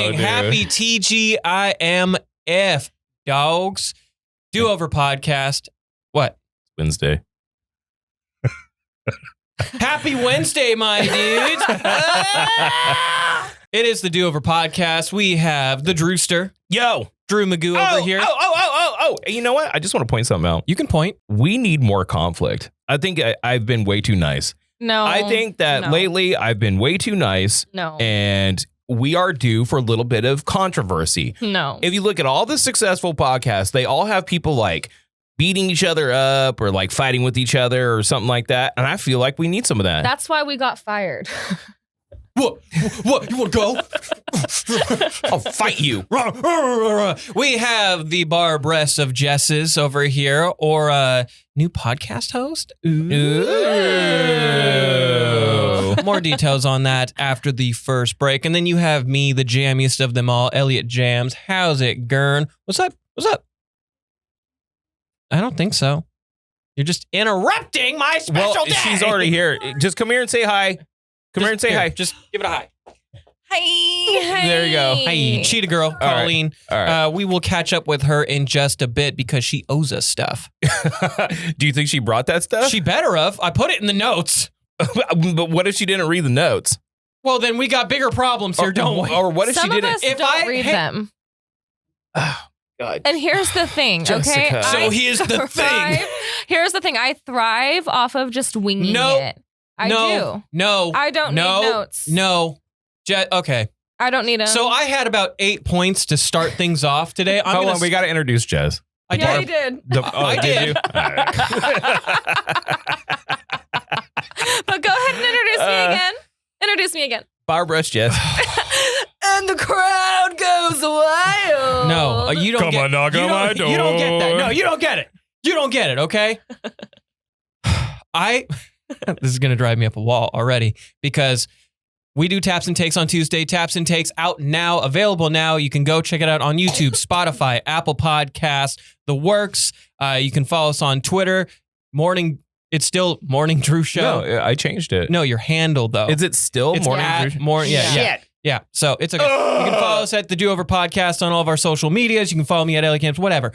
morning. Happy TGIMF, dogs. Do-Over Podcast. What? Wednesday. Happy Wednesday, my dudes. It is the Do-Over Podcast. We have the Drewster. Yo. Drew Magoo over here. Oh. You know what? I just want to point something out. You can point. We need more conflict. I think I've been way too nice. No. I think that lately I've been way too nice. No. And we are due for a little bit of controversy. No. If you look at all the successful podcasts, they all have people like beating each other up or like fighting with each other or something like that. And I feel like we need some of that. That's why we got fired. What? You want to go? I'll fight you. We have the Barbress of Jesses over here, or a new podcast host. Ooh. More details on that after the first break. And then you have me, the jammiest of them all, Elliott Jams. How's it, Gurn? What's up? I don't think so. You're just interrupting my special day. She's already here. Just come here and say hi. Come here and say hi. Just give it a hi. Hi. There you go. Hi, cheetah girl, Colleen. All right. We will catch up with her in just a bit because she owes us stuff. Do you think she brought that stuff? She better have. I put it in the notes. But what if she didn't read the notes? Well, then we got bigger problems here, don't we? Or what if Some she didn't? of us don't read them. Oh, God. And here's the thing, Jessica. okay? So here's the thing. Here's the thing. I thrive off of just winging it. I do. No. I don't need notes. No. Okay. I don't need them. So I had about 8 points to start things off today. Hold on, we got to introduce Jess. You did. I did. You? All right. But go ahead and introduce me again. Introduce me again. Barbress Jess. And the crowd goes wild. No, you don't Come get on, knock on my door. You don't get that. No, you don't get it. You don't get it, okay? This is going to drive me up a wall already because we do Taps and Takes on Tuesday. Taps and Takes out now, available now. You can go check it out on YouTube, Spotify, Apple Podcasts, the works. You can follow us on Twitter. It's still Morning Drew Show. No, I changed it. No, your handle though. Is it still It's Morning at Drew? Yeah. So it's okay. You can follow us at the Do-Over Podcast on all of our social medias. You can follow me at Elliott Camps, whatever.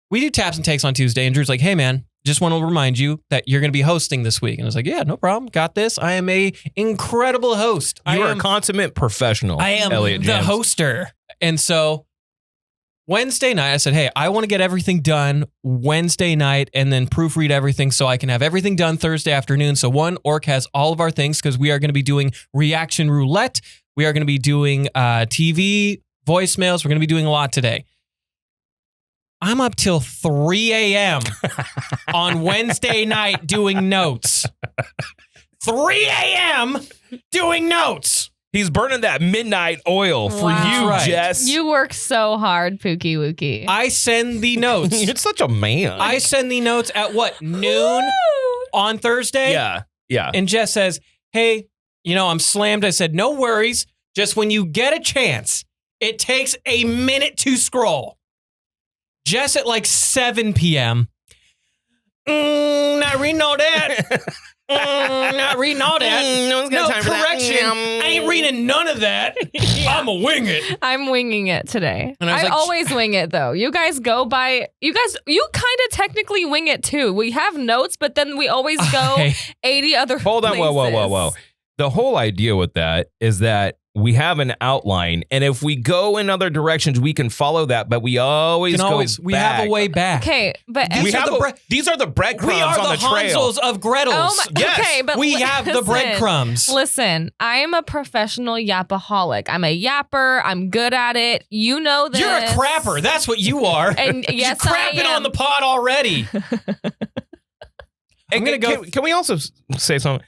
We do Taps and Takes on Tuesday, and Drew's like, hey man, just want to remind you that you're going to be hosting this week. And I was like, yeah, no problem. Got this. I am a incredible host. You are a consummate professional. I am Elliott the Jams. hoster. And so Wednesday night, I said, hey, I want to get everything done Wednesday night and then proofread everything so I can have everything done Thursday afternoon. So Orc has all of our things because we are going to be doing reaction roulette. We are going to be doing TV, voicemails. We're going to be doing a lot today. I'm up till 3 a.m. on Wednesday night doing notes. 3 a.m. doing notes. He's burning that midnight oil for you, Right. Jess. You work so hard, Pookie Wookie. I send the notes. You're such a man. I send the notes at what, noon on Thursday? Yeah. And Jess says, hey, I'm slammed. I said, no worries. Just when you get a chance, it takes a minute to scroll. Jess at like 7 p.m. Not reading all that. Not reading all that. No one's got time for that. correction. I ain't reading none of that. I'm a wing it. I'm winging it today. And I was I like, always wing it though. You guys go by. You kind of technically wing it too. We have notes, but then we always go Okay. 80 other Hold on, places. whoa. The whole idea with that is that we have an outline, and if we go in other directions, we can follow that, but we always we back. have a way back. Okay, but These are the breadcrumbs We are on the the trail. Hansels of Gretel's. Oh my, Yes. okay, but we have the breadcrumbs. Listen, I am a professional yapaholic. I'm a yapper. I'm good at it. You know this. You're a crapper. That's what you are. And yes, You're crapping I am. on the pod already. And can we also say something?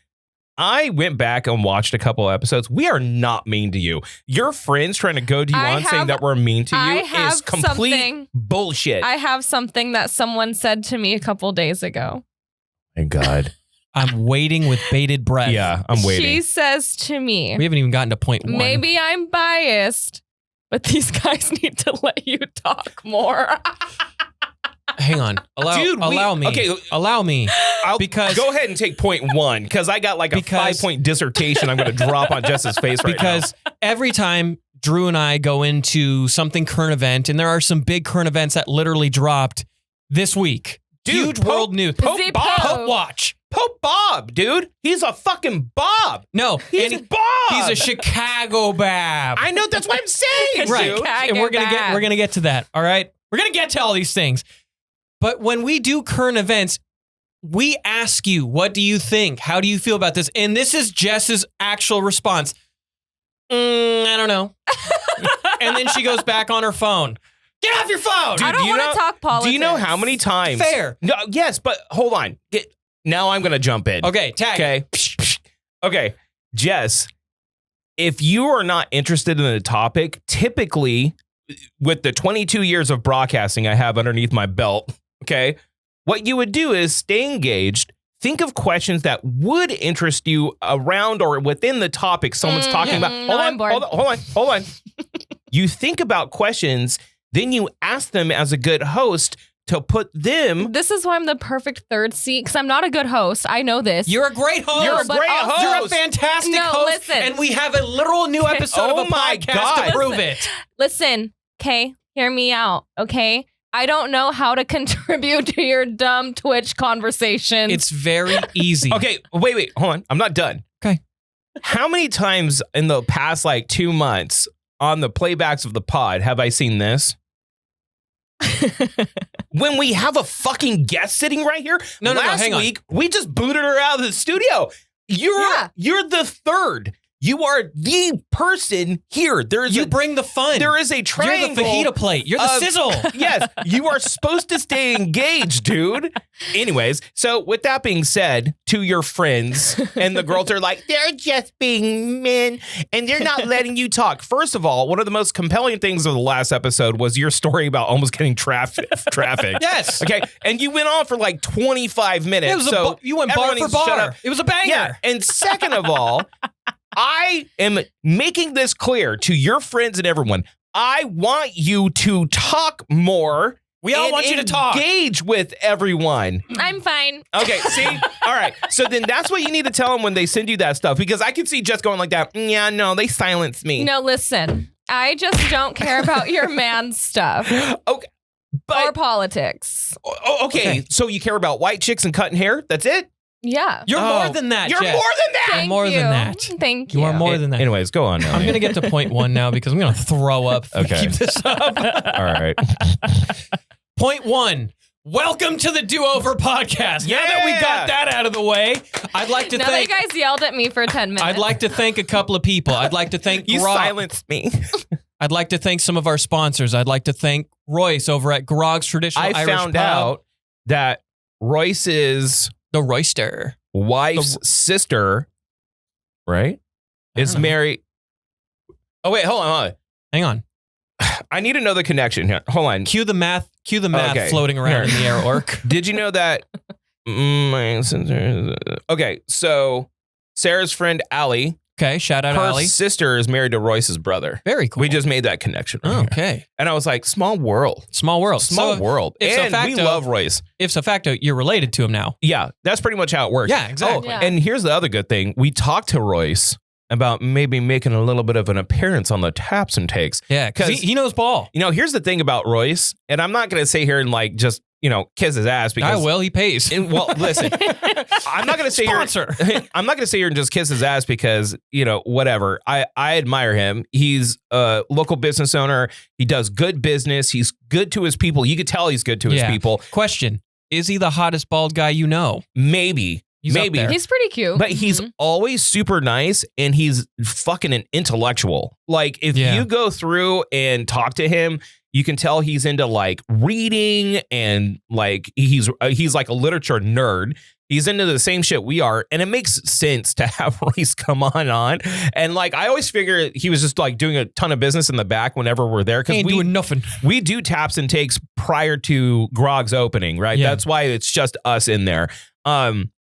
I went back and watched a couple episodes. We are not mean to you. Your friends trying to go to you saying that we're mean to you is complete bullshit. I have something that someone said to me a couple days ago. Thank God. I'm waiting with bated breath. Yeah, I'm waiting. She says to me, We haven't even gotten to point one. maybe I'm biased, but these guys need to let you talk more. Hang on. Allow me. Okay. Allow me. Because go ahead and take point one, because I got like a 5-point dissertation I'm going to drop on Jess's face right now. Because every time Drew and I go into something current event, and there are some big current events that literally dropped this week. Dude, Huge world news. Pope Bob. Pope watch. Pope Bob, dude. He's a fucking Bob. No, He's Bob. He's a Chicago Bab. I know, that's what I'm saying, Right. dude. And we're gonna get to that. All right. We're gonna get to all these things. But when we do current events, we ask you, what do you think? How do you feel about this? And this is Jess's actual response. I don't know. And then she goes back on her phone. Get off your phone. I don't want to talk politics. Do you know how many times? Fair. No, yes, but hold on. Now I'm going to jump in. Okay, tag. Okay. Okay. Jess, if you are not interested in the topic, typically with the 22 years of broadcasting I have underneath my belt, okay, what you would do is stay engaged. Think of questions that would interest you around or within the topic someone's talking about. Hold on. You think about questions, then you ask them as a good host to put them. This is why I'm the perfect third seat, because I'm not a good host. I know this. You're a great host. You're a great host. You're a fantastic host. Listen. And we have a literal new episode of a podcast to prove it. Listen, okay, hear me out, okay? I don't know how to contribute to your dumb Twitch conversation. It's very easy. Okay, wait, hold on. I'm not done. Okay. How many times in the past 2 months on the playbacks of the pod have I seen this? When we have a fucking guest sitting right here. Last week, we just booted her out of the studio. You're the third. You are the person here. You bring the fun. There is a triangle. You're the fajita plate. You're the sizzle. Yes, you are supposed to stay engaged, dude. Anyways, so with that being said, to your friends, and the girls are like, they're just being men, and they're not letting you talk. First of all, one of the most compelling things of the last episode was your story about almost getting traffic. Yes. Okay, and you went on for 25 minutes. You went bar for bar. It was a banger. Yeah, and second of all, I am making this clear to your friends and everyone. I want you to talk more. We all want you to talk. Engage with everyone. I'm fine. Okay, see? All right. So then that's what you need to tell them when they send you that stuff. Because I can see Jess going like that. Yeah, no, they silenced me. No, listen. I just don't care about your man stuff. Okay. Or politics. Okay. So you care about white chicks and cutting hair? That's it? Yeah. You're more than that, You're Jess. more than that. Thank more you. than that. Thank you. You are more than that. Anyways, go on now. I'm going to get to point one now because I'm going to throw up. Okay. Keep this up. All right. Point one. Welcome to the Do-Over podcast. Yeah. Now that we got that out of the way, I'd like to now thank... that you guys yelled at me for 10 minutes. I'd like to thank a couple of people. I'd like to thank You Groggs. silenced me. I'd like to thank some of our sponsors. I'd like to thank Royce over at Groggs Traditional Irish I found Pub. out that Royce is The Royster. wife's sister, right? Is know. married. Oh, wait, hold on. Hang on. I need to know the connection here. Hold on. Cue the math Okay. floating around in the air, Orc. Did you know that my sister? Okay, so Sarah's friend Allie, Okay, shout out her Allie. sister is married to Royce's brother. Very cool. We just made that connection. Right here. Okay. And I was like, small world. Small world. Small world. if so And we facto- love Royce. If so facto, you're related to him now. Yeah, that's pretty much how it works. Yeah, exactly. Yeah. And here's the other good thing. We talked to Royce about maybe making a little bit of an appearance on the Taps and Takes. Yeah, because he knows ball. Here's the thing about Royce, and I'm not going to sit here and just, kiss his ass because I will. He pays. Well, listen, I'm not going to sit Sponsor. here. I'm not going to sit here and just kiss his ass because, whatever. I admire him. He's a local business owner. He does good business. He's good to his people. You could tell he's good to his people. Question: is he the hottest bald guy you know? Maybe. He's up Maybe. there. He's pretty cute. But he's always super nice and he's fucking an intellectual. If you go through and talk to him, you can tell he's into reading and he's like a literature nerd. He's into the same shit we are. And it makes sense to have Royce come on. And I always figure he was just doing a ton of business in the back whenever we're there. Because Ain't doing nothing. We do Taps and Takes prior to Groggs opening, right? Yeah. That's why it's just us in there.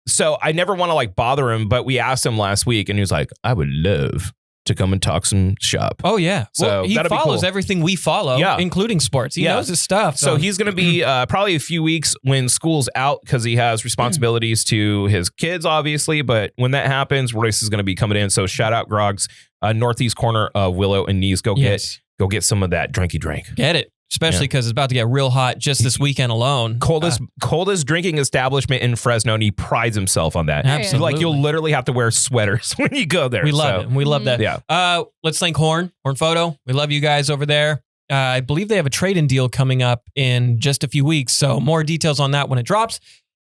So I never want to bother him, but we asked him last week and he was like, I would love to come and talk some shop. Oh, yeah. So well, he follows everything we follow, including sports. He knows his stuff. So he's going to be probably a few weeks when school's out because he has responsibilities to his kids, obviously. But when that happens, Royce is going to be coming in. So shout out Groggs, northeast corner of Willow and Nees. Go get some of that drinky drink. Get it. Especially because it's about to get real hot just this weekend alone. Coldest drinking establishment in Fresno, and he prides himself on that. Absolutely. Like, you'll literally have to wear sweaters when you go there. We love it. We love that. Yeah. Let's thank Horn Photo. We love you guys over there. I believe they have a trade-in deal coming up in just a few weeks. So more details on that when it drops.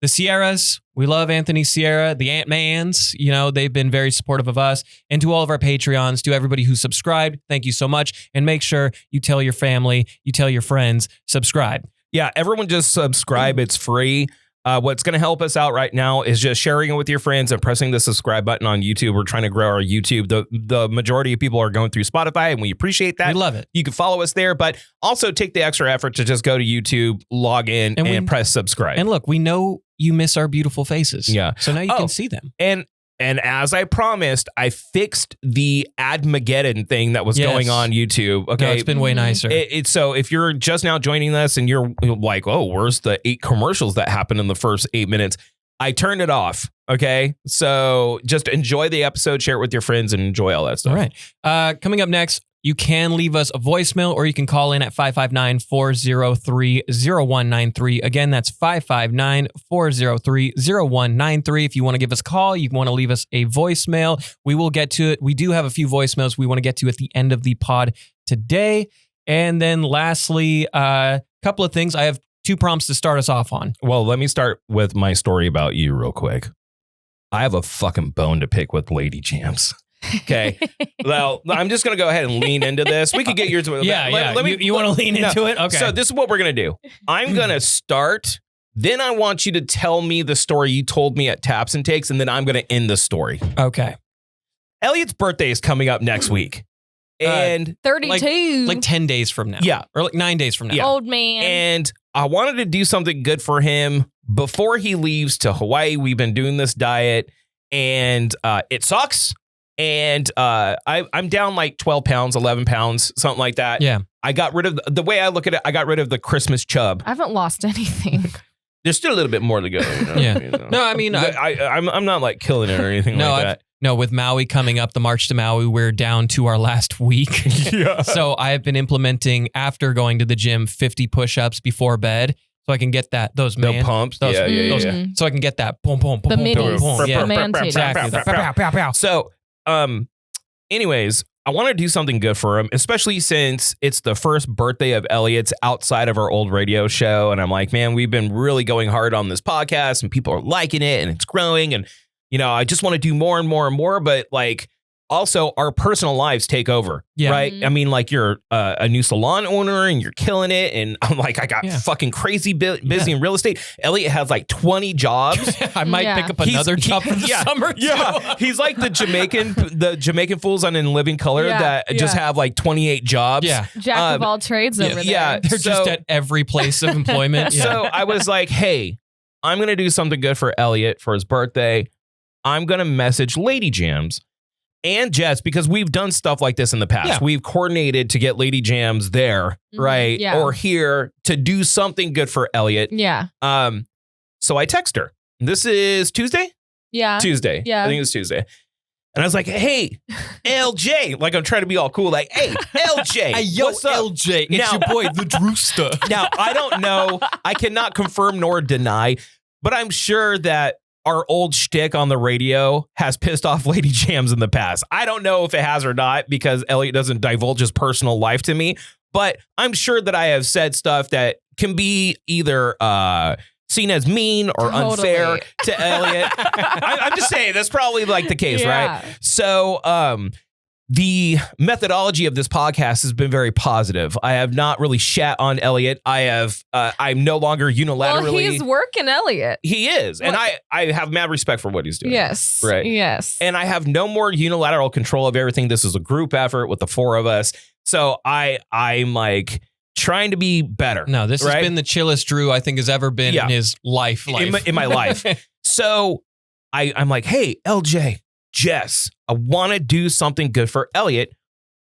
The Sierras, we love Anthony Sierra, the Ant-Mans, they've been very supportive of us. And to all of our Patreons, to everybody who subscribed, thank you so much. And make sure you tell your family, you tell your friends, subscribe. Yeah, everyone just subscribe. It's free. What's going to help us out right now is just sharing it with your friends and pressing the subscribe button on YouTube. We're trying to grow our YouTube. The majority of people are going through Spotify, and we appreciate that. We love it. You can follow us there, but also take the extra effort to just go to YouTube, log in, and press subscribe. And look, we know you miss our beautiful faces. Yeah. So now you can see them. And as I promised, I fixed the Admageddon thing that was going on YouTube. Okay, no, it's been way nicer. So if you're just now joining us and you're like, oh, where's the 8 commercials that happened in the first 8 minutes? I turned it off. Okay, so just enjoy the episode, share it with your friends, and enjoy all that stuff. All right. Coming up next, you can leave us a voicemail or you can call in at 559-403-0193. Again, that's 559-403-0193. If you want to give us a call, you want to leave us a voicemail, we will get to it. We do have a few voicemails we want to get to at the end of the pod today. And then lastly, a couple of things. I have 2 prompts to start us off on. Well, let me start with my story about you real quick. I have a fucking bone to pick with Lady Jams. Okay. Well, I'm just going to go ahead and lean into this. We could get yours. You want to lean into it? Okay. So this is what we're going to do. I'm going to start. Then I want you to tell me the story you told me at Taps and Takes, and then I'm going to end the story. Okay. Elliott's birthday is coming up next week. And 32. Like 10 days from now. Yeah. Or like 9 days from now. Yeah. Old man. And I wanted to do something good for him before he leaves to Hawaii. We've been doing this diet, and it sucks. And I'm down like 12 pounds, 11 pounds, something like that. Yeah. I got rid of the way I look at it. I got rid of the Christmas chub. I haven't lost anything. There's still a little bit more to go. Yeah. No, I mean, I'm not like killing it or anything like that. No, with Maui coming up, the March to Maui, we're down to our last week. Yeah. So I have been implementing, after going to the gym, 50 push-ups before bed. So I can get those pumps. Those, yeah. So I can get that boom, boom, boom, the boom, minis. boom, boom. Yeah. The man titties. Exactly. The pow, pow, pow. So, anyways, I want to do something good for him, especially since it's the first birthday of Elliott's outside of our old radio show. And I'm like, man, we've been really going hard on this podcast and people are liking it and it's growing. And, I just want to do more and more and more. But like, also our personal lives take over, right? Mm-hmm. I mean, like you're a new salon owner and you're killing it. And I'm like, I got fucking crazy busy in real estate. Elliott has like 20 jobs. I might pick up another job for the summer too. Yeah, he's like the Jamaican fools on In Living Color that just have like 28 jobs. Yeah, jack of all trades over there. Yeah, they're just at every place of employment. So I was like, hey, I'm gonna do something good for Elliott for his birthday. I'm gonna message Lady Jams and Jess, because we've done stuff like this in the past. Yeah. We've coordinated to get Lady Jams there, right? Yeah. Or here to do something good for Elliott. Yeah. So I text her. This is Tuesday? Yeah. Tuesday. Yeah. I think it was Tuesday. And I was like, hey, LJ. Like, I'm trying to be all cool. Like, hey, LJ. Hey, yo, what's up? LJ. It's your boy, the Drewster. Now, I don't know. I cannot confirm nor deny, but I'm sure that our old shtick on the radio has pissed off Lady Jams in the past. I don't know if it has or not, because Elliott doesn't divulge his personal life to me, but I'm sure that I have said stuff that can be either seen as mean or unfair to Elliott. I'm just saying that's probably like the case, right? So the methodology of this podcast has been very positive. I have not really shat on Elliott. I'm no longer unilaterally. Well, he's working Elliott. He is. And I have mad respect for what he's doing. Yes. Right. Yes. And I have no more unilateral control of everything. This is a group effort with the 4 of us. So I'm like trying to be better. No, this has been the chillest Drew I think has ever been in his life. In my life. So I'm like, hey, LJ, Jess, I want to do something good for Elliott.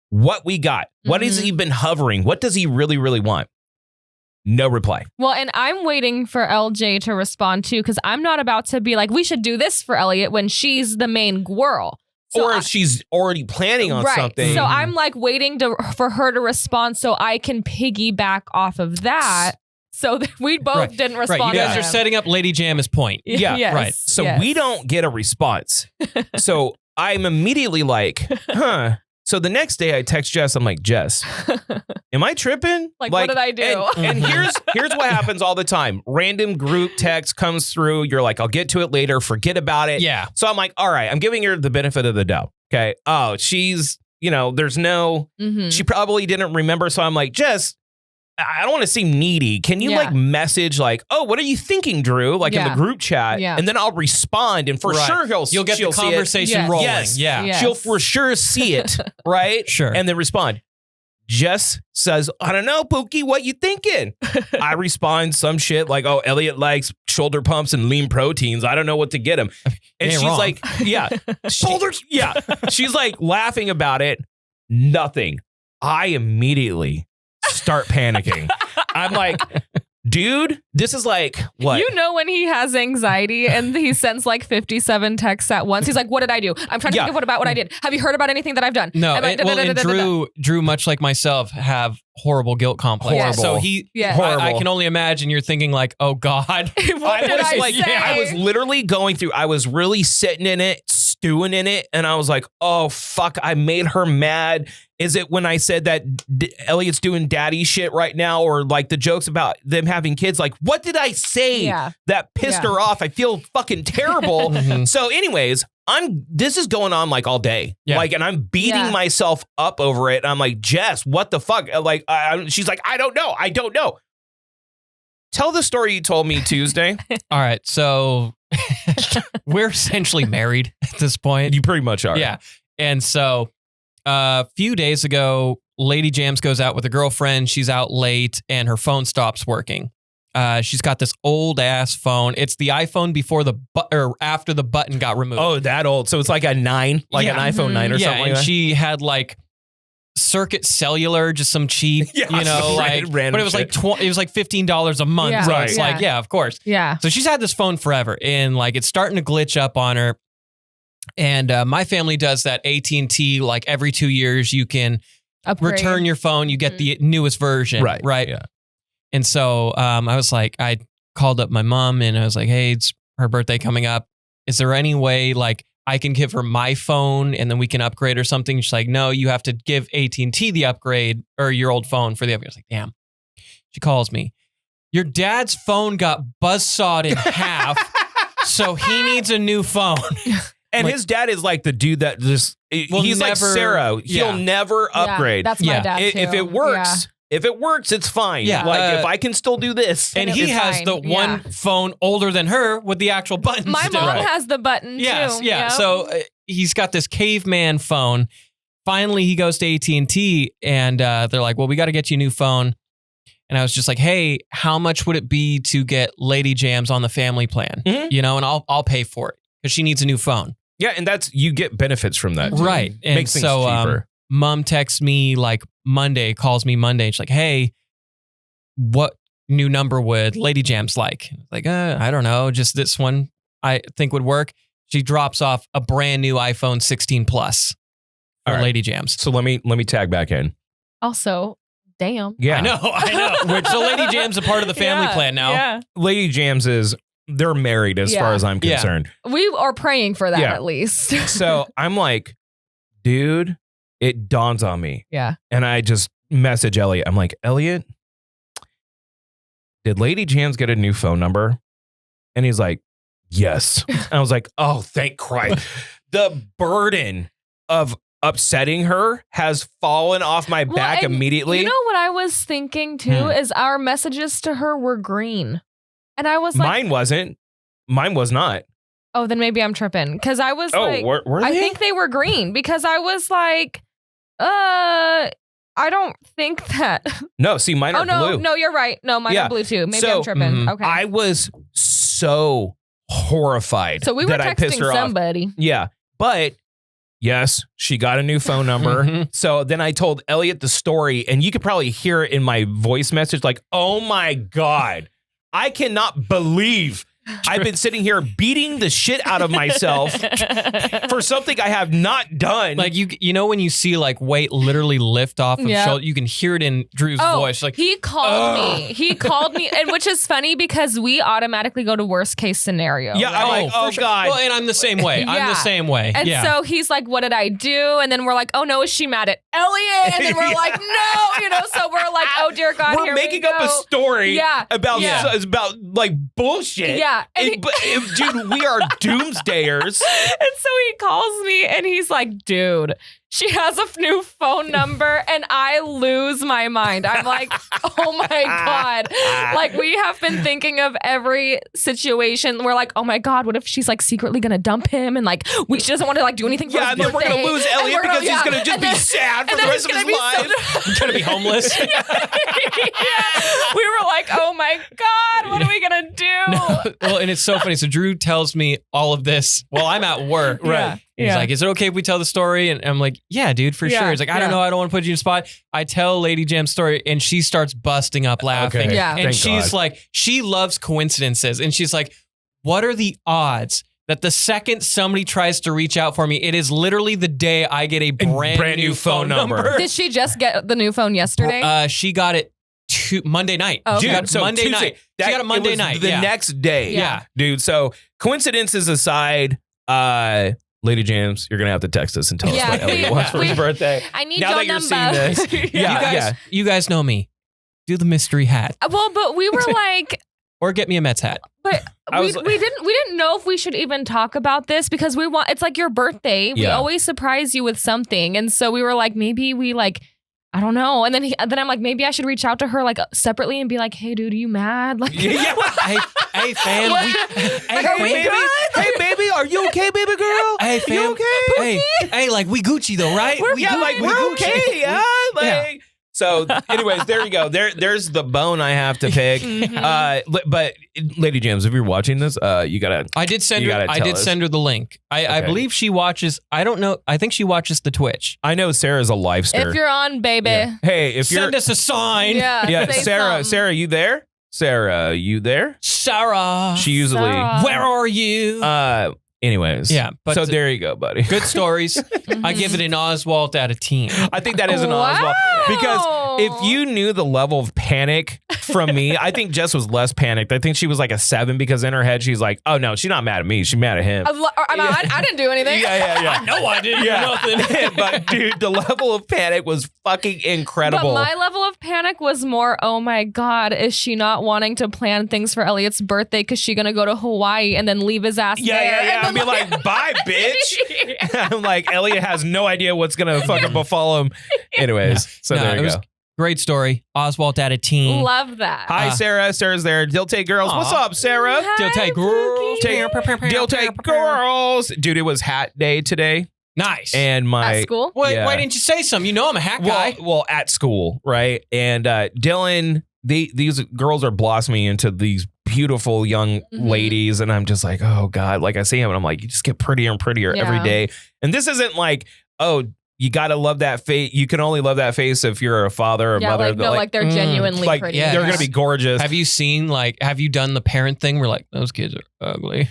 What we got? What has he been hovering? What does he really, really want? No reply. Well, and I'm waiting for LJ to respond too, because I'm not about to be like, we should do this for Elliott when she's the main girl. So or if she's already planning on something. So I'm like waiting for her to respond so I can piggyback off of that. So that we both didn't respond. Right. You guys are setting up Lady Jam as point. Yeah. Yes. Right. So we don't get a response. So I'm immediately like, huh. So the next day I text Jess. I'm like, Jess, am I tripping? Like what did I do? And here's what happens all the time. Random group text comes through. You're like, I'll get to it later. Forget about it. Yeah. So I'm like, all right, I'm giving her the benefit of the doubt. Okay. Oh, she's, there's no, she probably didn't remember. So I'm like, Jess, I don't want to seem needy. Can you like message like, oh, what are you thinking, Drew? Like in the group chat. Yeah. And then I'll respond. And for sure you'll get the conversation rolling. Yes. Yeah. Yes. She'll for sure see it. Right? Sure. And then respond. Jess says, I don't know, Pookie, what you thinking? I respond some shit like, oh, Elliott likes shoulder pumps and lean proteins. I don't know what to get him. And she's like, yeah. Shoulders. Yeah. She's like laughing about it. Nothing. I immediately start panicking. I'm like, dude, this is like what? You know when he has anxiety and he sends like 57 texts at once. He's like, what did I do? I'm trying to think of what I did. Have you heard about anything that I've done? No, Drew, much like myself, have horrible guilt complex. Horrible. So I can only imagine you're thinking like, oh God. I was literally going through, I was really sitting in it, stewing in it. And I was like, oh, fuck, I made her mad. Is it when I said that Elliott's doing daddy shit right now, or like the jokes about them having kids? Like, what did I say that pissed her off? I feel fucking terrible. So anyways, this is going on like all day. Yeah. Like, and I'm beating myself up over it. And I'm like, Jess, what the fuck? Like, she's like, I don't know. Tell the story you told me Tuesday. All right. So we're essentially married at this point. You pretty much are. Yeah. And so a few days ago, Lady Jams goes out with a girlfriend. She's out late and her phone stops working. She's got this old ass phone. It's the iPhone before or after the button got removed. Oh, that old. So it's like a 9, like an iPhone 9 or something like that. And she had like Circuit Cellular, just some cheap, but it was like it was like $15 a month. Yeah. So right. it's like, yeah, of course. Yeah. So she's had this phone forever, and like it's starting to glitch up on her. And my family does that AT&T, like every 2 years you can return your phone. You get the newest version. Right. Yeah. And so I called up my mom and I was like, hey, it's her birthday coming up. Is there any way like I can give her my phone and then we can upgrade or something? She's like, no, you have to give AT&T the upgrade or your old phone for the upgrade. I was like, damn. She calls me. Your dad's phone got buzzsawed in half, so he needs a new phone. And his dad is like the dude that just, he's like Sarah. He'll never upgrade. That's my dad too. If it works, it's fine. Yeah. Like if I can still do this. And he has the one phone older than her with the actual buttons. My mom has the button too. Yeah. Yep. So he's got this caveman phone. Finally, he goes to AT&T and they're like, well, we got to get you a new phone. And I was just like, hey, how much would it be to get Lady Jams on the family plan? And I'll pay for it because she needs a new phone. Yeah, and you get benefits from that. Right. And makes things cheaper. Mom texts me like Monday, calls me Monday. And she's like, hey, what new number would Lady Jams like? Like, I don't know. Just this one I think would work. She drops off a brand new iPhone 16 Plus for Lady Jams. So let me tag back in. Also, damn. Yeah. I know. So Lady Jams a part of the family plan now. Yeah. Lady Jams they're married as far as I'm concerned. We are praying for that at least. So I'm like, dude, it dawns on me. Yeah. And I just message Elliott. I'm like, Elliott, did Lady Jams get a new phone number? And he's like, yes. And I was like, oh, thank Christ. The burden of upsetting her has fallen off my back immediately. You know what I was thinking too is our messages to her were green. And I was like, mine wasn't. Mine was not. Oh, then maybe I'm tripping. Because I was like, were they? I think they were green because I was like, I don't think that. No, see, mine are blue. No, you're right. No, mine are blue too. Maybe I'm tripping. Okay. I was so horrified. So we were texting somebody. Yeah. But yes, she got a new phone number. So then I told Elliott the story, and you could probably hear it in my voice message, like, oh my God, I cannot believe I've been sitting here beating the shit out of myself for something I have not done. Like you know when you see like weight literally lift off of shoulder, you can hear it in Drew's voice. Like he called me. He called me, and which is funny because we automatically go to worst case scenario. Yeah, I'm like, oh God. Well, and I'm the same way. I'm the same way. And so he's like, what did I do? And then we're like, oh no, is she mad at Elliott? And then we're like, no, so we're like, oh dear God, we're making up a story about like bullshit. Yeah. Dude, we are doomsdayers. And so he calls me and he's like, dude, she has a new phone number, and I lose my mind. I'm like, oh my God. Like, we have been thinking of every situation. We're like, oh my God, what if she's like secretly going to dump him? And like, she doesn't want to like do anything for his birthday. And then we're going to lose Elliott because he's going to just be sad for the rest of his life. He's going to be homeless. We were like, oh my God, what are we going to do? No. Well, and it's so funny. So Drew tells me all of this while I'm at work. Right. He's like, is it okay if we tell the story? And I'm like, yeah, dude, for sure. He's like, I don't know. I don't want to put you in a spot. I tell Lady Jam's story and she starts busting up laughing. Okay. Yeah. And Thank she's God. like, she loves coincidences. And she's like, what are the odds that the second somebody tries to reach out for me, it is literally the day I get a brand new phone number. Did she just get the new phone yesterday? She got it Monday night. Oh, She okay. got it Monday Tuesday, night. She got it Monday night. The next day. Yeah. Dude, so coincidences aside, Lady Jams, you're going to have to text us and tell us what Elliott wants for his birthday. I need Now your that you're number. seeing this. You guys know me. Do the mystery hat. Well, but we were like, Or get me a Mets hat. but we didn't know if we should even talk about this because it's like your birthday. We always surprise you with something. And so we were like, maybe we like, I don't know. And then I'm like, maybe I should reach out to her like separately and be like, hey, dude, are you mad? Like, hey, fam. Hey, baby, are you okay, baby girl? Hey, fam. You okay? Hey, like we Gucci though, right? We're Gucci. okay. Yeah. Like, So, anyways, there you go. There's the bone I have to pick. But Lady Jams, if you're watching this, you gotta. I did send her the link. I believe she watches. I don't know. I think she watches the Twitch. I know Sarah's a livester. if you're on, baby. Yeah. Hey, if you're Send us a sign. yeah, say Sarah, something. Sarah, you there? Sarah, you there? Sarah. She usually. Sarah. Where are you? Anyways. Yeah, but so there you go, buddy. Good stories. I give it an Oswald out of 10. I think that is an Oswald. Because if you knew the level of panic from me, I think Jess was less panicked. I think she was like a 7 because in her head, she's like, oh no, she's not mad at me. She's mad at him. I didn't do anything. Yeah. No, I didn't do nothing. But dude, the level of panic was fucking incredible. But my level of panic was more, oh my God, is she not wanting to plan things for Elliott's birthday because she's going to go to Hawaii and then leave his ass there? Yeah. I'd be like, bye, bitch. I'm like, Elliott has no idea what's going to fucking befall him. Anyways, so there you go. Great story. Oswald out of 10. Love that. Hi, Sarah. Sarah's there. Dill Take Girls. What's up, Sarah? Dill Take Girls. Dill Take Girls. Dude, it was hat day today. Nice. And At school? Why didn't you say something? You know I'm a hat guy. Well, at school, right? And Dylan, these girls are blossoming into these beautiful young ladies, and I'm just like, oh God. Like I see him, and I'm like, you just get prettier and prettier every day. And this isn't like, oh, you gotta love that face. You can only love that face if you're a father or mother. Like they're genuinely pretty. Yeah, they're gonna be gorgeous. Have you done the parent thing where like those kids are ugly?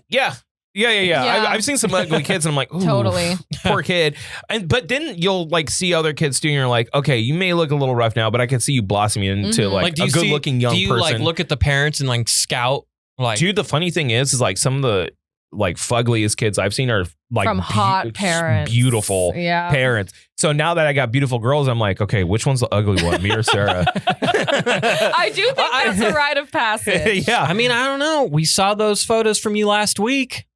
Yeah. I've seen some ugly kids, and I'm like, ooh, totally poor kid. But then you'll like see other kids too, and you're like, okay, you may look a little rough now, but I can see you blossoming into like a good looking young person. Do you like look at the parents and like scout? Like, dude, the funny thing is like some of the like fuggliest kids I've seen are like from hot parents, beautiful parents. So now that I got beautiful girls, I'm like, okay, which one's the ugly one, me or Sarah? I do think that's a rite of passage. Yeah, I mean, I don't know. We saw those photos from you last week.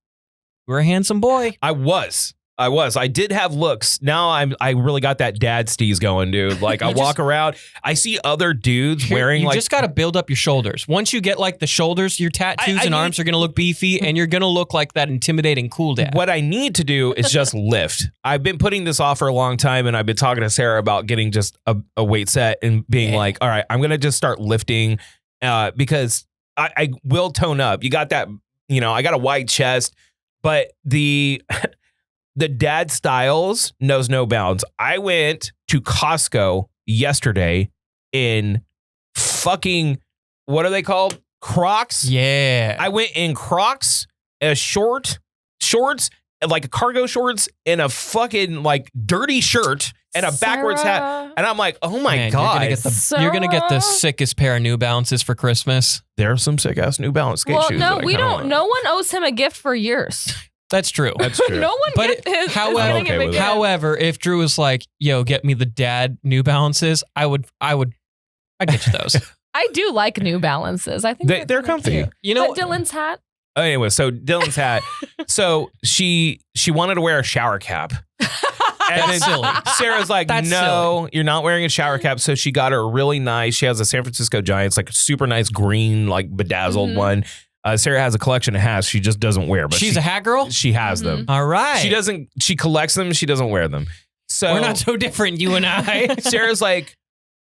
You were a handsome boy. I was. I did have looks. Now I really got that dad steez going, dude. Like I walk around, I see other dudes wearing you like. You just got to build up your shoulders. Once you get like the shoulders, your tattoos and arms are going to look beefy, and you're going to look like that intimidating cool dad. What I need to do is just lift. I've been putting this off for a long time, and I've been talking to Sarah about getting just a weight set and being like, all right, I'm going to just start lifting because I will tone up. You got that, I got a wide chest. But the dad styles knows no bounds. I went to Costco yesterday in fucking, what are they called? Crocs. Yeah. I went in Crocs, shorts, like a cargo shorts, and a fucking like dirty shirt and a backwards hat. And I'm like, oh my God. You're going to get the sickest pair of New Balances for Christmas. There are some sick ass New Balance skate shoes. No, we don't. No one owes him a gift for years. That's true. That's true. No one gets his. However, if Drew was like, yo, get me the dad New Balances, I'd get you those. I do like New Balances. I think they're comfy. Cute. You know, but Dylan's hat. Anyway, so Dylan's hat. So she wanted to wear a shower cap. And then silly. Sarah's like, That's no, silly. You're not wearing a shower cap. So she got her really nice. She has a San Francisco Giants, like a super nice green, like bedazzled one. Sarah has a collection of hats she just doesn't wear. But she's a hat girl? She has them. All right. She collects them. She doesn't wear them. So we're not so different, you and I. Sarah's like,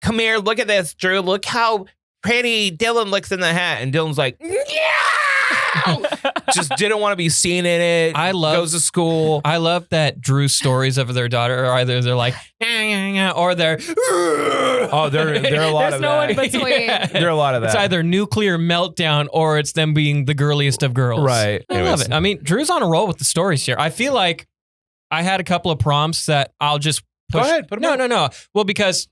come here, look at this, Drew. Look how pretty Dylan looks in the hat. And Dylan's like, yeah. Just didn't want to be seen in it. Goes to school. I love that Drew's stories of their daughter are either they're like, or they're, oh, there are a lot of that. There's no in between. There are a lot of that. It's either nuclear meltdown or it's them being the girliest of girls. Right. I love it. I mean, Drew's on a roll with the stories here. I feel like I had a couple of prompts that I'll just push. Go ahead. Put them No. Well, because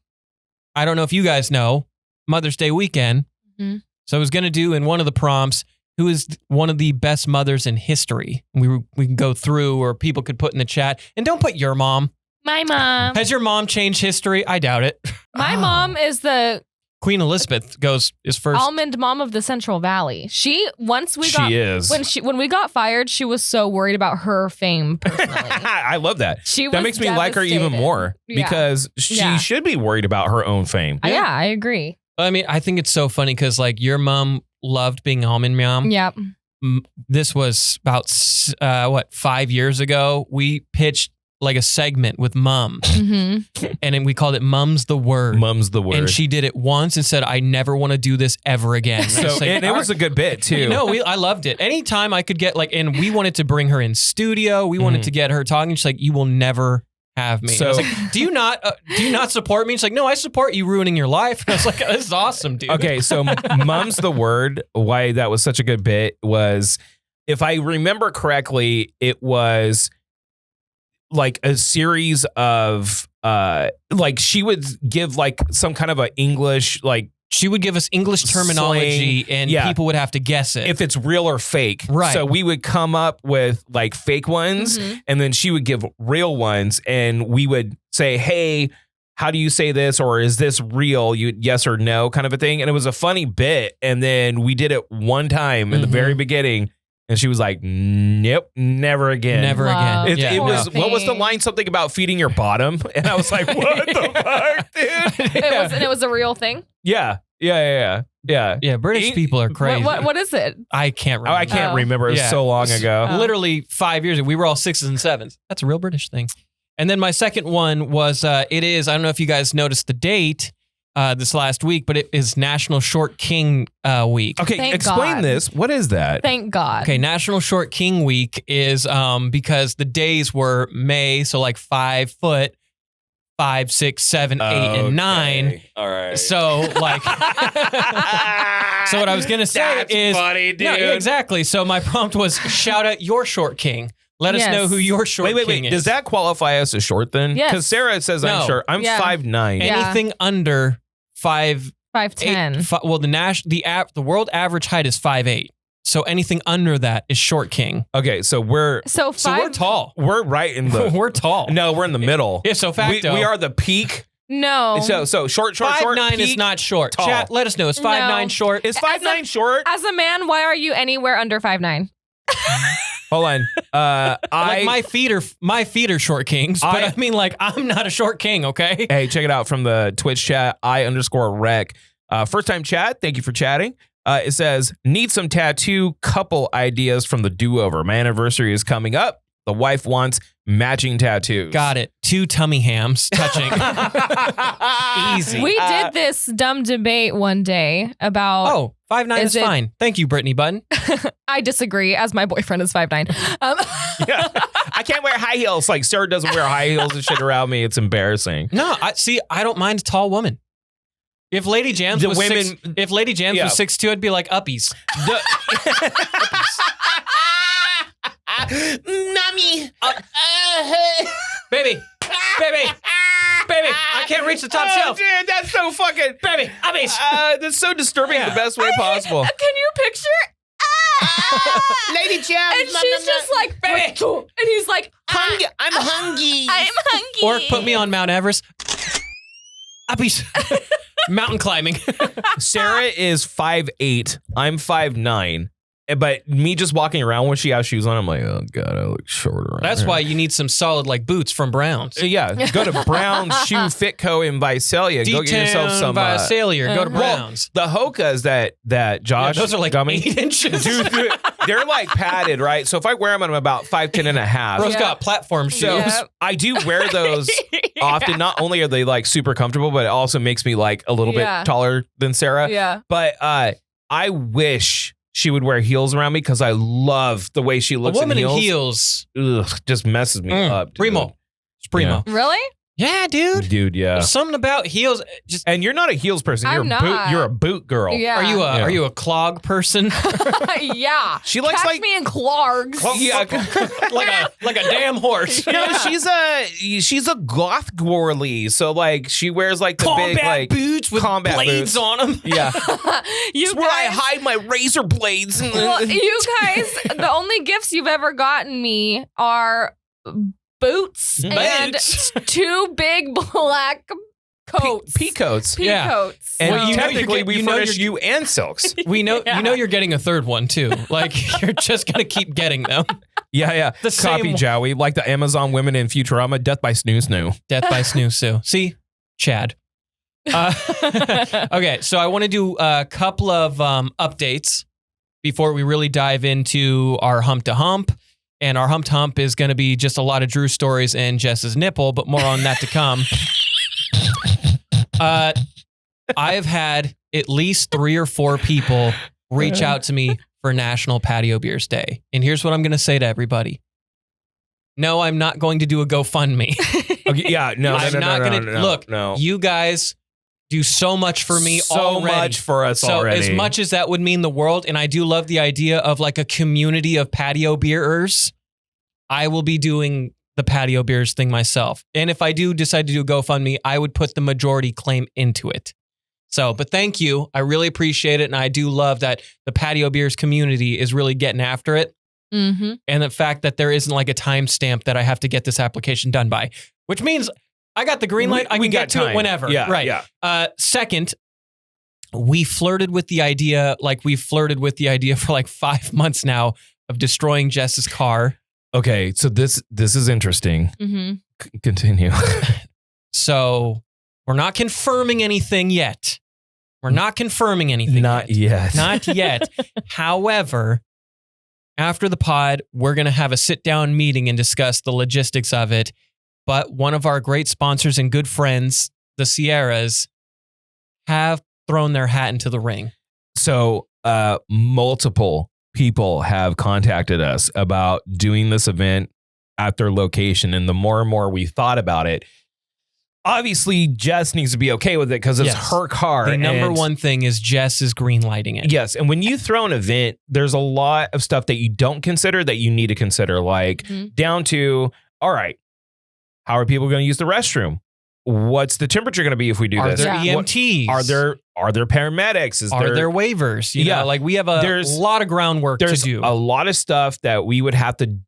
I don't know if you guys know, Mother's Day weekend. Mm-hmm. So I was going to do in one of the prompts, who is one of the best mothers in history? We can go through, or people could put in the chat. And don't put your mom. My mom. Has your mom changed history? I doubt it. My mom is the Queen Elizabeth is first. almond mom of the Central Valley. When we got fired, she was so worried about her fame personally. I love that. That makes me like her even more because she should be worried about her own fame. Yeah, I agree. I mean, I think it's so funny because like your mom loved being almond mom. Yep. This was about 5 years ago. We pitched like a segment with mums, and then we called it "Mum's the Word." Mum's the Word. And she did it once and said, "I never want to do this ever again." So it was a good bit too. I loved it. Anytime I could get and we wanted to bring her in studio. We wanted to get her talking. She's like, "You will never have me." So I was like, do you not support me? She's like, "No, I support you ruining your life." And I was like, "This is awesome, dude." Okay, so Mum's the Word. Why that was such a good bit was, if I remember correctly, it was like a series of like she would give like some kind of a English like. She would give us English terminology and people would have to guess it. If it's real or fake. Right. So we would come up with like fake ones and then she would give real ones and we would say, hey, how do you say this? Or is this real? Yes or no kind of a thing. And it was a funny bit. And then we did it one time in the very beginning. And she was like, nope, never again. Never again. It was, what was the line? Something about feeding your bottom. And I was like, what the fuck, dude? It was a real thing? Yeah. British people are crazy. What is it? I can't remember. I can't remember. It was so long ago. Literally 5 years ago. We were all 6s and 7s. That's a real British thing. And then my second one was, I don't know if you guys noticed the date this last week, but it is National Short King Week. Okay, Thank explain God. this. What is that? Thank God. Okay, National Short King Week is because the days were May, so like 5 foot, 5, 6, 7, 8, and 9. All right. So like, so what I was gonna say is funny, dude. No, exactly. So my prompt was shout out your short king. Let us know who your short king is. Does that qualify as a short then? Yes. Because Sarah says I'm short. I'm 5'9". Anything under 5'10". Well, the world average height is 5'8". So anything under that is short king. Okay, so we're tall. We're right in the. We're tall. No, we're in the middle. If so facto, we are the peak. No. So short. 5'9" is not short. Tall. Chat, let us know. Is 5'9" short? Is 5'9" short? As a man, why are you anywhere under 5'9"? Hold on. Like my feet are short kings, but I mean, like, I'm not a short king, okay? Hey, check it out from the Twitch chat. I_rec. First time chat. Thank you for chatting. It says, need some tattoo couple ideas from the do-over. My anniversary is coming up. The wife wants matching tattoos. Got it. 2 tummy hams touching. Easy. We did this dumb debate one day about. Oh, 5'9" is fine. Thank you, Brittany Button. I disagree, as my boyfriend is 5'9". Yeah. I can't wear high heels. Like Sarah doesn't wear high heels and shit around me. It's embarrassing. No, I don't mind a tall woman. If Lady Jams was 6'2", I'd be like uppies. Mommy. Baby. I can't reach the top shelf. Dude, that's so fucking... Baby, uppies. That's so disturbing in the best way possible. Can you picture? Lady Jams. And she's just like, baby. And he's like, I'm hungry. I'm hungry. Or put me on Mount Everest. Uppies. Mountain climbing. Sarah is 5'8". I'm 5'9". But me just walking around when she has shoes on, I'm like, oh God, I look shorter. That's why you need some solid like boots from Browns. Yeah, go to Brown's Shoe Fit Co. in Visalia. Go get yourself some Visalia. Go to Browns. The Hokas that Josh, those are like 8 inches. Dude, they're like padded, right? So if I wear them, I'm about 5'10" and a half. Bro's got platform shoes. So I do wear those often. Not only are they like super comfortable, but it also makes me like a little bit taller than Sarah. Yeah. But I wish she would wear heels around me because I love the way she looks. A woman in in heels. heels. Ugh, just messes me up. Dude. Primo. It's primo. Yeah. Really? Yeah, dude. Dude, yeah. There's something about heels. And you're not a heels person. You're I'm a boot. not. You're a boot girl. Yeah. Are you a clog person? Yeah. She likes Catch like me in clogs. yeah. like a damn horse. No, she's a goth girly. So like she wears like the combat big like boots with combat blades boots. on them. Yeah. You where I guys- hide my razor blades. Well, you guys, the only gifts you've ever gotten me are boots and Boots. 2 big black coats. Pea coats. Pea Yeah. coats. And Well, you know technically, you're we get- you know furnish you're- you and silks. We know Yeah. you know you're getting a third one too. Like you're just gonna keep getting them. Yeah. The Copy same- Jowie, like the Amazon women in Futurama, death by snoo. Death by Snoo. See, Chad. Okay, so I want to do a couple of updates before we really dive into our hump to hump. And our hump to hump is going to be just a lot of Drew stories and Jess's nipple, but more on that to come. I've had at least 3 or 4 people reach out to me for National Patio Beers Day. And here's what I'm going to say to everybody. No, I'm not going to do a GoFundMe. Okay, yeah, no, I'm not going to look. No, You guys do so much for me so already. much for us so already. as much as that would mean the world, and I do love the idea of like a community of patio beerers, I will be doing the patio beers thing myself. And if I do decide to do a GoFundMe, I would put the majority claim into it. So, but thank you. I really appreciate it. And I do love that the patio beers community is really getting after it. Mm-hmm. And the fact that there isn't like a timestamp that I have to get this application done by, which means I got the green light. I can get to it whenever. Yeah, right. Yeah. Second, we've flirted with the idea for like 5 months now of destroying Jess's car. Okay, so this is interesting. Mm-hmm. Continue. So we're not confirming anything yet. Not yet. Not yet. However, after the pod, we're going to have a sit-down meeting and discuss the logistics of it. But one of our great sponsors and good friends, the Sierras, have thrown their hat into the ring. So multiple people have contacted us about doing this event at their location. And the more and more we thought about it, obviously Jess needs to be okay with it because it's her car. The number one thing is Jess is green lighting it. Yes. And when you throw an event, there's a lot of stuff that you don't consider that you need to consider, like down to, all right, how are people going to use the restroom? What's the temperature going to be if we do Are this? there EMTs? Are there paramedics? Are there waivers? You know, like we have a lot of groundwork to do. A lot of stuff that we would have to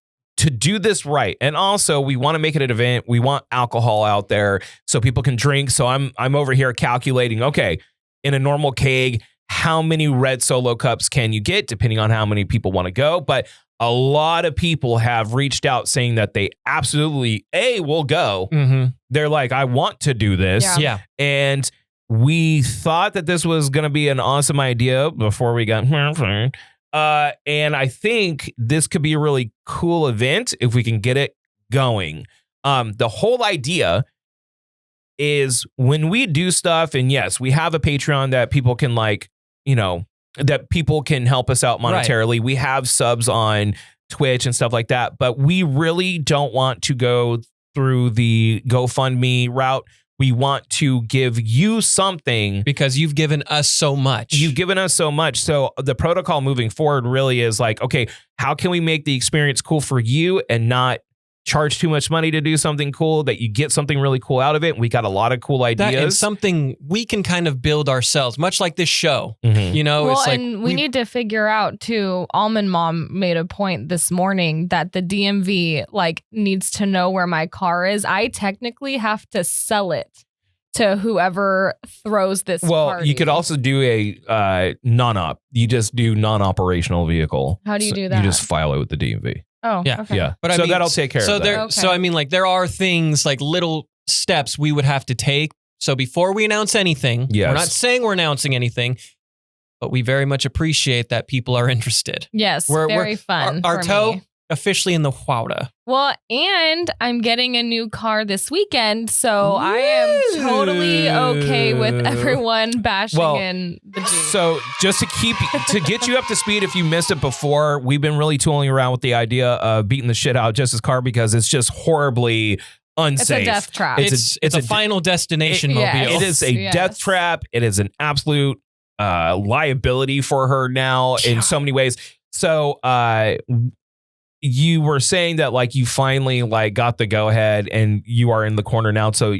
do this right. And also we want to make it an event. We want alcohol out there so people can drink. So I'm over here calculating, okay, in a normal keg, how many red Solo cups can you get depending on how many people want to go? But a lot of people have reached out saying that they absolutely will go. Mm-hmm. They're like, I want to do this. Yeah. And we thought that this was going to be an awesome idea before we got And I think this could be a really cool event if we can get it going. The whole idea is when we do stuff, and yes, we have a Patreon that people can that people can help us out monetarily. Right. We have subs on Twitch and stuff like that, but we really don't want to go through the GoFundMe route. We want to give you something because you've given us so much. You've given us so much. So the protocol moving forward really is like, okay, how can we make the experience cool for you and not charge too much money to do something cool, that you get something really cool out of it? We got a lot of cool ideas. That is something we can kind of build ourselves, much like this show. Mm-hmm. You know, well, it's like and we need to figure out too. Almond Mom made a point this morning that the DMV needs to know where my car is. I technically have to sell it to whoever throws this party. You could also do a non-op. You just do non-operational vehicle. How do you do that? You just file it with the DMV. Oh, yeah. Okay. Yeah. But that'll take care of that. So I mean, there are things like little steps we would have to take. So before we announce anything, we're not saying we're announcing anything, but we very much appreciate that people are interested. Yes, very fun. Our toe me. Officially in the water. Well, and I'm getting a new car this weekend, so I am totally okay with everyone bashing in the Jeep. So just to get you up to speed, if you missed it before, we've been really tooling around with the idea of beating the shit out of Jess's car because it's just horribly unsafe. It's a death trap. It's a final destination mobile. It is a death trap. It is an absolute liability for her now in so many ways. So you were saying that you finally got the go ahead and you are in the corner now. So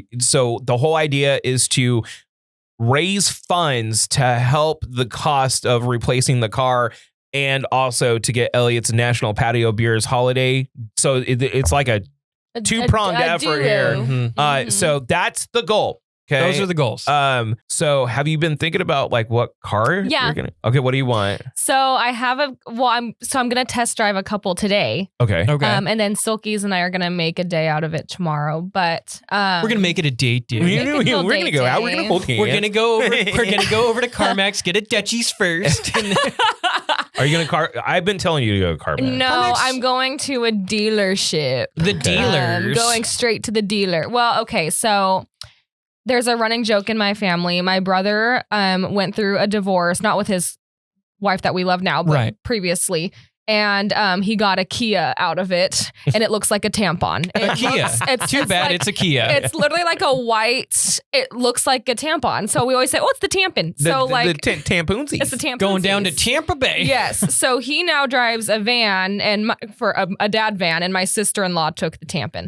the whole idea is to raise funds to help the cost of replacing the car and also to get Elliott's National Patio Beers holiday. So it's like a two-pronged effort here. Mm-hmm. So that's the goal. Okay. Those are the goals. So have you been thinking about what car? Yeah. You're gonna, okay. What do you want? So I have I'm gonna test drive a couple today. Okay. And then Silkies and I are gonna make a day out of it tomorrow. But we're gonna make it a date, dude. We're gonna go out. We're gonna hold hands. We're gonna go over. We're gonna go over to CarMax, get a Dutchies first. Are you gonna I've been telling you to go to CarMax. No, CarMax? I'm going to a dealership. The dealers. Going straight to the dealer. Well, okay, so there's a running joke in my family. My brother went through a divorce, not with his wife that we love now, but previously. And he got a Kia out of it, and it looks like a tampon. It's too bad it's a Kia. It's literally like a white, it looks like a tampon. So we always say, oh, it's the tampon. The tampoonsies. It's the tampon. Going down to Tampa Bay. Yes. So he now drives a van, and for a dad van, and my sister-in-law took the tampon.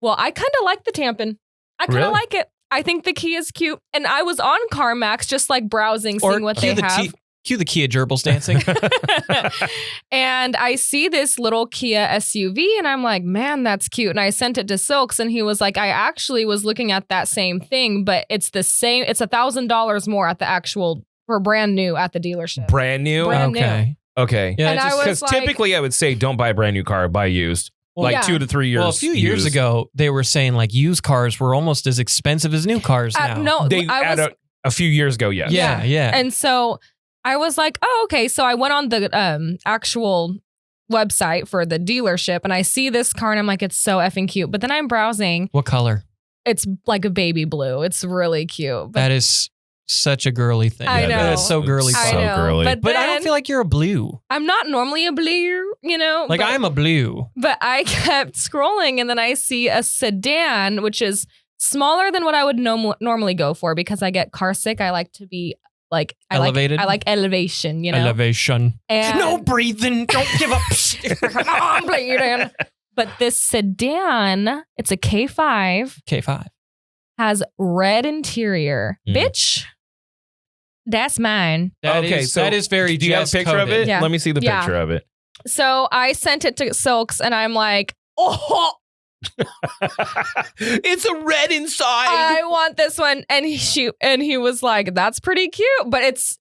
Well, I kind of like the tampon. I kind of like it. I think the Kia is cute. And I was on CarMax just browsing, seeing what they have. Cue the Kia gerbils dancing. And I see this little Kia SUV and I'm like, man, that's cute. And I sent it to Silks and he was like, I actually was looking at that same thing, but it's the same. It's $1,000 more at the actual, for brand new at the dealership. Brand new? Brand new. Okay. Yeah, because typically I would say don't buy a brand new car, buy used. 2 to 3 years. Well, a few years ago, they were saying used cars were almost as expensive as new cars now. No, a few years ago, yes. Yeah. And so I was like, oh, okay. So I went on the actual website for the dealership and I see this car and I'm like, it's so effing cute. But then I'm browsing. What color? It's like a baby blue. It's really cute. That is such a girly thing. I know. That's so girly. I know. Girly. But I don't feel like you're a blue. I'm not normally a blue, I'm a blue. But I kept scrolling and then I see a sedan, which is smaller than what I would normally go for because I get car sick. I like to be elevated. I like elevation, Elevation. And no breathing. Don't give up. Come on, breathing. But this sedan, it's a K5. K5. Has red interior. Bitch. That's mine. That is very. Do you have a picture of it? Yeah. Let me see the picture of it. So I sent it to Silks and I'm like, oh, it's a red inside. I want this one. And he was like, that's pretty cute, but it's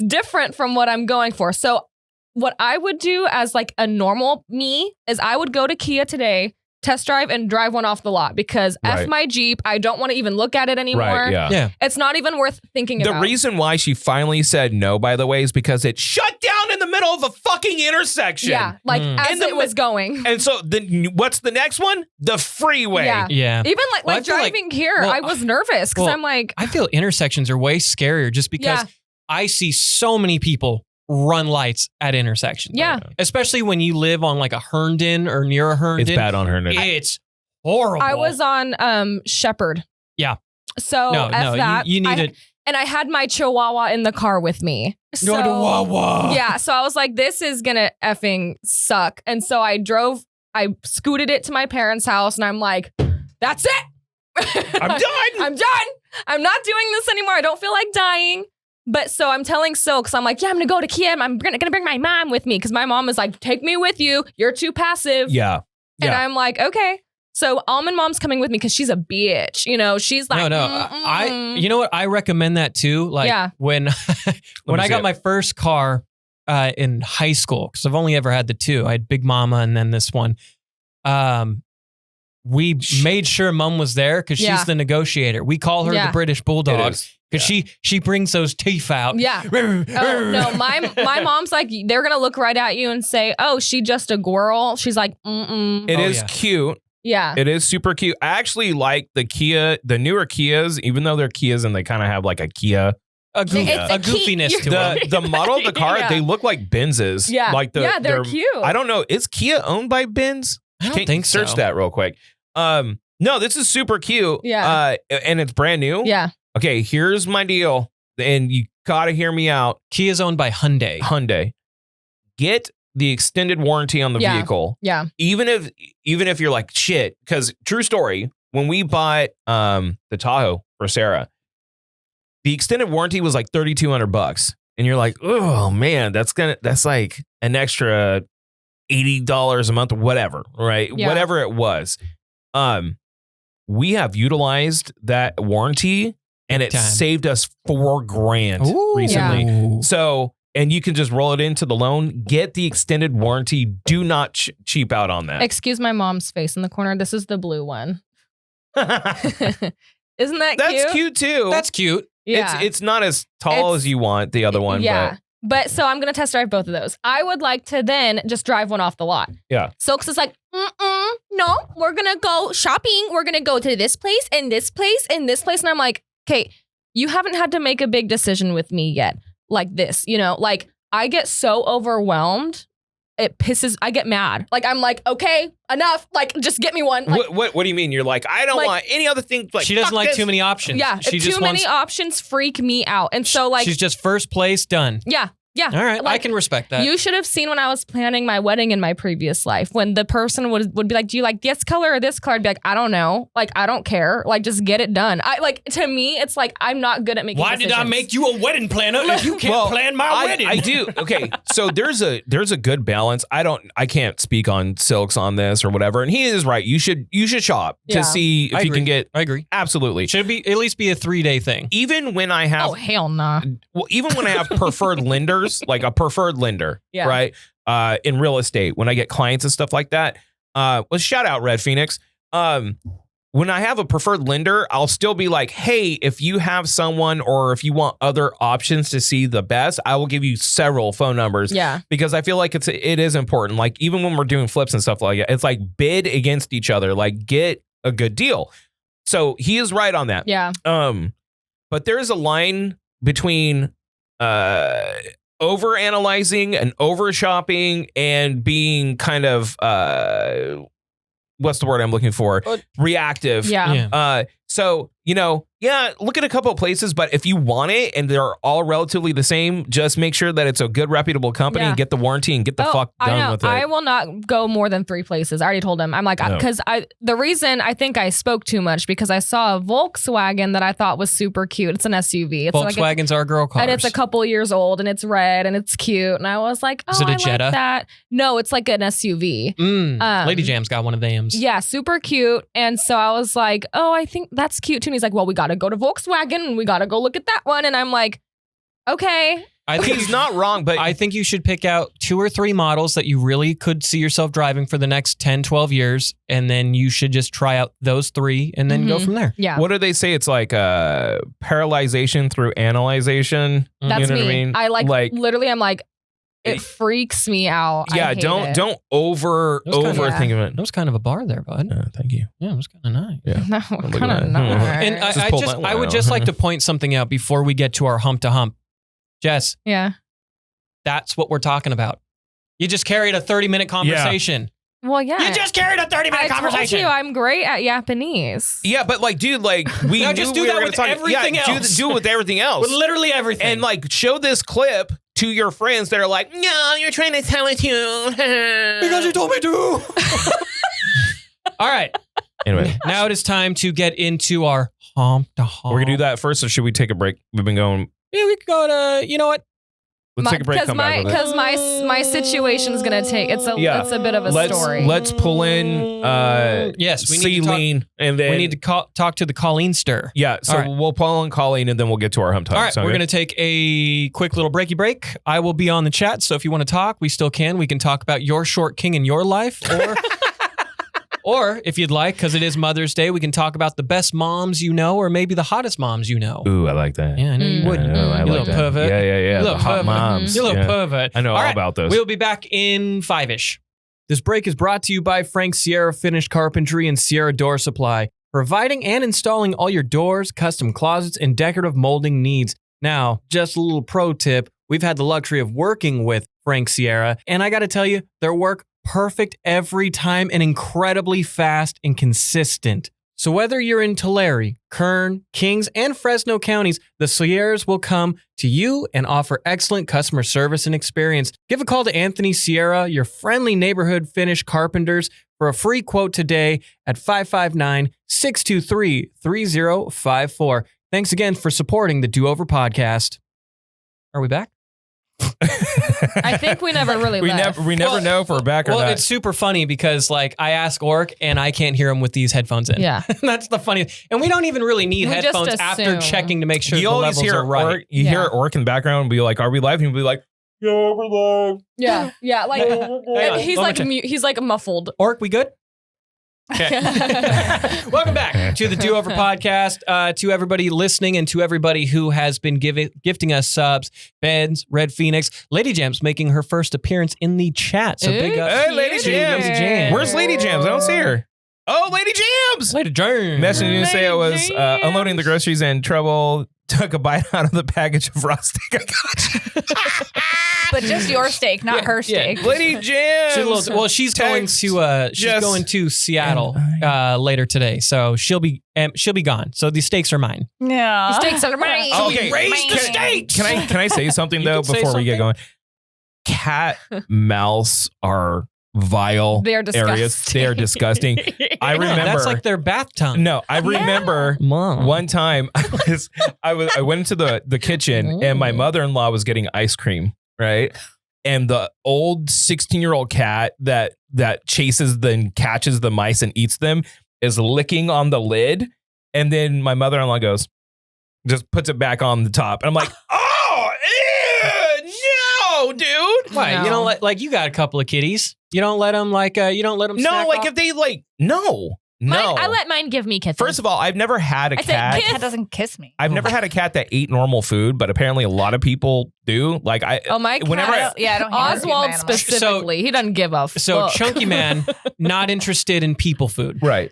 different from what I'm going for. So what I would do as a normal me is I would go to Kia today, test drive and drive one off the lot because F my Jeep. I don't want to even look at it anymore. Right, yeah. It's not even worth thinking about. The reason why she finally said no, by the way, is because it shut down in the middle middle of a fucking intersection. Yeah, like as it was going. And so then what's the next one? The freeway. Yeah. Even like driving here, I was nervous because I'm like, I feel intersections are way scarier just because I see so many people run lights at intersections. Yeah. Especially when you live on like a Herndon or near a Herndon. It's bad on Herndon. It's horrible. I was on Shepherd. Yeah. So that. You need it. And I had my Chihuahua in the car with me. So, yeah. So I was like, this is going to effing suck. And so I scooted it to my parents' house and I'm like, that's it. I'm done. I'm done. I'm not doing this anymore. I don't feel like dying. But so I'm telling Silk, so I'm like, yeah, I'm going to go to Kia. I'm going to bring my mom with me because my mom is like, take me with you. You're too passive. Yeah. And I'm like, okay. So Almond Mom's coming with me because she's a bitch. You know, she's like, you know what? I recommend that too. Like when I got my first car in high school, because I've only ever had the two. I had Big Mama and then this one. We made sure Mom was there because she's the negotiator. We call her the British Bulldog. Because she brings those teeth out. Yeah. No, my mom's like, they're going to look right at you and say, oh, she just a girl. She's like, It is cute. Yeah. It is super cute. I actually like the newer Kias, even though they're Kias and they kind of have like a Kia. A goofiness to them. The model of the car, they look like Benzes. Yeah. Like they're cute. I don't know. Is Kia owned by Benz? I don't think so. Search that real quick. No, this is super cute. Yeah. And it's brand new. Yeah. Okay, here's my deal, and you gotta hear me out. Kia is owned by Hyundai. Get the extended warranty on the vehicle. Yeah. Even if you're like shit, because true story, when we bought the Tahoe for Sarah, the extended warranty was like $3,200, and you're like, oh man, that's like an extra $80 a month or whatever, right? Yeah. Whatever it was. We have utilized that warranty. And it saved us $4,000 recently. Yeah. So, and you can just roll it into the loan. Get the extended warranty. Do not cheap out on that. Excuse my mom's face in the corner. This is the blue one. Isn't that cute? That's cute too. That's cute. Yeah. It's not as tall as you want, the other one. Yeah. But so I'm going to test drive both of those. I would like to then just drive one off the lot. Yeah. Silks is like, no, we're going to go shopping. We're going to go to this place and this place and this place. And I'm like, okay, you haven't had to make a big decision with me yet. Like this, you know, like I get so overwhelmed. I get mad. Like, I'm like, okay, enough. Like, just get me one. Like, what do you mean? You're like, I don't want any other thing. Like, she doesn't like too many options. Yeah. Too many options freak me out. And so like, she's just first place done. Yeah. Yeah. All right. Like, I can respect that. You should have seen when I was planning my wedding in my previous life, when the person would be like, do you like this color or this color? I'd be like, I don't know. Like, I don't care. Like, just get it done. To me, it's like, I'm not good at making decisions. Did I make you a wedding planner if you can't plan my wedding? I do. Okay. So there's a good balance. I can't speak on Silks on this or whatever. And he is right. You should shop to see if you can get. I agree. Absolutely. Should at least be a 3-day thing. Even when I have. Oh, hell nah. Well, even when I have preferred lenders, like a preferred lender, right? In real estate, when I get clients and stuff like that, let's shout out Red Phoenix. When I have a preferred lender, I'll still be like, hey, if you have someone or if you want other options to see the best, I will give you several phone numbers. Yeah. Because I feel like it is important. Like even when we're doing flips and stuff like that, it's like bid against each other, like get a good deal. So he is right on that. Yeah. But there is a line between over analyzing and over shopping and being kind of what's the word I'm looking for? Reactive. Yeah. So, look at a couple of places, but if you want it and they're all relatively the same, just make sure that it's a good, reputable company and get the warranty and get the fuck done with it. I will not go more than 3 places. I already told him. I'm like, because the reason I think I spoke too much because I saw a Volkswagen that I thought was super cute. It's an SUV. It's Volkswagens are girl cars. And it's a couple years old and it's red and it's cute. And I was like, oh, is it a I Jetta? like that. No, it's like an SUV. Lady Jam's got one of them. Yeah, super cute. And so I was like, oh, I think that's cute too. And he's like, well, we got to go to Volkswagen and we got to go look at that one. And I'm like, okay. I think he's not wrong, but I think you should pick out 2 or 3 models that you really could see yourself driving for the next 10, 12 years. And then you should just try out those 3 and then go from there. Yeah. What do they say? It's like paralyzation through analyzation. That's you know me. What I mean? I like literally, I'm like, It freaks me out. Yeah, don't overthink of it. That was kind of a bar there, bud. Thank you. Yeah, it was kind of nice. Yeah. No, kind of not. And I would just like to point something out before we get to our hump to hump. Jess. Yeah. That's what we're talking about. You just carried a 30-minute conversation. Well, yeah. You just carried a 30-minute conversation. I told you I'm great at Japanese. Yeah, but like, dude, like we now knew just do we that were with going to talk. everything Yeah, else. do it with everything else. With literally everything. And like, show this clip to your friends that are like, no, you're trying to tell it to. Because you told me to. All right. Anyway, now it is time to get into our hump to hump. We're gonna do that first, or should we take a break? We've been going. Yeah, we could go to. You know what? Let's take a break. Come back with it. Because my situation's gonna take it's a bit of a story. Let's pull in. Yes, we need Celine, and then we need to talk to the Colleen stir. Yeah, so we'll pull in Colleen, and then we'll get to our hump time. All right, we're gonna take a quick little breaky break. I will be on the chat, so if you want to talk, we still can. We can talk about your short king in your life, or. Or if you'd like, because it is Mother's Day, we can talk about the best moms you know, or maybe the hottest moms you know. Ooh, I like that. Yeah, I know you would. I you like little that. pervert. Yeah. You little hot pervert. moms. You little pervert. I know all about those. We'll be back in 5-ish. This break is brought to you by Frank Sierra Finished Carpentry and Sierra Door Supply, providing and installing all your doors, custom closets, and decorative molding needs. Now, just a little pro tip. We've had the luxury of working with Frank Sierra, and I got to tell you, their work perfect every time and incredibly fast and consistent. So whether you're in Tulare, Kern, Kings, and Fresno counties, the Sierras will come to you and offer excellent customer service and experience. Give a call to Anthony Sierra, your friendly neighborhood Finnish carpenters, for a free quote today at 559-623-3054. Thanks again for supporting the Do-Over podcast. Are we back? I think we never really left. We never know if we're back or not. Well, it's super funny because like I ask Orc and I can't hear him with these headphones in. Yeah. That's the funniest. And we don't even really need We headphones just after assume. checking to make sure you the always levels hear are right. Orc, you hear Orc in the background and be like, are we live? And he'll be like, yeah, we're live. Yeah. Like Hang on, he's one like more he's like muffled. Orc, we good? Okay. Welcome back to the Do Over podcast. To everybody listening and to everybody who has been gifting us subs. Ben's, Red Phoenix, Lady Jams making her first appearance in the chat. So big up. Hey, Lady Jams. Where's Lady Jams? I don't see her. Oh, Lady Jams. Lady Jams. Messaging to say I was unloading the groceries and trouble. Took a bite out of the package of raw steak I got. But just your steak, not her steak. Lady Jams. She's going to Seattle later today, so she'll be gone. So the steaks are mine. Yeah, The steaks are mine. Okay, raise the steaks. Can I say something though before we get going? Cat, mouse are vile They're disgusting. areas. They are disgusting. I remember That's like their bath tongue. No, I remember one time I went into the kitchen and my mother-in-law was getting ice cream, right? And the old 16-year-old cat that chases and catches the mice and eats them is licking on the lid. And then my mother-in-law just puts it back on the top. And I'm like, oh, ew, no, dude. Why? No. You don't let, like, you got a couple of kitties. You don't let them No, like if they like, no. I let mine give me kisses. First of all, I've never had a cat. My cat doesn't kiss me. I've never had a cat that ate normal food, but apparently a lot of people do. Like my cat. I don't Oswald specifically, he doesn't give a fuck. So Chunky Man, not interested in people food. Right.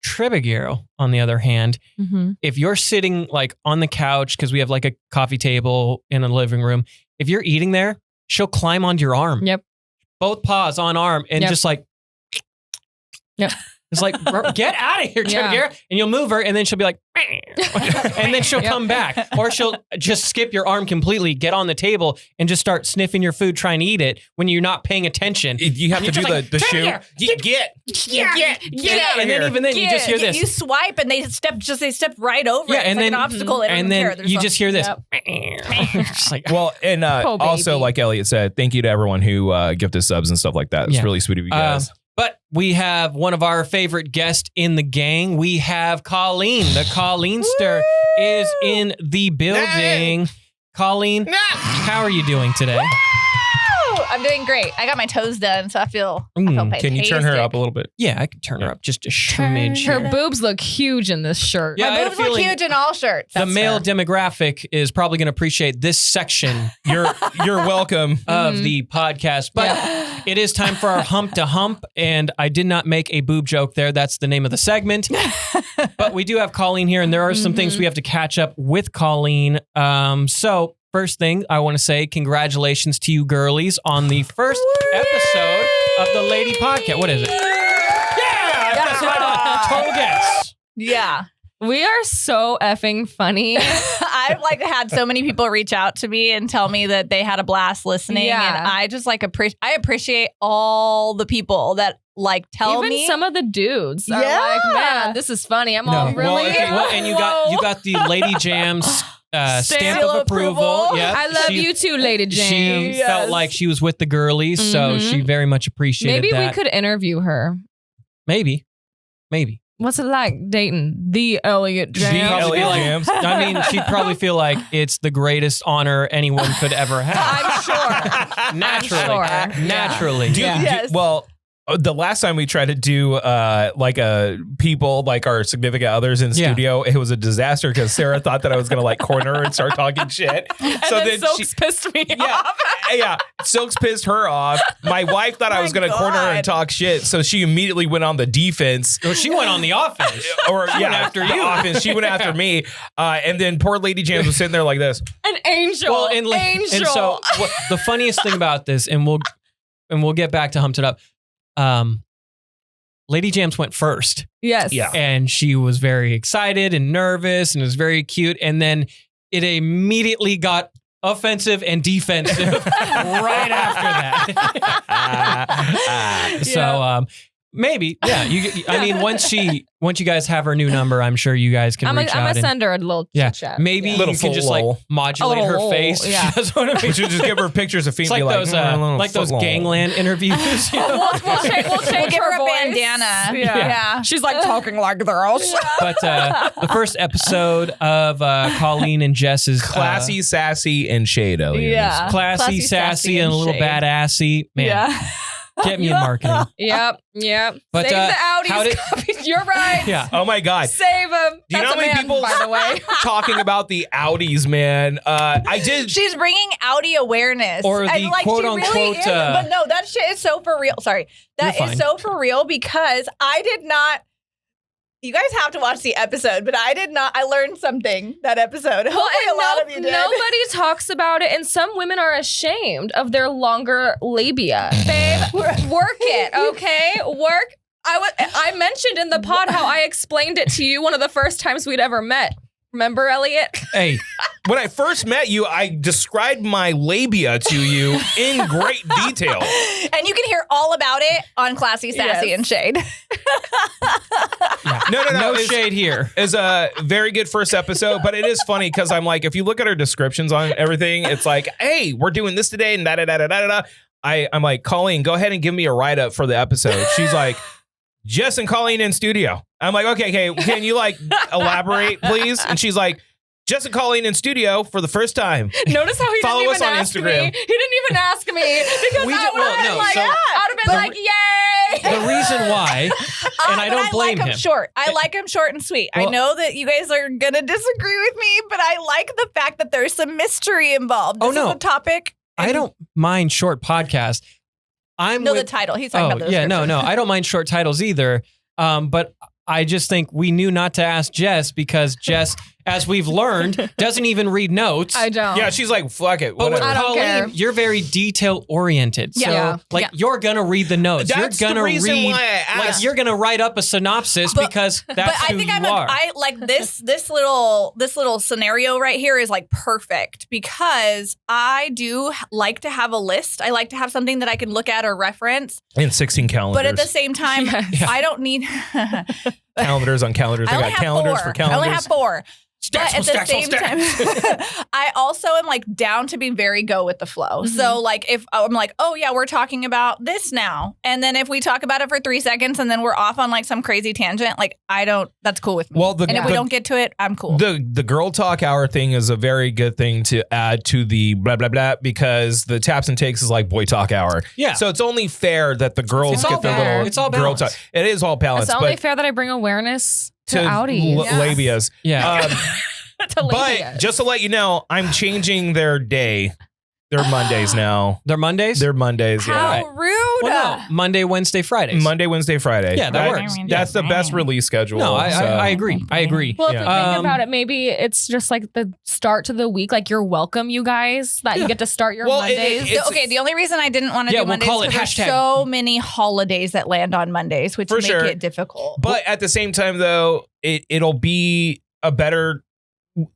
Trebagiro, on the other hand, if you're sitting like on the couch, because we have like a coffee table in a living room, if you're eating there, she'll climb onto your arm. Yep. Both paws on arm and just like. Yep. It's like, get out of here, Trebagiro. And you'll move her and then she'll be like, and then she'll come back. Or she'll just skip your arm completely, get on the table and just start sniffing your food, trying to eat it when you're not paying attention. You have to do the shoe. Get and then even then you just hear this. You swipe and they step right over it. It's and like then an obstacle. And then you just hear this. Just like, well, and also like Elliott said, thank you to everyone who gifted subs and stuff like that. It's really sweet of you guys. But we have one of our favorite guests in the gang. We have Colleen. The Colleenster is in the building. Colleen, how are you doing today? I'm doing great. I got my toes done, so I feel fantastic. Can you turn her up a little bit? Yeah, I can turn her up just a smidge. Her boobs look huge in this shirt. Yeah, My boobs look huge in all shirts. The male demographic is probably going to appreciate this section. You're welcome of the podcast, but it is time for our hump to hump, and I did not make a boob joke there. That's the name of the segment. But we do have Colleen here, and there are some things we have to catch up with Colleen. So first thing I want to say, congratulations to you girlies on the first episode of the Lady Podcast. What is it? Yeah! That's right. Total guess. Yeah. We are so effing funny. I've had so many people reach out to me and tell me that they had a blast listening. Yeah. And I just I appreciate all the people that tell me. Even some of the dudes are like, man, this is funny. I'm all really. And you got the Lady Jams stamp of approval. Yeah, I love you too, Lady Jams. She felt like she was with the girlies, so she very much appreciated Maybe that. we could interview her. Maybe. What's it like dating the Elliott Jams? I mean, she'd probably feel like it's the greatest honor anyone could ever have. I'm sure. Naturally. Well, the last time we tried to do people our significant others in studio, it was a disaster because Sarah thought that I was gonna corner her and start talking shit. So then Silks pissed me off. Yeah, Silks pissed her off. My wife thought I was gonna corner her and talk shit, so she immediately went on the defense. Or she went on the offense. After you. Offense. She went after me, and then poor Lady James was sitting there like this. An angel. Well, and so the funniest thing about this, and we'll get back to Humped It Up. Lady Jams went first. Yes. Yeah. And she was very excited and nervous and it was very cute. And then it immediately got offensive and defensive right after that. So maybe, I mean, once you guys have her new number, I'm sure you guys can reach out. I'm gonna send her a little chat. Maybe you can just modulate her face. Yeah. We should just give her pictures of feet. It's like those gangland interviews. We'll change give her a voice. bandana. Yeah. She's talking like girls. But the first episode of Colleen and Jess's classy, sassy, and shade. Yeah. Classy, sassy, and a little badassy. Man. Yeah. Get me in marketing. Yep. But save the Audis. You're right. Yeah. Oh my God. Save them. Do you know how many people, by the way, talking about the Audis, man? I did. She's bringing Audi awareness, or the quote unquote. Really but no, that shit is so for real. Sorry, that is so for real because I did not. You guys have to watch the episode, but I did not. I learned something that episode. Hopefully a lot of you did. Nobody talks about it, and some women are ashamed of their longer labia. Babe, work it, okay? Work. I mentioned in the pod how I explained it to you one of the first times we'd ever met. Remember, Elliott? Hey, when I first met you, I described my labia to you in great detail. And you can hear all about it on Classy, Sassy, and Shade. No shade here. It's a very good first episode, but it is funny because I'm like, if you look at our descriptions on everything, it's like, hey, we're doing this today and da-da-da-da-da-da. I'm like, Colleen, go ahead and give me a write-up for the episode. She's like, Jess and Colleen in studio. I'm like, okay, can you elaborate, please? And she's like, Jess and Colleen in studio for the first time. Notice how he Follow didn't us even on ask Instagram. me. He didn't even ask me because I'd have been yay. The reason why, and I don't blame him. I like him short and sweet. Well, I know that you guys are gonna disagree with me, but I like the fact that there's some mystery involved. This is a topic. I don't mind short podcasts. The title. He's talking about the description. No. I don't mind short titles either. But I just think we knew not to ask Jess because Jess, as we've learned, doesn't even read notes. I don't. Yeah, she's like, fuck it. But with Colleen, you're very detail oriented. So you're gonna read the notes. That's you're gonna the reason read. Why I asked. You're gonna write up a synopsis because that's who you are. I like this little scenario right here is perfect because I do like to have a list. I like to have something that I can look at or reference. And 16 calendars. But at the same time, I don't need. calendars on calendars. I got calendars for calendars. I only have 4. Stacks, but at the same time, I also am like down to be very go with the flow. Mm-hmm. So like if I'm like, oh yeah, we're talking about this now. And then if we talk about it for 3 seconds and then we're off on like some crazy tangent, like that's cool with me. Well, and if we don't get to it, I'm cool. The girl talk hour thing is a very good thing to add to the blah, blah, blah, because the taps and takes is like boy talk hour. Yeah. So it's only fair that the girls get the little it's all girl talk. It is all balanced. It's only fair that I bring awareness to outies. Labias. Yeah. But just to let you know, I'm changing their day. They're Mondays now. They're Mondays? They're Mondays. How rude. Well, no. Monday, Wednesday, Fridays. Monday, Wednesday, Friday. Yeah, that works. That's the best release schedule. No, I agree. I agree. Well, if you think about it, maybe it's just like the start to the week. Like you're welcome, you guys, that you get to start your Mondays. The only reason I didn't want to do Mondays is because there's so many holidays that land on Mondays, which make it difficult. But at the same time, though, it'll be a better...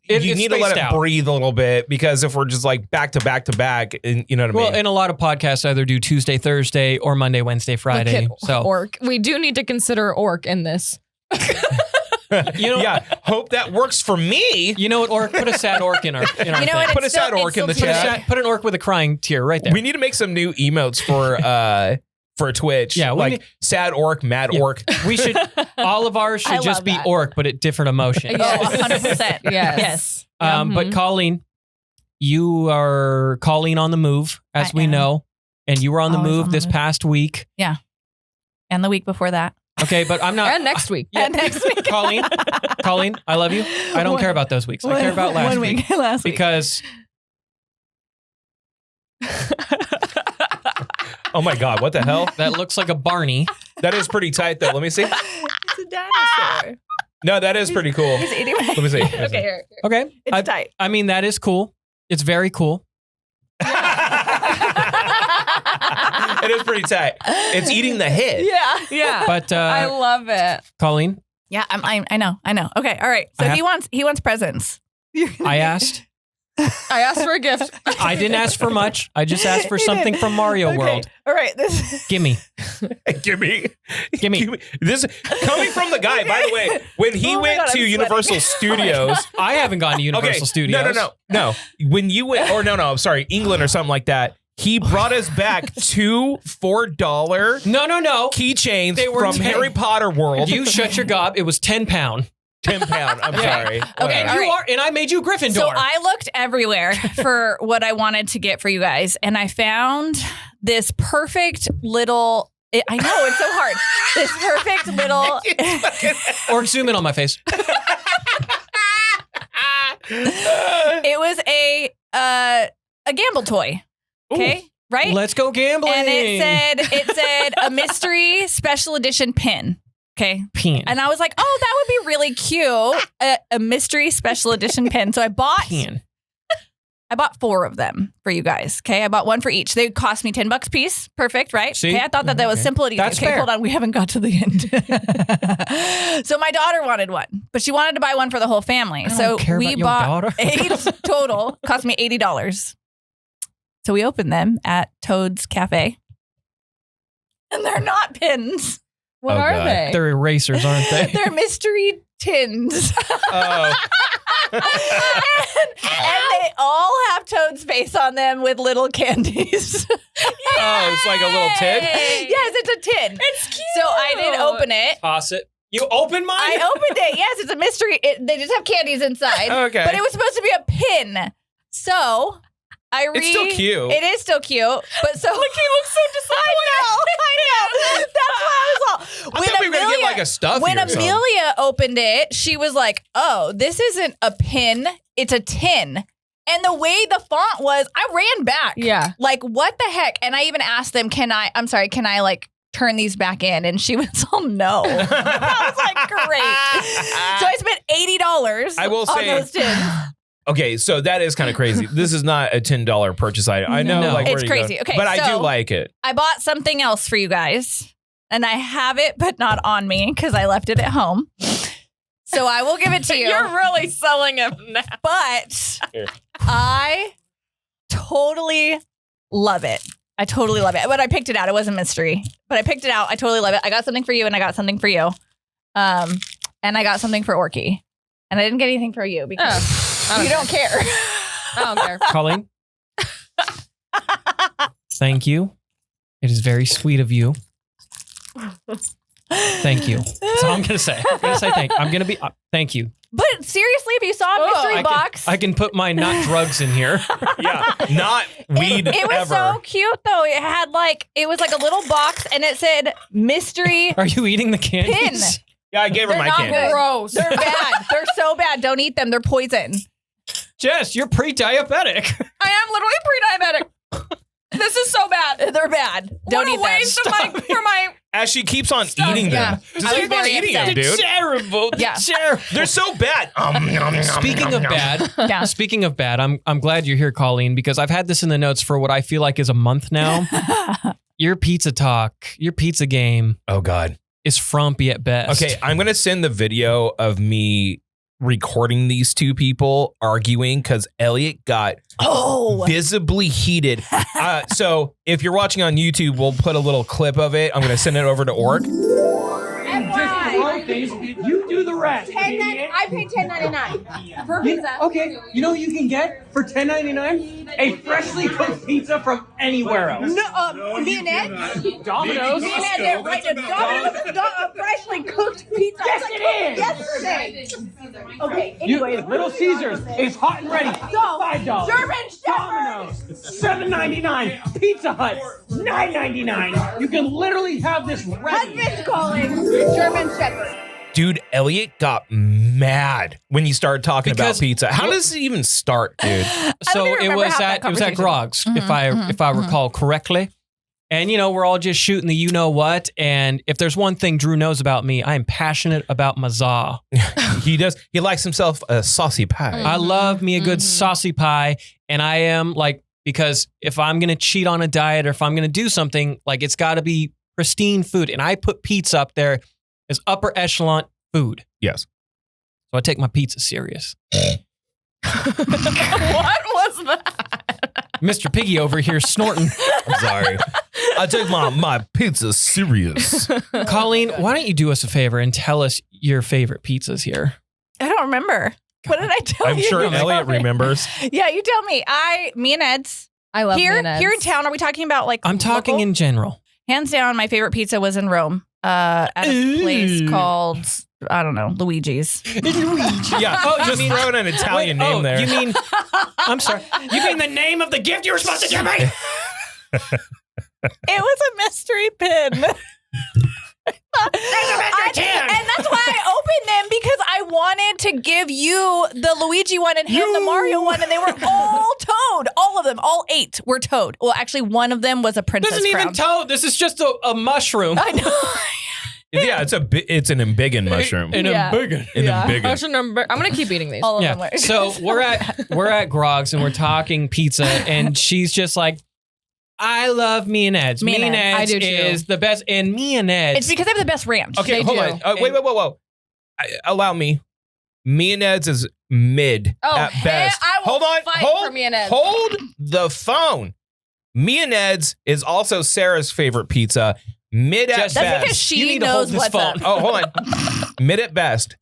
You need to let it breathe a little bit, because if we're just like back to back to back, and you know what I mean? Well, and a lot of podcasts either do Tuesday, Thursday, or Monday, Wednesday, Friday. So orc. We do need to consider orc in this. Hope that works for me. You know what, orc? Put a sad orc in our thing. Put a sad orc in the chat. Put an orc with a crying tear right there. We need to make some new emotes for Twitch. Yeah, like sad orc, mad orc. We should, all of ours should just be orc, but at different emotions. Oh, 100%. Yes. But Colleen, you are Colleen on the move, as we know, and you were on the move this past week. Yeah. And the week before that. Okay, but I'm not. And next week. And next week. Colleen, I love you. I don't care about those weeks. I care about last week. Last week. Because... Oh my God, what the hell? That looks like a Barney. That is pretty tight, though. Let me see. It's a dinosaur. No, that is pretty cool. He's eating Let me see. Okay, here. Okay. It's tight. I mean, that is cool. It's very cool. It is pretty tight. It's eating the head. Yeah. But I love it. Colleen? Yeah, I know. Okay, all right. So he wants presents. I asked for a gift. I didn't ask for much. I just asked for something from Mario World. All right. Gimme. This coming from the guy, by the way, when he went to Universal Studios. I haven't gone to Universal Studios. No. When you went, I'm sorry, England or something like that. He brought us back 2 $4 No. keychains from Harry Potter World. You shut your gob. It was £10. £10. I'm sorry. Okay, and I made you Gryffindor. So I looked everywhere for what I wanted to get for you guys, and I found this perfect little. I know it's so hard. This perfect little. Or zoom in on my face. It was a gamble toy. Okay. Ooh. Right. Let's go gambling. And it said a mystery special edition pin. Okay. Pin. And I was like, oh, that would be really cute. A mystery special edition pin. So I bought 4 of them for you guys. Okay. I bought one for each. They cost me $10 a piece. Perfect. Right. See? Okay. I thought that was simple and easy. That's fair. Hold on. We haven't got to the end. So my daughter wanted one, but she wanted to buy one for the whole family. We bought 8 total. Cost me $80. So we opened them at Toad's Cafe. And they're not pins. What are they? They're erasers, aren't they? They're mystery tins. Oh. and they all have Toad's face on them with little candies. Oh, it's like a little tin? Yes, it's a tin. It's cute. So I did open it. Toss it. You opened mine? I opened it. Yes, it's a mystery. They just have candies inside. Okay. But it was supposed to be a pin. So... It's still cute. It is still cute, but so Look, he looks so disappointed. I know. That's why I was all. I thought we were gonna get like a stuffy. When Amelia opened it, she was like, "Oh, this isn't a pin; it's a tin." And the way the font was, I ran back. Yeah, like what the heck? And I even asked them, "Can I like turn these back in?" And she was all, "No." I was like, "Great." So I spent $80. I will say, on those tins. Okay, so that is kind of crazy. This is not a $10 purchase item. I know, like, it's crazy. Okay, but I do like it. I bought something else for you guys, and I have it, but not on me because I left it at home. So I will give it to you. You're really selling him now. But I totally love it. But I picked it out. It wasn't a mystery, but I picked it out. I totally love it. I got something for you, and I got something for you. And I got something for Orky. And I didn't get anything for you because you don't care. I don't care. Colleen, thank you. It is very sweet of you. Thank you. That's all I'm going to say. I'm going to say thank you. I'm going to be, thank you. But seriously, if you saw a mystery box. I can put my not drugs in here. Yeah, not weed It was ever. so cute, though. It had it was like a little box and it said mystery Are you eating the candies? pin. Yeah, I gave her They're my not candy. good. Gross. They're bad. They're so bad. Don't eat them. They're poison. Jess, you're pre-diabetic. I am literally pre-diabetic. This is so bad. They're bad. Don't eat What a waste them. for my As she keeps on Stuff, eating them. yeah. Just keep on eating them, dude. Terrible. Yeah. They're so bad. Speaking of bad, Yeah. speaking of bad, I'm glad you're here, Colleen, because I've had this in the notes for what I feel like is a month now. Your pizza talk, your pizza game Oh, God. is frumpy at best. Okay, I'm going to send the video of me recording these two people arguing because Elliott got visibly heated. So if you're watching on YouTube, we'll put a little clip of it. I'm going to send it over to Ork. You do the rest. I paid $10.99 per pizza. Okay, you know what you can get for $10.99? A freshly cooked pizza from anywhere else. No, me and Ed? Domino's. Me and Ed, they're right now. Domino's is not a freshly cooked pizza. Yes, it is. Yesterday. Okay, You, anyway. Little Caesars is hot and ready. $5. German Shepherd. Domino's, $7.99. Pizza Hut, $9.99. You can literally have this ready. Husband calling German Shepherd. Dude, Elliott got mad when you started talking about Because- pizza. How does it even start, dude? So even it remember was half that at conversation. Groggs, if I recall correctly. And we're all just shooting the you know what. And if there's one thing Drew knows about me, I am passionate about mazza. He does. He likes himself a saucy pie. I love me a good saucy pie, and I am because if I'm gonna cheat on a diet or if I'm gonna do something, it's got to be pristine food, and I put pizza up there as upper echelon food. Yes. So I take my pizza serious. What was that? Mr. Piggy over here snorting. I'm sorry. I take my pizza serious. Colleen, why don't you do us a favor and tell us your favorite pizzas here? I don't remember. What did I tell you? I'm sure You tell Elliott me. remembers. Yeah, you tell me. Me and Ed's. I love Here mayonnaise. in town, are we talking about I'm talking local? in general. Hands down, my favorite pizza was in Rome. At a place called, I don't know, Luigi's. Yeah. Oh, just throw an Italian name there. You mean, I'm sorry. You mean the name of the gift you were supposed to give me? It was a mystery pin. And that's why I opened them, because I wanted to give you the Luigi one and him the Mario one, and they were all Toad. All of them, all 8 were Toad. Well, actually, one of them was a princess This isn't crown. even Toad. This is just a mushroom. I know. Yeah, it's an embiggen mushroom. An Yeah. embiggen. An I embiggen. should remember. I'm gonna keep eating these. All of them Yeah. were. So we're at Groggs and we're talking pizza, and she's just like, I love me and Ed's. Me and Ed's. I do too. is the best, and me and Ed's. It's because they have the best ranch. Okay, They hold do. on. Wait. Allow me. Me and Ed's is mid at best. I will Hold on. fight Hold for me and Ed's. Hold the phone. Me and Ed's is also Sarah's favorite pizza. Mid at Just- That's best. because You she need to hold knows this what's up. phone. Oh, hold on. Mid at best.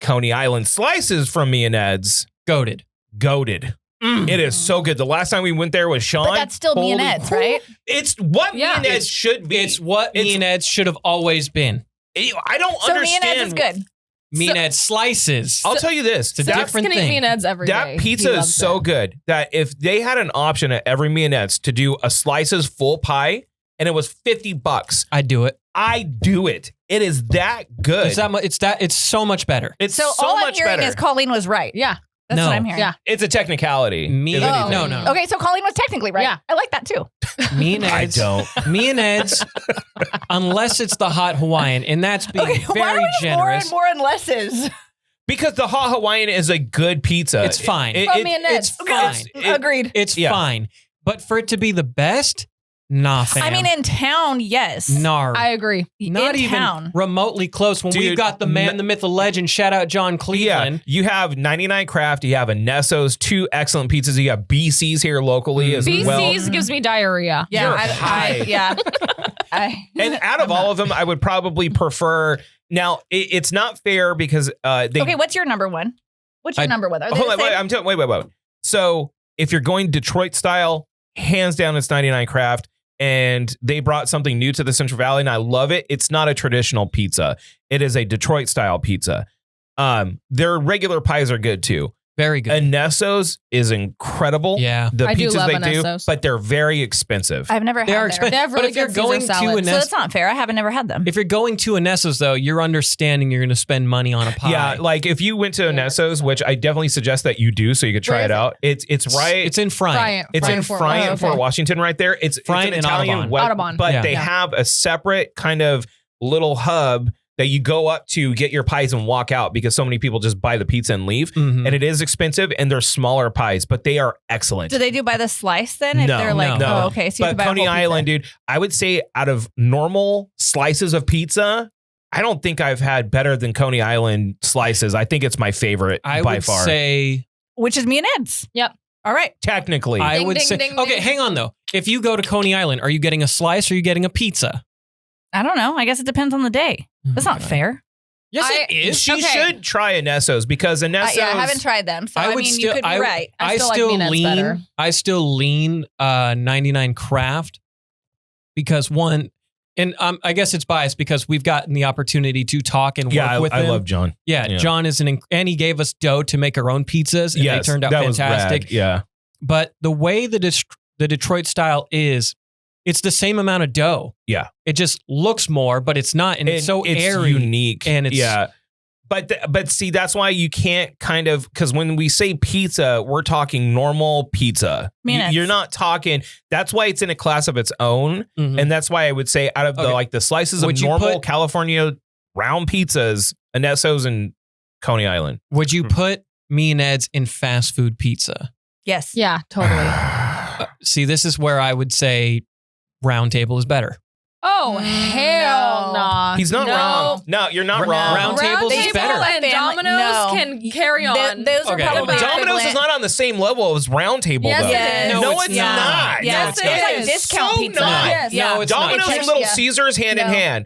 Coney Island slices from Me and Ed's. goated. Goated. It is so good. The last time we went there with Sean. But that's still Me and holy Ed's, crap. right? It's what Me Yeah. and Ed's should be. It's what me and Ed's should have always been. I don't So Me understand. and Ed's is good. Me and Ed's slices. I'll tell you this. It's a Zach's different gonna eat thing. me and Ed's every day. That pizza He is loves so it. good that if they had an option at every Me and Ed's to do a slices full pie and it was $50, I'd do it. I do it. It is that good. It's so much better. It's So, so all I'm much hearing better. is Colleen was right. Yeah. That's No. what I'm hearing. Yeah. It's a technicality. Me- is anything. no. Okay, so Colleen was technically right. Yeah. I like that too. Me and I Ed's. don't. Me and Ed's, unless it's the hot Hawaiian, and that's being Okay, why very do we have generous. more and lesses? Because the hot Hawaiian is a good pizza. It's fine. From Me and It's Ed's. fine. Agreed. It's Yeah. fine. But for it to be the best, nah, fam. I mean, in town, yes. Nar. I agree. Not in even town. remotely close. When Dude, we've got the man, the myth, the legend. Shout out John Yeah, Cleveland. you have 99 Craft, you have Anesso's, 2 excellent pizzas. You have BC's here locally as well. BC's gives me diarrhea. Yeah, You're high. yeah. And out of all of them, I would probably prefer Now, it's not fair because Okay, what's your number one? What's your number one? Wait. So if you're going Detroit style, hands down, it's 99 Craft. And they brought something new to the Central Valley, and I love it. It's not a traditional pizza. It is a Detroit style pizza. Their regular pies are good too. Very good. Anesso's is incredible. Yeah. The I do pizzas love they Anesso's. do, but they're very expensive. I've never had They are there. expensive. They have really But if you're good going Caesar to salads. So that's not fair. I haven't never had them. If you're going to Anesso's, though, you're understanding you're going to spend money on a pie. Yeah, like if you went to Anesso's, which I definitely suggest that you do so you could try Where it is out. It's right. It's in Bryant. It's in Bryant, okay. Fort Washington, right there. It's Bryant an and Italian Audubon. Audubon. but Yeah. they have a separate kind of little hub that you go up to get your pies and walk out because so many people just buy the pizza and leave. Mhm. And it is expensive, and they're smaller pies, but they are excellent. Do they do by the slice then? If No, they're like, no. oh, okay. So you But can buy a Coney whole pizza. Island, dude, I would say out of normal slices of pizza, I don't think I've had better than Coney Island slices. I think it's my favorite I by would far. say... Which is me and Ed's. Yep. All right. Technically. I Ding, would ding, say... ding, okay, ding. hang on, though. If you go to Coney Island, are you getting a slice or are you getting a pizza? I don't know. I guess it depends on the day. That's not fair. Yes, it is. She Okay. should try Anesso's because Anesso's... Yeah, I haven't tried them. So, I mean, you could be right. I still like Mean Ed's better. I still lean 99 Craft because one, and I guess it's biased because we've gotten the opportunity to talk and work with I him. love John. Yeah, John is and he gave us dough to make our own pizzas, and they turned out that was fantastic. rad. Yeah. But the way the Detroit style is, it's the same amount of dough. Yeah. It just looks more, but it's not, and it's so airy, unique, and it's But see, that's why you can't kind of, because when we say pizza, we're talking normal pizza. You're not talking. That's why it's in a class of its own, Mhm. and that's why I would say out of the slices Would of you normal put- California round pizzas, Anesso's and Coney Island. Would you put Me and Ed's in fast food pizza? Yes. Yeah, totally. See, this is where I would say Round Table is better. Oh, hell nah. He's not No. wrong. No, you're not wrong. Round Tables is better. And Domino's can carry on. Those are Okay. probably Domino's is not on the same level as Round Table, Yes, though. it is. No, No, it's it's not. not. Yes, No, it's it's like not. discount So pizza. not. Yes. No, it's not. Domino's It's and Little yeah. Caesars hand in No. hand.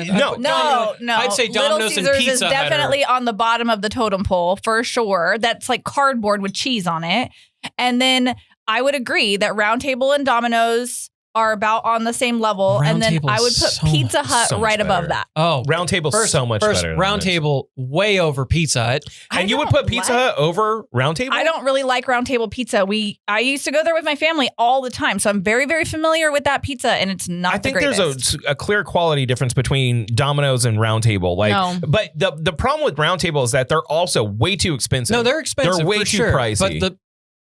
No. No. I'd say Domino's Little and Caesars Pizza is Hut are- definitely on the bottom of the totem pole for sure. That's like cardboard with cheese on it. And then I would agree that Round Table and Domino's are about on the same level. Round and then Table I would is put so Pizza much- Hut so much right above better. that. Oh, Round Table's so much better. than Round this. Table way over Pizza Hut. And you would put Pizza Hut over Round Table? I don't really like Round Table pizza. I used to go there with my family all the time, so I'm very, very familiar with that pizza, and it's not. I think the there's greatest. a clear quality difference between Domino's and Round Table. Like, No. but the problem with Round Table is that they're also way too expensive. No, they're expensive. They're way for too sure, pricey. But the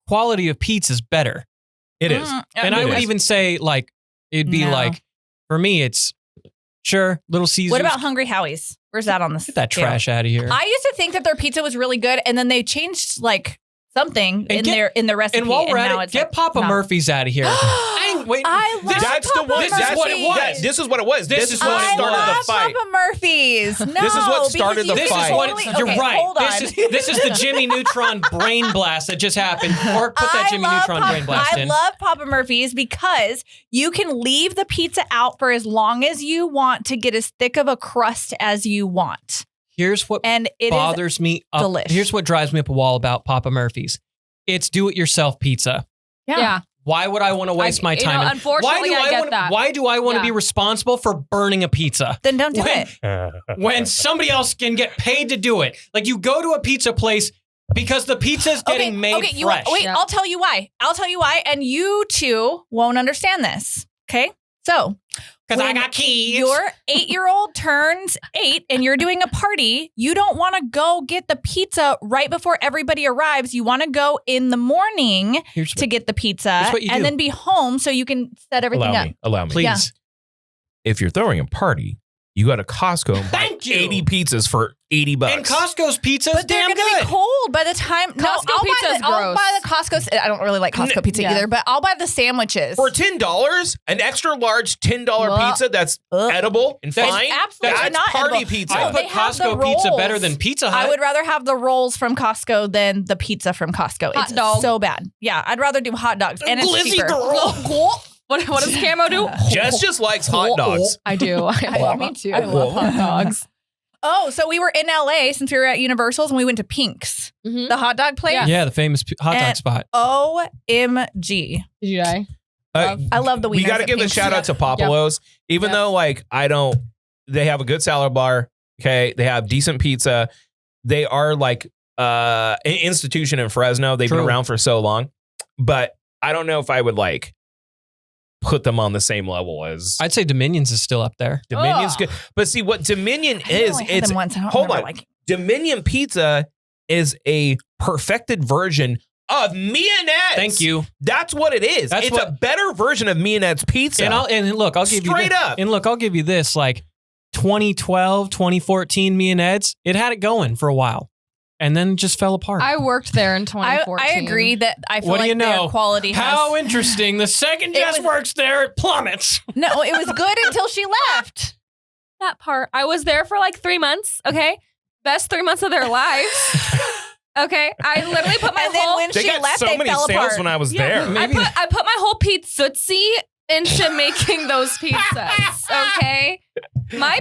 quality of pizza is better. It is. And I It would is. even say, like, it'd be No. like, for me, it's sure, Little Caesars. What about Hungry Howie's? Where's that on the Get that scale? trash out of here. I used to think that their pizza was really good, and then they changed like something And in their recipe. and while we're now at it, it's get like, Papa no. Murphy's out of here. Wait, I love That's the Papa one. This is that's what it was. Yeah, this is what it was. This is what I started love the fight. Papa Murphy's. No, This is what started because the you This can is fight. what totally- you're okay, right. Hold on. This is the Jimmy Neutron brain blast that just happened. Or put that Jimmy Neutron brain blast I in. love Papa Murphy's because you can leave the pizza out for as long as you want to get as thick of a crust as you want. Here's what And it is bothers me up. delish. Here's what drives me up a wall about Papa Murphy's. It's do-it-yourself pizza. Yeah. Why would I want to waste my time? unfortunately, I get that. Why do I want to Yeah. be responsible for burning a pizza? Then don't do When- it. When somebody else can get paid to do it. Like, you go to a pizza place because the pizza's getting made fresh. Wait, Yeah. I'll tell you why. And you two won't understand this. Okay? So, Because I when got keys. your 8-year-old turns 8 and you're doing a party, you don't want to go get the pizza right before everybody arrives. You want to go in the morning Here's to get the pizza Here's what you and do. then be home so you can set everything up. Allow me. Please. Yeah. If you're throwing a party, you go to Costco and buy Thank you. 80 pizzas for $80. And Costco's pizza is But they're damn going to good. be cold by the time. Costco pizza is I'll gross. buy the Costco. I don't really like Costco pizza Yeah. either, but I'll buy the sandwiches. For $10, an extra large $10 Ugh. pizza that's Ugh. edible and That's fine. absolutely That's not party edible. pizza. I Oh, would they put have the Costco pizza rolls. better than Pizza Hut. I would rather have the rolls from Costco than the pizza from Costco. Hot It's dog. so bad. Yeah, I'd rather do hot dogs, and it's Glizzy cheaper. girl. What does Camo do? Jess just likes hot dogs. I do. Me too. I love hot dogs. Oh, so we were in LA since we were at Universal's and we went to Pink's, the hot dog place. Yeah, the famous hot dog spot. OMG. Did you die? I love the wieners. We got to give a shout out to Papalos, even though like they have a good salad bar. Okay, they have decent pizza. They are like an institution in Fresno. They've been around for so long, but I don't know if I would like put them on the same level as. I'd say Dominion's is still up there. Dominion's good, but see what Dominion is. It's hold on. Dominion Pizza is a perfected version of Mianette's. Thank you. That's what it is. It's a better version of Mianette's pizza. And look, I'll give you straight up. And look, I'll give you this. Like 2012, 2014 Mianette's, it had it going for a while, and then just fell apart. I worked there in 2014. I agree that I feel like their quality has... How interesting. The second Jess works there, it plummets. No, it was good until she left. That part. I was there for like 3 months, okay? Best 3 months of their lives. Okay? I literally put my whole... when she left, they fell apart. When I was there. I put my whole pizzuzzi into making those pizzas, okay?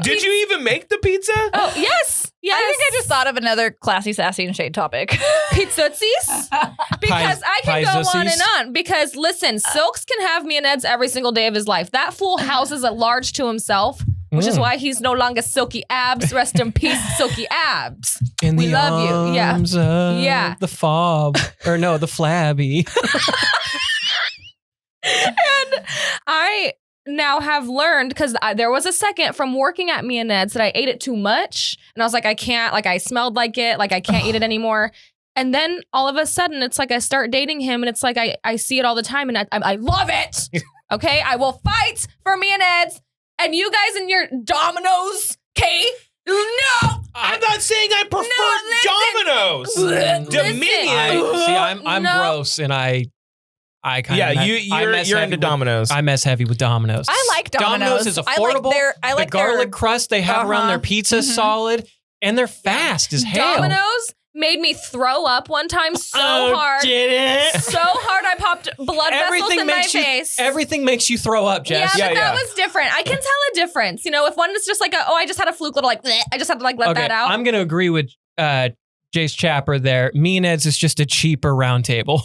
Did you even make the pizza? Oh, yes. I think I just thought of another classy, sassy, and shade topic. Pizzuzzis? Because I can go on and on. Because listen, Silks can have Mianette's every single day of his life. That fool houses a large to himself, which is why he's no longer Silky Abs. Rest in peace, Silky Abs. We love you. Yeah. The fob. Or no, the flabby. And I now have learned, because there was a second from working at Mianette's that I ate it too much. And I was like, I can't, like I smelled like it, like I can't eat it anymore. And then all of a sudden, it's like I start dating him and it's like I see it all the time and I love it. Okay, I will fight for Mianette's and you guys and your Domino's, okay? No! I'm not saying I prefer Domino's. Dominion. I'm gross and I kind of you're into Domino's. I mess heavy with Domino's. I like Domino's. Domino's is affordable. I like the garlic crust they have around their pizza is solid, and they're fast as hell. Domino's made me throw up one time so hard. Did it? So hard I popped blood vessels in my face. Everything makes you throw up, Jess. Yeah, but that was different. I can tell a difference. You know, if one is just like, I just had a fluke little like, bleh, I just had to like let that out. I'm going to agree with Jace Chapper there. Mianette's is just a cheaper round table.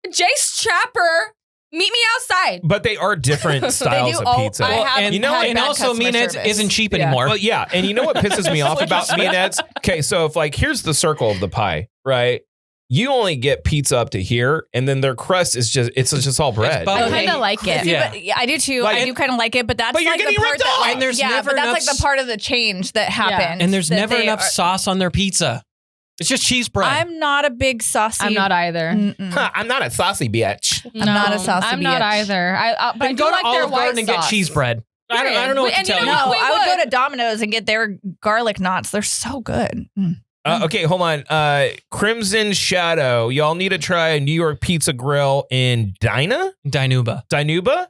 Jace Chapper, meet me outside. But they are different styles of pizza. And also Mianette's isn't cheap anymore. Well, yeah, and you know what pisses me off about Mianette's? Okay, so if like here's the circle of the pie, right? You only get pizza up to here, and then their crust is just all bread. I kind of like it. Yeah. I do too. I do kind of like it, but that's you're getting ripped off. And there's never that's enough, like the part of the change that happened. And there's never enough sauce on their pizza. It's just cheese bread. I'm not a big saucy. I'm not either. I'm not a saucy bitch. I'm not a saucy bitch. I'm not either. But I do like their white sauce. And get cheese bread. I don't know what to tell you. No, I would go to Domino's and get their garlic knots. They're so good. Okay, hold on. Crimson Shadow. Y'all need to try a New York Pizza Grill in Dinuba.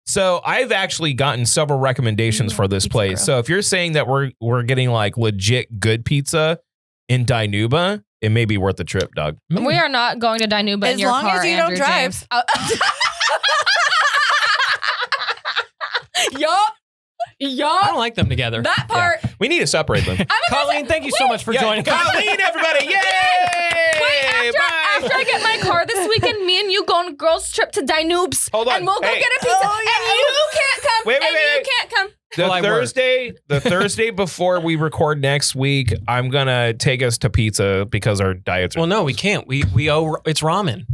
So I've actually gotten several recommendations for this place. So if you're saying that we're getting like legit good pizza in Dinuba, it may be worth the trip, dog. We are not going to Dinuba in your car, as long as you Andrew don't drive. James. Yup. I don't like them together. That part. Yeah. We need to separate them. Colleen, thank you so much for joining. Colleen, everybody. Yay! Wait, after I get my car this weekend, me and you go on a girls' trip to Dinubes. Hold on. And we'll go get a pizza. And you can't come. Wait. You can't come. The Thursday before we record next week, I'm gonna take us to pizza because our diets are. Well, no, we can't. We owe. It's ramen.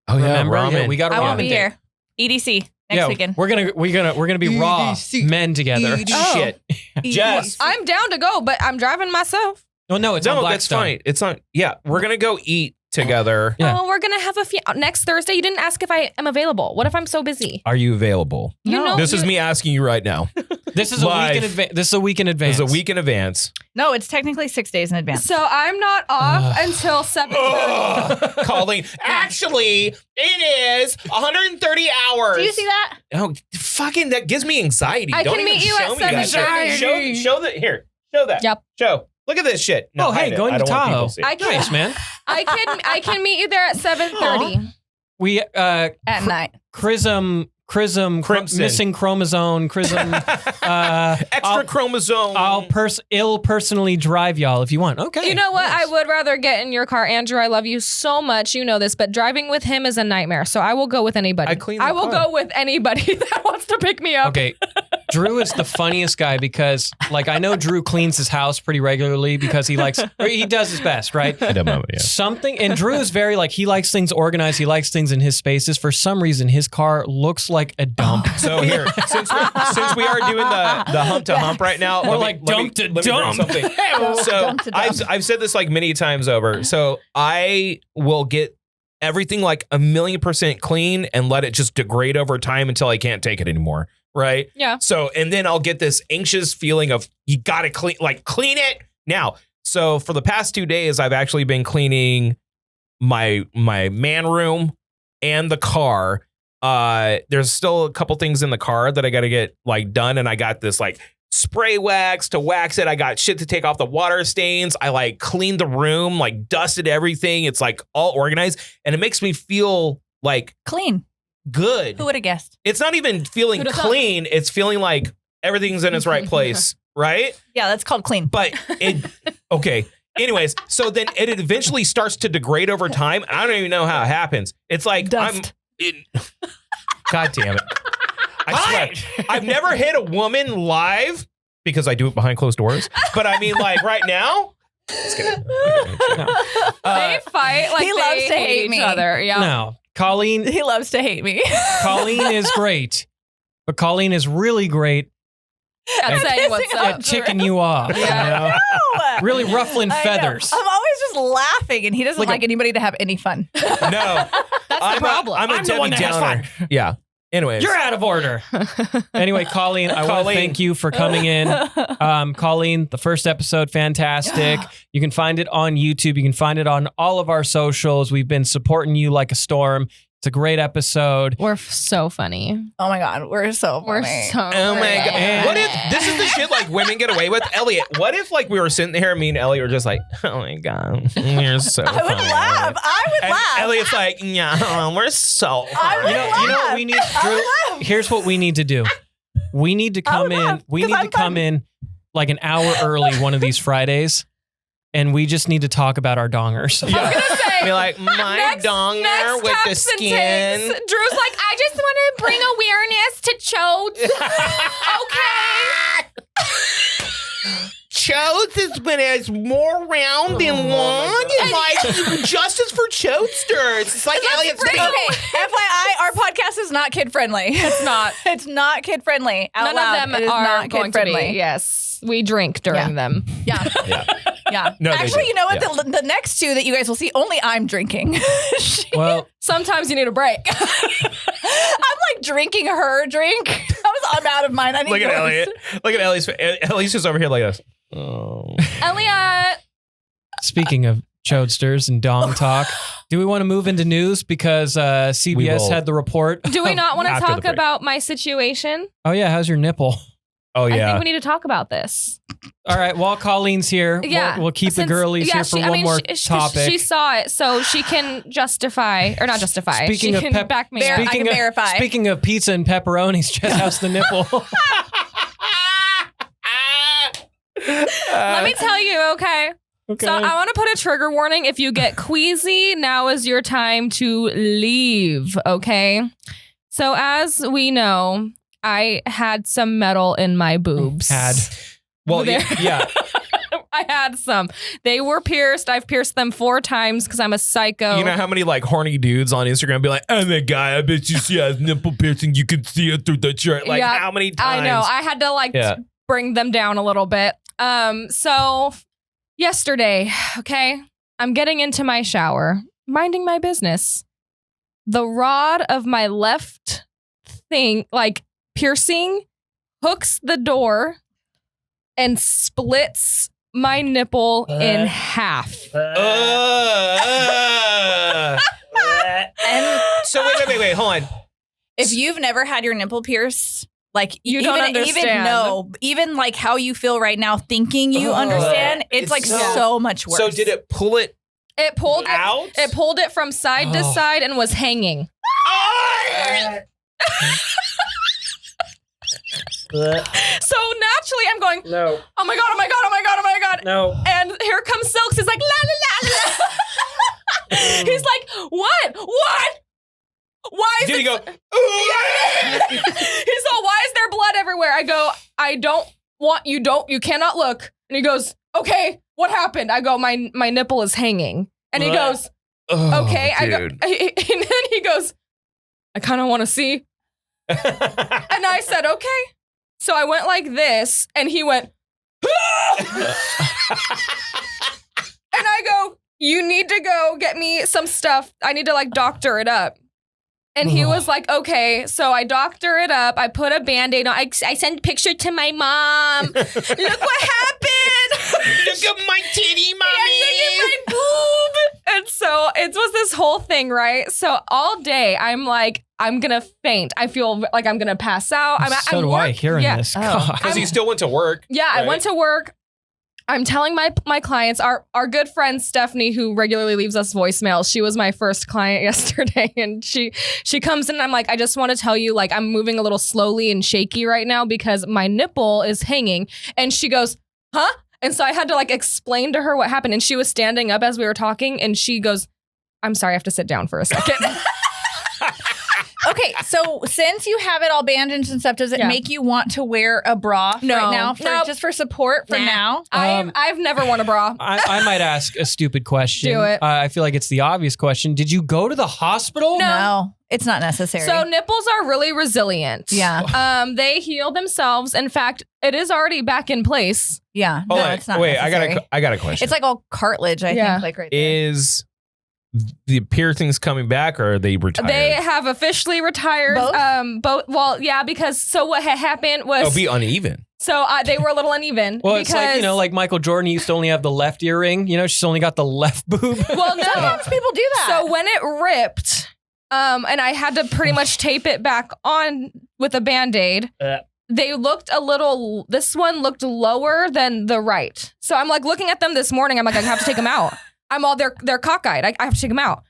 Oh yeah, remember? ramen. Yeah, we got. I won't be here. EDC next weekend. We're gonna be raw men together. Shit, Jess. I'm down to go, but I'm driving myself. Oh no, it's on Blackstone. That's fine. It's on. Yeah, we're gonna go eat together. Yeah. Oh, we're gonna have a few next Thursday. You didn't ask if I am available. What if I'm so busy? Are you available? This is me asking you right now. This is a week in advance. This is a week in advance. This is a week in advance. No, it's technically 6 days in advance. So I'm not off until 7:30. Colleen, actually, it is 130 hours. Do you see that? Oh, fucking! That gives me anxiety. I can meet you at 7:30. Show that here. Show that. Yep. Show. Look at this shit. No, hey, going to Tahoe. Nice, man. I can meet you there at 7:30. We at night. Chrism Crimson. Missing chromosome, Crimson. Extra chromosome. I'll personally drive y'all if you want. Okay. You know what? Nice. I would rather get in your car. Andrew, I love you so much. You know this, but driving with him is a nightmare. So I will go with anybody. I will go with anybody that wants to pick me up. Okay. Drew is the funniest guy because, like, I know Drew cleans his house pretty regularly because he does his best, right? At the moment, yeah. And Drew is very, like, he likes things organized. He likes things in his spaces. For some reason, his car looks like a dump. So here, since we are doing the hump to hump right now, or like dump to dump. So I've said this like many times over. So I will get everything like 1,000,000% clean and let it just degrade over time until I can't take it anymore. Right? Yeah. So, and then I'll get this anxious feeling of you got to clean it now. So for the past 2 days, I've actually been cleaning my man room and the car. There's still a couple things in the car that I got to get like done. And I got this like spray wax to wax it. I got shit to take off the water stains. I like cleaned the room, like dusted everything. It's like all organized and it makes me feel like clean. Good. Who would have guessed? It's not even feeling clean. It's feeling like everything's in its right place, right? Yeah, that's called clean. But okay. Anyways, so then it eventually starts to degrade over time. I don't even know how it happens. It's like dust. God damn it. I swear. I've never hit a woman live because I do it behind closed doors. But I mean, like right now. Just kidding. They fight like he loves to hate each me. other. Yeah. No. Colleen. He loves to hate me. Colleen is great. But Colleen is really great at saying what's up. At ticking you off. Yeah. You know? Really ruffling feathers. I'm always just laughing and he doesn't like anybody to have any fun. No. That's the problem. I'm a Debbie Downer. Yeah. Anyways. You're out of order. Anyway, Colleen, I want to thank you for coming in. Colleen, the first episode, fantastic. You can find it on YouTube. You can find it on all of our socials. We've been supporting you like a storm. It's a great episode. We're so funny. Oh my God, we're so funny. We're so Oh my God. And what if this is the shit like women get away with? Elliott, what if like we were sitting there, me and Elliott were just like, oh my God, you're so funny. I would laugh. I would laugh. Elliott's like, yeah, we're so funny. I would laugh. You know what we need, Drew? Here's what we need to do. We need to come in. We need to come in like an hour early one of these Fridays. And we just need to talk about our dongers. I was gonna say, be like, my donger with the skin. Drew's like, I just want to bring awareness to chodes. Okay. Chodes is when it's more round and long and like justice for chodesters. It's like Elliott's Okay, FYI, our podcast is not kid friendly. It's not. It's not kid friendly. None of them are not going kid friendly. to be. Yes, we drink during them. Yeah. Yeah. No, actually, you know what? The next two that you guys will see, only I'm drinking. Well, sometimes you need a break. I'm like drinking her drink. I'm out of mine. I need Look at yours. Elliott. Look at Elliott's. Elliott's just over here like this. Oh. Elliott. Speaking of chodesters and dong talk, do we want to move into news? Because CBS had the report. Do we not want to After the talk break. about my situation? Oh, yeah. How's your nipple? Oh, yeah. I think we need to talk about this. All right. While Colleen's here, Yeah. we'll keep the girlies here for one more topic. She saw it, so she can justify, or not justify. Speaking she of can back me up. I can verify. Speaking of pizza and pepperonis, Jess, how's the nipple? Let me tell you, okay? Okay. So I want to put a trigger warning. If you get queasy, now is your time to leave, okay? So as we know, I had some metal in my boobs. Well, There. yeah. I had some. They were pierced. I've pierced them 4 times because I'm a psycho. You know how many like horny dudes on Instagram be like, oh my God, I bet you she has nipple piercing. You can see it through the shirt. Like Yeah, how many times? I know. I had to like bring them down a little bit. So yesterday, okay, I'm getting into my shower, minding my business. The rod of my left thing, like piercing, hooks the door and splits my nipple in half. And so wait, hold on. if you've never had your nipple pierced, like You don't understand. even like how you feel right now, thinking you understand, it's like so much worse. So did it pull it It pulled out? It pulled it from side to side and was hanging. So naturally, I'm going, No. oh my God, oh my God, oh my God, oh my God. No. And here comes Silks. He's like, la, la, la, la. He's like, what? What? Why is Did he go? He's all, why is there blood everywhere? I go, I don't want, you cannot look. And he goes, okay, what happened? I go, my nipple is hanging. And he goes, okay. I go, and then he goes, I kind of want to see. And I said, okay. So I went like this, and he went, and I go, you need to go get me some stuff. I need to like doctor it up. And he was like, okay. So I doctor it up. I put a Band-Aid on. I sent a picture to my mom. Look what happened. Look at my titty, mommy. Yeah, look at my boob. And so it was this whole thing, right? So all day I'm like, I'm going to faint. I feel like I'm going to pass out. So do I hearing this. Because he still went to work. Yeah, right? I went to work. I'm telling my clients, our good friend Stephanie, who regularly leaves us voicemails, she was my first client yesterday, and she comes in and I'm like, I just want to tell you, like, I'm moving a little slowly and shaky right now because my nipple is hanging. And she goes, huh? And so I had to like explain to her what happened. And she was standing up as we were talking, and she goes, I'm sorry, I have to sit down for a second. Okay, so since you have it all bandaged and stuff, does it make you want to wear a bra right now? Just for support for now? I've never worn a bra. I might ask a stupid question. Do it. I feel like it's the obvious question. Did you go to the hospital? No, it's not necessary. So nipples are really resilient. Yeah. They heal themselves. In fact, it is already back in place. Yeah. Hold no, on. it's not Wait, necessary. I got a question. It's like all cartilage, I think, like right there. Is the piercings coming back, or are they retired? They have officially retired. Both? Well, yeah, because so what had happened was It'll be uneven. So they were a little uneven. Well, because, it's like, like Michael Jordan used to only have the left earring. She's only got the left boob. Well, no. Sometimes people do that. So when it ripped, and I had to pretty much tape it back on with a Band-Aid, they looked this one looked lower than the right. So I'm like looking at them this morning. I'm like, I have to take them out. They're cockeyed. I have to take them out.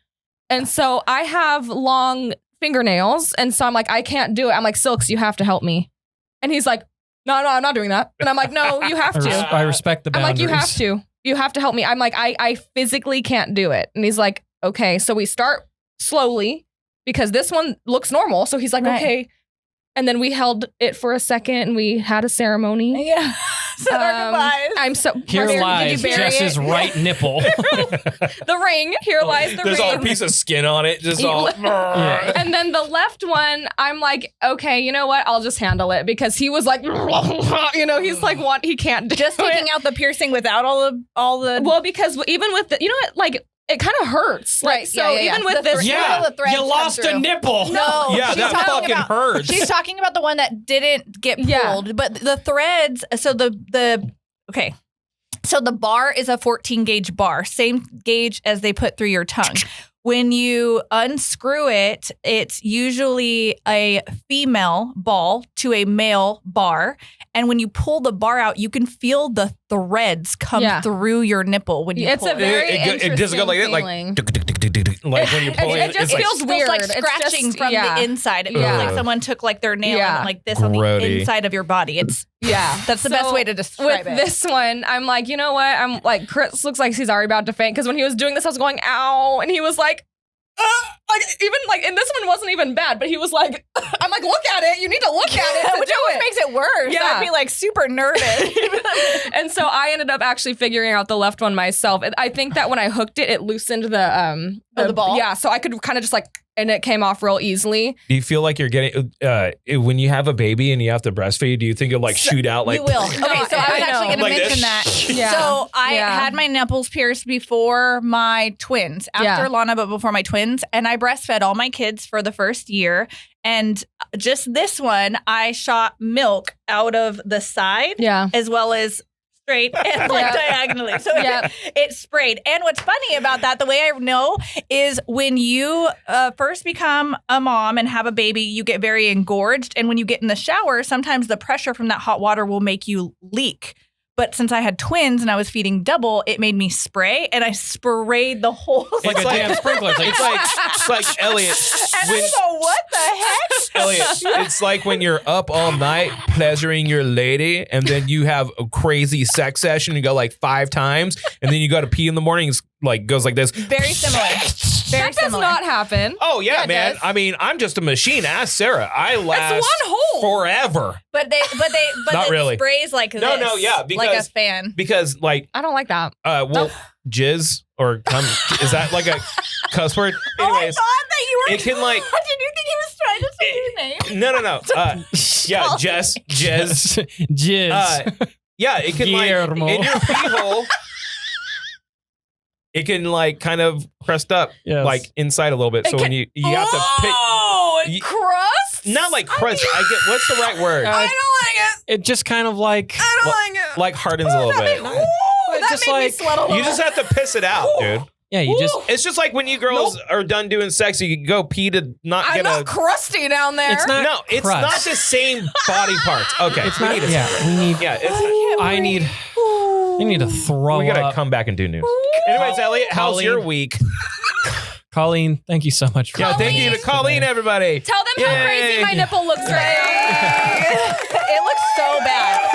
And so I have long fingernails. And so I'm like, I can't do it. I'm like, Silks, you have to help me. And he's like, no, I'm not doing that. And I'm like, no, you have to. I respect the boundaries. I'm like, you have to. You have to help me. I'm like, I physically can't do it. And he's like, okay. So we start slowly because this one looks normal. So he's like, okay. And then we held it for a second and we had a ceremony. Yeah. Said our goodbyes. I'm so here lies Jess's right nipple. The ring. Here lies the ring. There's all a piece of skin on it. Just all. Yeah. And then the left one, I'm like, okay, you know what? I'll just handle it because he was like, he's like, what? He can't do just taking out the piercing without all the. Well, because even with the, like. It kind of hurts. Right. Like, so even with this. You lost a nipple. No. Yeah, that fucking hurts. She's talking about the one that didn't get pulled. But the threads, so okay. So the bar is a 14 gauge bar, same gauge as they put through your tongue. When you unscrew it, it's usually a female ball to a male bar. And when you pull the bar out, you can feel the threads come through your nipple when you pull it. It's a very interesting it doesn't go like that, like when you pull it. It just feels weird. Like scratching from the inside. It feels like someone took like their nail and like this on the inside of your body. It's that's the best way to describe it. With this one, I'm like, you know what? I'm like, Chris looks like he's already about to faint because when he was doing this, I was going, ow, and he was like. And this one wasn't even bad, but he was like, I'm like, look at it. You need to look at it. Which always makes it worse. Yeah. I'd be like super nervous. And so I ended up actually figuring out the left one myself. I think that when I hooked it, it loosened the ball. Yeah, so I could kind of just like, and it came off real easily. Do you feel like you're getting when you have a baby and you have to breastfeed? Do you think it'll like shoot out like? You will. Okay, so I was actually going to mention that. Yeah. So I had my nipples pierced before my twins, after Lana, but before my twins, and I breastfed all my kids for the first year. And just this one, I shot milk out of the side, as well as straight and like diagonally. So it sprayed. And what's funny about that, the way I know is when you first become a mom and have a baby, you get very engorged. And when you get in the shower, sometimes the pressure from that hot water will make you leak. But since I had twins and I was feeding double, it made me spray, and I sprayed the whole. It's like a damn sprinkler. It's like Elliott. And I go, what the heck? Elliott, it's like when you're up all night pleasuring your lady, and then you have a crazy sex session. You go like 5 times, and then you go to pee in the morning. It's like goes like this. Very similar. Very that does similar. not happen. Oh yeah, it man. does. I mean, I'm just a machine. Ask Sarah. I last It's one hole. forever. But Not it really. sprays like this. No, yeah, like a fan. Because like I don't like that. jizz or cum is that like a cuss word? Anyways, Oh, I thought that you were. it can like. Did you think he was trying to say your name? No. Yeah, Jess, jizz. Jizz. Yeah, it can like Guillermo. in your pee hole. It can like kind of crust up, Yes. like inside a little bit. So when you have to pick, Oh, it you- crusts? not like crust. I get what's the right word? I don't like it. It just kind of like I don't like it. Like hardens a little bit. That just made me like- sweat a little. You just have to piss it out, dude. yeah, you just It's just like when you girls are done doing sex, you can go pee to not I'm get not a. crusty down there. it's not. No, it's crust. not the same body parts. Okay, It's not. Yeah, we need. yeah. I need to throw We gotta up. come back and do news. Anyways, Elliott, how's Colleen. your week? Colleen, thank you so much for Yeah, thank you to Colleen, everybody. Tell them how Yay. crazy my nipple looks right It looks so bad.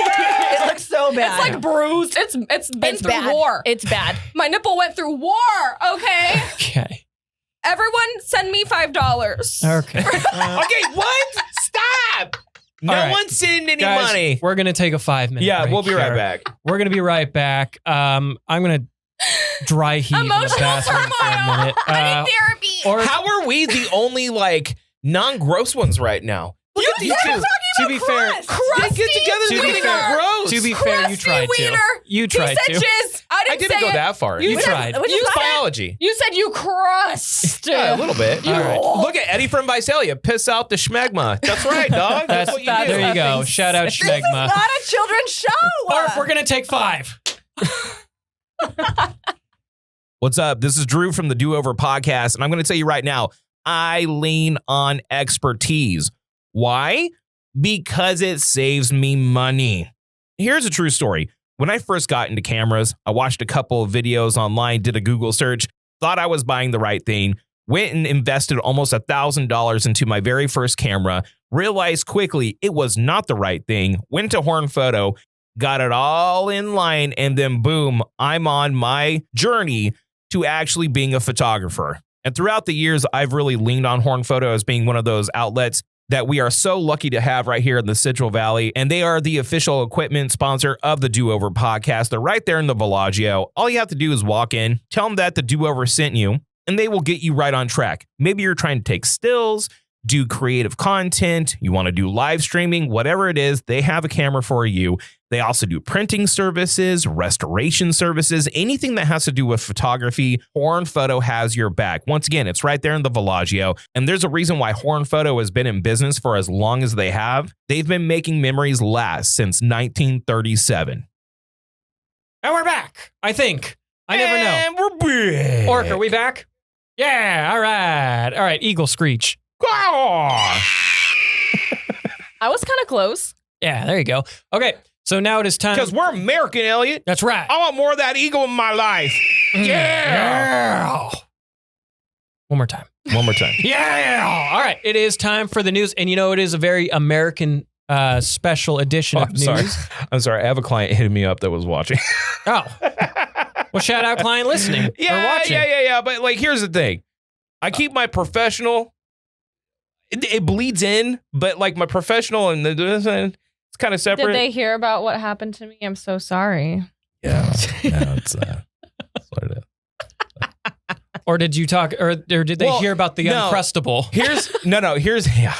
It looks so now. bad. It's like bruised. It's been through bad. war. It's bad. My nipple went through war. Okay. Okay. Everyone, send me $5. Okay. Okay, what? Stop! No All right. one send any Guys, money. we're gonna take a 5-minute. Yeah, break we'll be right here. back. We're gonna be right back. I'm gonna dry heat in the Emotional bathroom for a turmoil. minute. I need therapy. Or How are we the only like non-gross ones right now? Look at these two. to be fair, They get together To and be they fair- go gross. to be fair, you Crusty tried to. wiener. You He tried said to. jizz. I I didn't didn't say go it. that far. You said- tried. Which is Use fine. biology. You said you crust. Yeah, a little bit. All right. Look at Eddie from Visalia. Piss out the schmegma. That's right, dog. That's what you do. There you go. Fucking Shout out This is Schmegma. not a children's show. Barb, we're gonna take 5. What's up? This is Drew from the Do Over podcast, and I'm going to tell you right now, I lean on expertise. Why? Because it saves me money. Here's a true story. When I first got into cameras, I watched a couple of videos online, did a Google search, thought I was buying the right thing, went and invested almost $1,000 into my very first camera, realized quickly it was not the right thing, went to Horn Photo, got it all in line, and then boom, I'm on my journey to actually being a photographer. And throughout the years, I've really leaned on Horn Photo as being one of those outlets that we are so lucky to have right here in the Central Valley. And they are the official equipment sponsor of the Do Over podcast. They're right there in the Bellagio. All you have to do is walk in, tell them that the Do Over sent you, and they will get you right on track. Maybe you're trying to take stills, do creative content, you want to do live streaming, whatever it is, they have a camera for you. They also do printing services, restoration services, anything that has to do with photography. Horn Photo has your back. Once again, it's right there in the Bellagio. And there's a reason why Horn Photo has been in business for as long as they have. They've been making memories last since 1937. And we're back. I think. I never know. And we're back. Orc, are we back? Yeah. All right. All right. Eagle screech. Ah! I was kind of close. Yeah. There you go. Okay. So now it is time. Because we're American, Elliott. That's right. I want more of that eagle in my life. Yeah. One more time. One more time. Yeah. All right. It is time for the news. And you know, it is a very American special edition of news. I'm sorry. I have a client hitting me up that was watching. Oh. Well, shout out client listening or watching. Yeah. But like, here's the thing. I keep my professional. It bleeds in, but like my professional and it's kind of separate. Did they hear about what happened to me? I'm so sorry. Yeah. It's what it is. Or did you talk, or did they Well, hear about the no. Uncrustable? Here's yeah.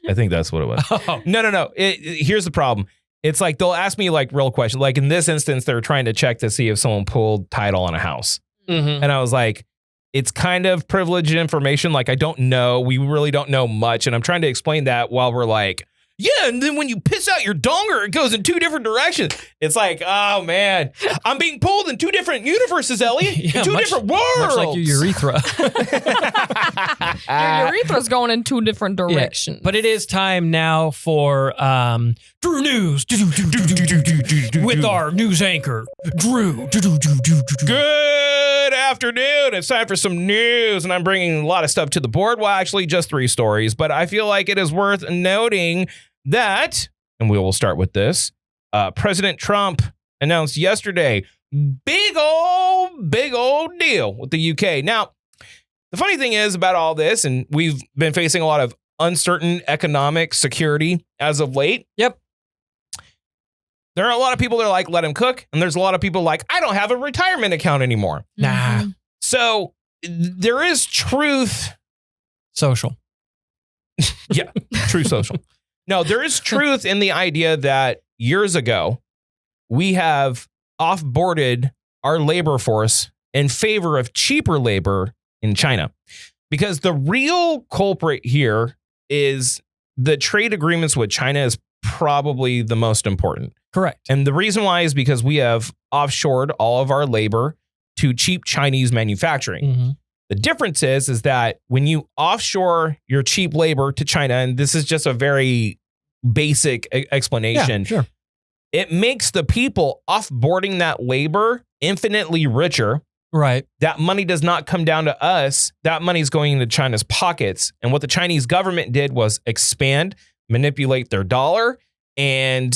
I think that's what it was. Oh. No. Here's the problem. It's like they'll ask me like real questions. Like in this instance, they're trying to check to see if someone pulled title on a house. Mm-hmm. And I was like, it's kind of privileged information. Like, I don't know. We really don't know much. And I'm trying to explain that while we're like, yeah, and then when you piss out your donger, it goes in 2 different directions. It's like, oh man, I'm being pulled in 2 different universes, Elliott. Yeah, in 2 different worlds. Much like your urethra. Your urethra's going in 2 different directions. Yeah, but it is time now for Drew News with our news anchor, Drew. Good afternoon. It's time for some news, and I'm bringing a lot of stuff to the board. Well, actually, just 3 stories, but I feel like it is worth noting that, and we will start with this, President Trump announced yesterday, big old deal with the UK. Now, the funny thing is about all this, and we've been facing a lot of uncertain economic security as of late. Yep. There are a lot of people that are like, let him cook. And there's a lot of people like, I don't have a retirement account anymore. Nah. So there is truth. Social. Yeah, true social. No, there is truth in the idea that years ago, we have off-boarded our labor force in favor of cheaper labor in China. Because the real culprit here is the trade agreements with China is probably the most important. Correct. And the reason why is because we have offshored all of our labor to cheap Chinese manufacturing. Mm-hmm. The difference is that when you offshore your cheap labor to China, and this is just a very basic explanation, yeah, sure. It makes the people offboarding that labor infinitely richer. Right. That money does not come down to us. That money is going into China's pockets. And what the Chinese government did was expand, manipulate their dollar, and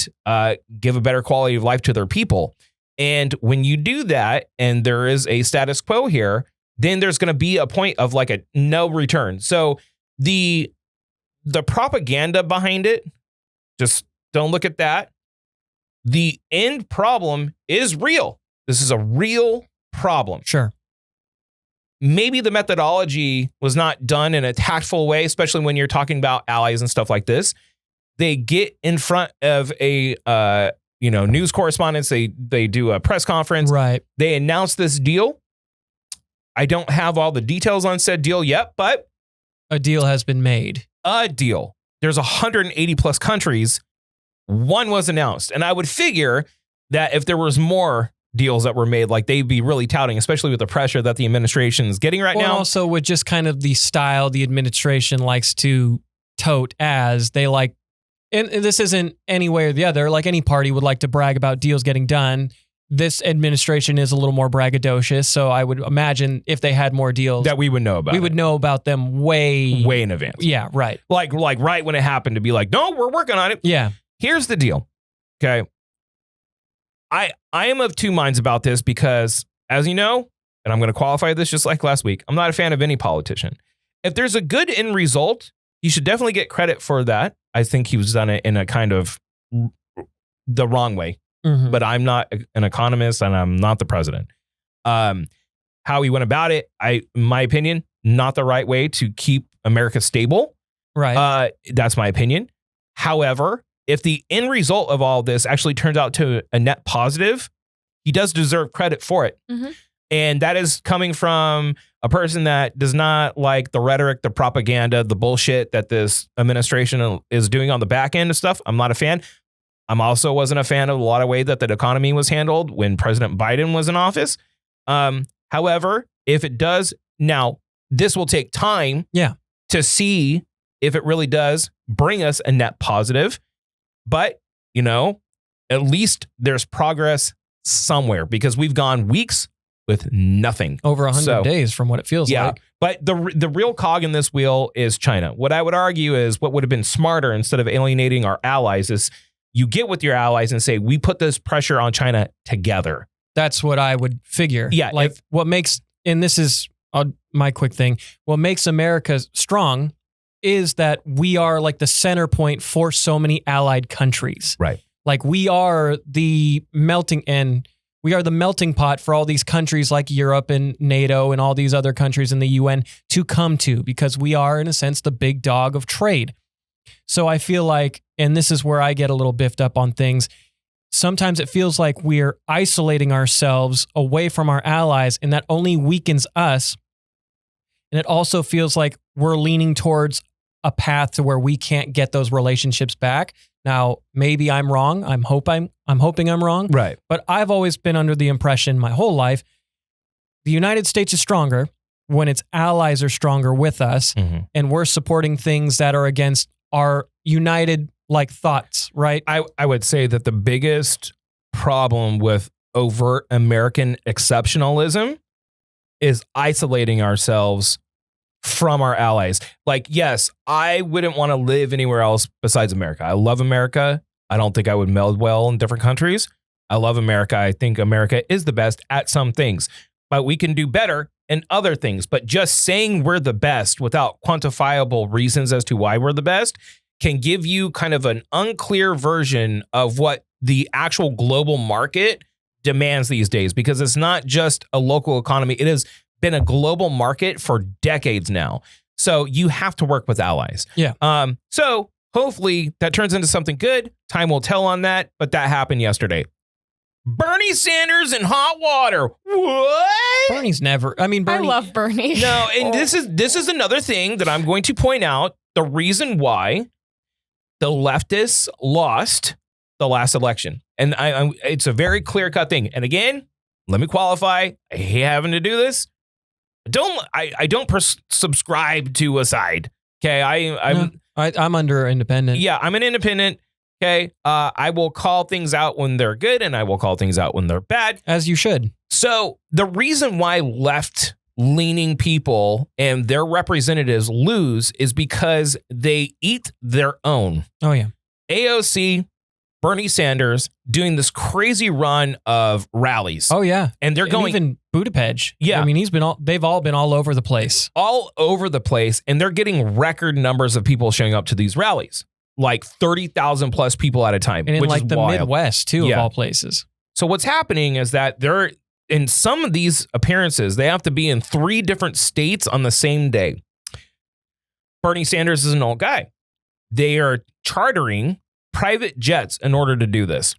give a better quality of life to their people. And when you do that, and there is a status quo here, then there's going to be a point of like a no return. So the propaganda behind it, just don't look at that. The end problem is real. This is a real problem. Sure. Maybe the methodology was not done in a tactful way, especially when you're talking about allies and stuff like this. They get in front of a news correspondents. They do a press conference. Right. They announce this deal. I don't have all the details on said deal yet, but a deal has been made. A deal. There's 180 plus countries. One was announced, and I would figure that if there was more deals that were made, like they'd be really touting, especially with the pressure that the administration is getting right now. And also with just kind of the style the administration likes to tote as they like. And this isn't any way or the other. Like any party would like to brag about deals getting done. This administration is a little more braggadocious. So I would imagine if they had more deals that we would know about, we would know about them way in advance. Yeah, right. Like right when it happened to be like, no, we're working on it. Yeah. Here's the deal. Okay. I am of 2 minds about this because, as you know, and I'm going to qualify this just like last week, I'm not a fan of any politician. If there's a good end result, you should definitely get credit for that. I think he was done it in a kind of the wrong way, but I'm not an economist and I'm not the president. How he went about it, in my opinion, not the right way to keep America stable. Right. That's my opinion. However, if the end result of all this actually turns out to a net positive, he does deserve credit for it. Mm-hmm. And that is coming from a person that does not like the rhetoric, the propaganda, the bullshit that this administration is doing on the back end of stuff. I'm not a fan. I'm also wasn't a fan of a lot of way that the economy was handled when President Biden was in office. However, if it does, now this will take time to see if it really does bring us a net positive. But, at least there's progress somewhere because we've gone weeks with nothing. Over 100 days from what it feels like. But the real cog in this wheel is China. What I would argue is what would have been smarter instead of alienating our allies is you get with your allies and say, we put this pressure on China together. That's what I would figure. Yeah. Like what makes, and this is my quick thing, what makes America strong is that we are like the center point for so many allied countries. Right. Like we are the melting pot for all these countries like Europe and NATO and all these other countries in the UN to come to, because we are, in a sense, the big dog of trade. So I feel like, and this is where I get a little biffed up on things, sometimes it feels like we're isolating ourselves away from our allies, and that only weakens us. And it also feels like we're leaning towards a path to where we can't get those relationships back. Now, maybe I'm wrong. I'm hoping I'm wrong. Right. But I've always been under the impression my whole life, the United States is stronger when its allies are stronger with us, and we're supporting things that are against our united thoughts, right? I would say that the biggest problem with overt American exceptionalism is isolating ourselves from our allies. Yes, I wouldn't want to live anywhere else besides America. I love America. I don't think I would meld well in different countries. I love America. I think America is the best at some things, but we can do better in other things. But just saying we're the best without quantifiable reasons as to why we're the best can give you kind of an unclear version of what the actual global market demands these days, because it's not just a local economy. It has been a global market for decades now. So you have to work with allies. Yeah. So hopefully that turns into something good. Time will tell on that, but that happened yesterday. Bernie Sanders in hot water. What? Bernie's never. I mean, Bernie. I love Bernie. No, and this is another thing that I'm going to point out. The reason why the leftists lost the last election. And it's a very clear-cut thing. And again, let me qualify. I hate having to do this. I don't subscribe to a side. Okay, I'm under independent. Yeah, I'm an independent. Okay, I will call things out when they're good, and I will call things out when they're bad. As you should. So the reason why left-leaning people and their representatives lose is because they eat their own. Oh yeah. AOC, Bernie Sanders doing this crazy run of rallies. Oh yeah. And they're going even Buttigieg. Yeah. I mean, they've all been all over the place. All over the place. And they're getting record numbers of people showing up to these rallies. 30,000 plus people at a time. And in which is the wild. Midwest too, of all places. So what's happening is that they're in some of these appearances, they have to be in 3 different states on the same day. Bernie Sanders is an old guy. They are chartering private jets in order to do this.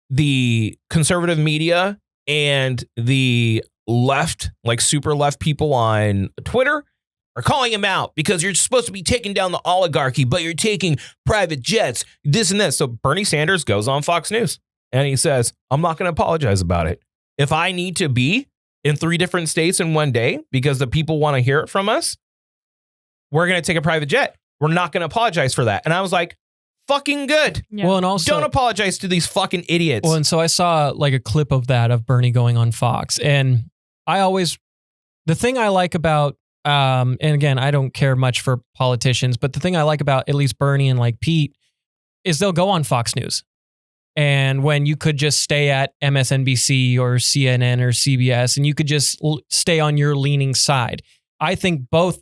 The conservative media and the left, super left people on Twitter are calling him out because you're supposed to be taking down the oligarchy, but you're taking private jets, this and this. So Bernie Sanders goes on Fox News and he says, I'm not going to apologize about it. If I need to be in 3 different states in one day because the people want to hear it from us, we're going to take a private jet. We're not going to apologize for that. And I was like, fucking good. Yeah. Well, and also don't apologize to these fucking idiots. Well, and so I saw a clip of that of Bernie going on Fox, and the thing I like about, and again, I don't care much for politicians, but the thing I like about at least Bernie and Pete is they'll go on Fox News. And when you could just stay at MSNBC or CNN or CBS and you could just stay on your leaning side. I think both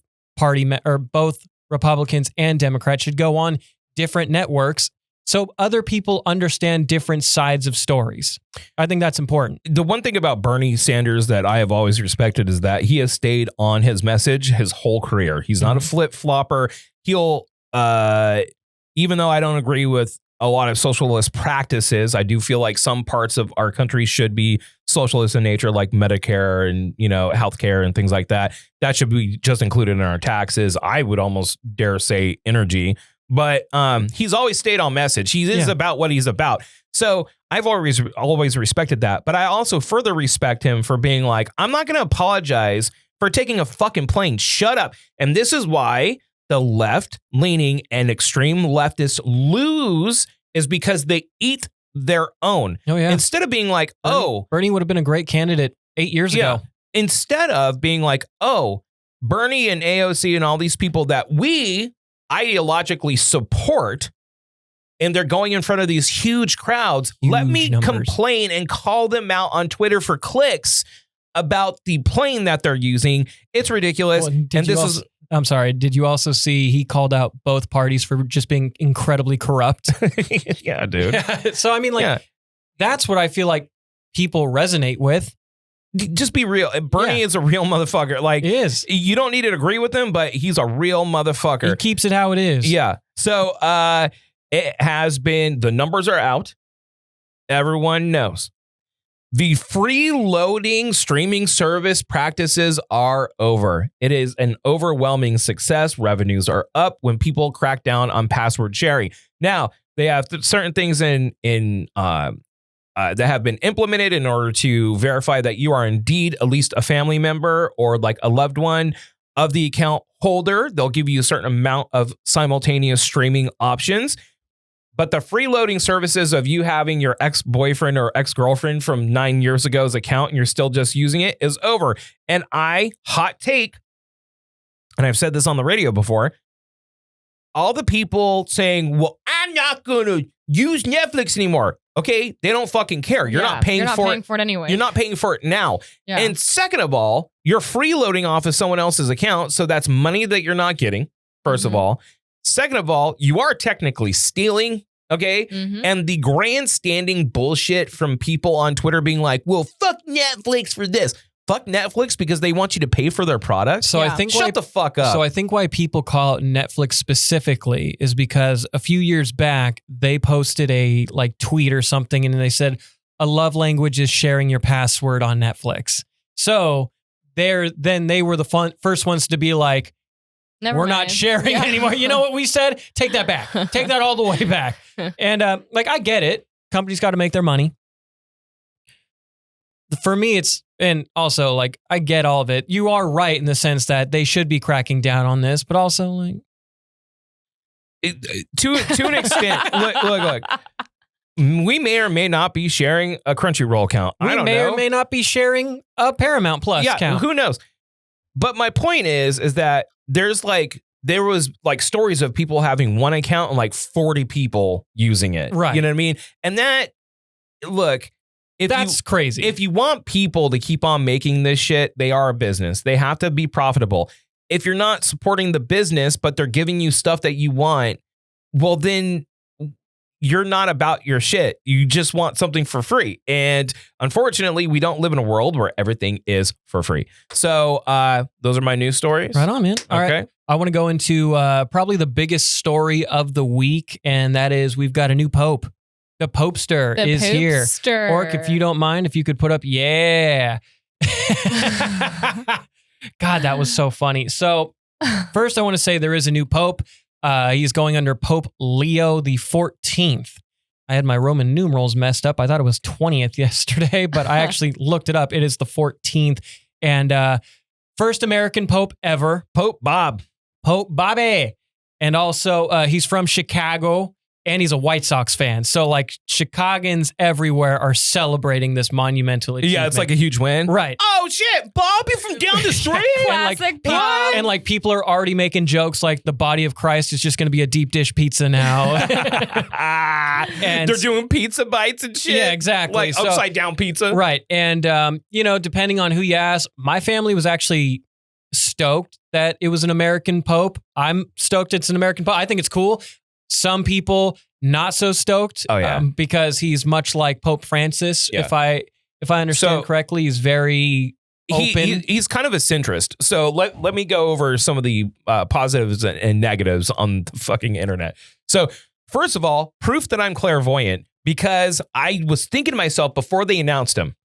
Republicans and Democrats should go on different networks so other people understand different sides of stories. I think that's important. The one thing about Bernie Sanders that I have always respected is that he has stayed on his message his whole career. He's not a flip-flopper. He'll, even though I don't agree with a lot of socialist practices, I do feel like some parts of our country should be socialist in nature, like Medicare and, healthcare and things like that. That should be just included in our taxes. I would almost dare say energy. But he's always stayed on message. He is about what he's about. So I've always respected that. But I also further respect him for being like, I'm not going to apologize for taking a fucking plane. Shut up. And this is why the left-leaning and extreme leftists lose, is because they eat their own. Oh, yeah. Instead of being like, Bernie would have been a great candidate 8 years ago. Instead of being like, Bernie and AOC and all these people that we ideologically support, and they're going in front of these huge crowds. Let me complain and call them out on Twitter for clicks about the plane that they're using. It's ridiculous. Well, I'm sorry. Did you also see he called out both parties for just being incredibly corrupt? Yeah, dude. Yeah. So, I mean, that's what I feel like people resonate with. Just be real. Bernie is a real motherfucker. He is. You don't need to agree with him, but he's a real motherfucker. He keeps it how it is. Yeah. So it has been, the numbers are out. Everyone knows. The freeloading streaming service practices are over. It is an overwhelming success. Revenues are up when people crack down on password sharing. Now, they have certain things that have been implemented in order to verify that you are indeed at least a family member or like a loved one of the account holder. They'll give you a certain amount of simultaneous streaming options. But the freeloading services of you having your ex-boyfriend or ex-girlfriend from 9 years ago's account and you're still just using it is over. And hot take, and I've said this on the radio before, all the people saying, well, I'm not going to use Netflix anymore. Okay, they don't fucking care. You're not paying for it anyway. You're not paying for it now. Yeah. And second of all, you're freeloading off of someone else's account. So that's money that you're not getting, first of all. Second of all, you are technically stealing, okay? And the grandstanding bullshit from people on Twitter being like, well, fuck Netflix for this. Fuck Netflix because they want you to pay for their product. So I think shut the fuck up. So I think why people call it Netflix specifically is because a few years back, they posted a like tweet or something and they said, a love language is sharing your password on Netflix. So they were the first ones to be like, we're not sharing anymore. You know what we said? Take that back. Take that all the way back. And I get it. Companies got to make their money. For me, and also like, I get all of it. You are right in the sense that they should be cracking down on this, but also like. To an extent, look. We may or may not be sharing a Crunchyroll account. I don't know. We may or may not be sharing a Paramount Plus account. Who knows? But my point is that there was stories of people having one account and like 40 people using it. Right. You know what I mean? And that's crazy. If you want people to keep on making this shit, they are a business. They have to be profitable. If you're not supporting the business, but they're giving you stuff that you want, well, then you're not about your shit. You just want something for free. And unfortunately, we don't live in a world where everything is for free. So those are my news stories. Right on, man. All right. I want to go into probably the biggest story of the week, and that is we've got a new pope. The Popester is here. Orc, if you don't mind, if you could put up, yeah. God, that was so funny. So first I want to say there is a new pope. He's going under Pope Leo the 14th. I had my Roman numerals messed up. I thought it was 20th yesterday, but I actually looked it up. It is the 14th. And first American pope ever, Pope Bobby. And also he's from Chicago. And he's a White Sox fan. So like Chicagoans everywhere are celebrating this monumental achievement. Yeah, it's like a huge win. Right. Oh shit, Bobby from down the street. Classic Bob. And like people are already making jokes like the body of Christ is just going to be a deep dish pizza now. And they're doing pizza bites and shit. Yeah, exactly. Like upside down pizza. Right. And depending on who you ask, my family was actually stoked that it was an American pope. I'm stoked it's an American pope. I think it's cool. Some people not so stoked because he's much like Pope Francis. Yeah. If I understand correctly, he's very open. He's kind of a centrist. So let me go over some of the positives and negatives on the fucking internet. So first of all, proof that I'm clairvoyant, because I was thinking to myself before they announced him,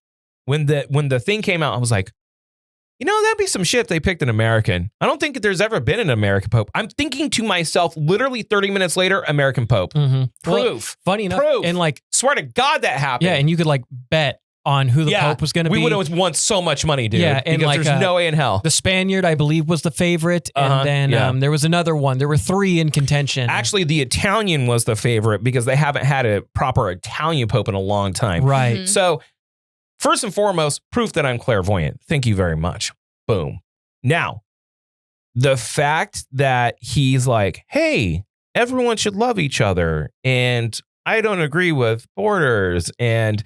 when the thing came out, I was like, that'd be some shit if they picked an American. I don't think there's ever been an American pope. I'm thinking to myself, literally 30 minutes later, American pope. Mm-hmm. Proof. Well, funny enough. Proof. And like, swear to God that happened. Yeah, and you could like bet on who the pope was going to be. We would have won so much money, dude. Yeah, and because there's no way in hell. The Spaniard, I believe, was the favorite. And then there was another one. There were 3 in contention. Actually, the Italian was the favorite because they haven't had a proper Italian pope in a long time. Right. Mm-hmm. So first and foremost, proof that I'm clairvoyant. Thank you very much. Boom. Now, the fact that he's like, hey, everyone should love each other, and I don't agree with borders, and,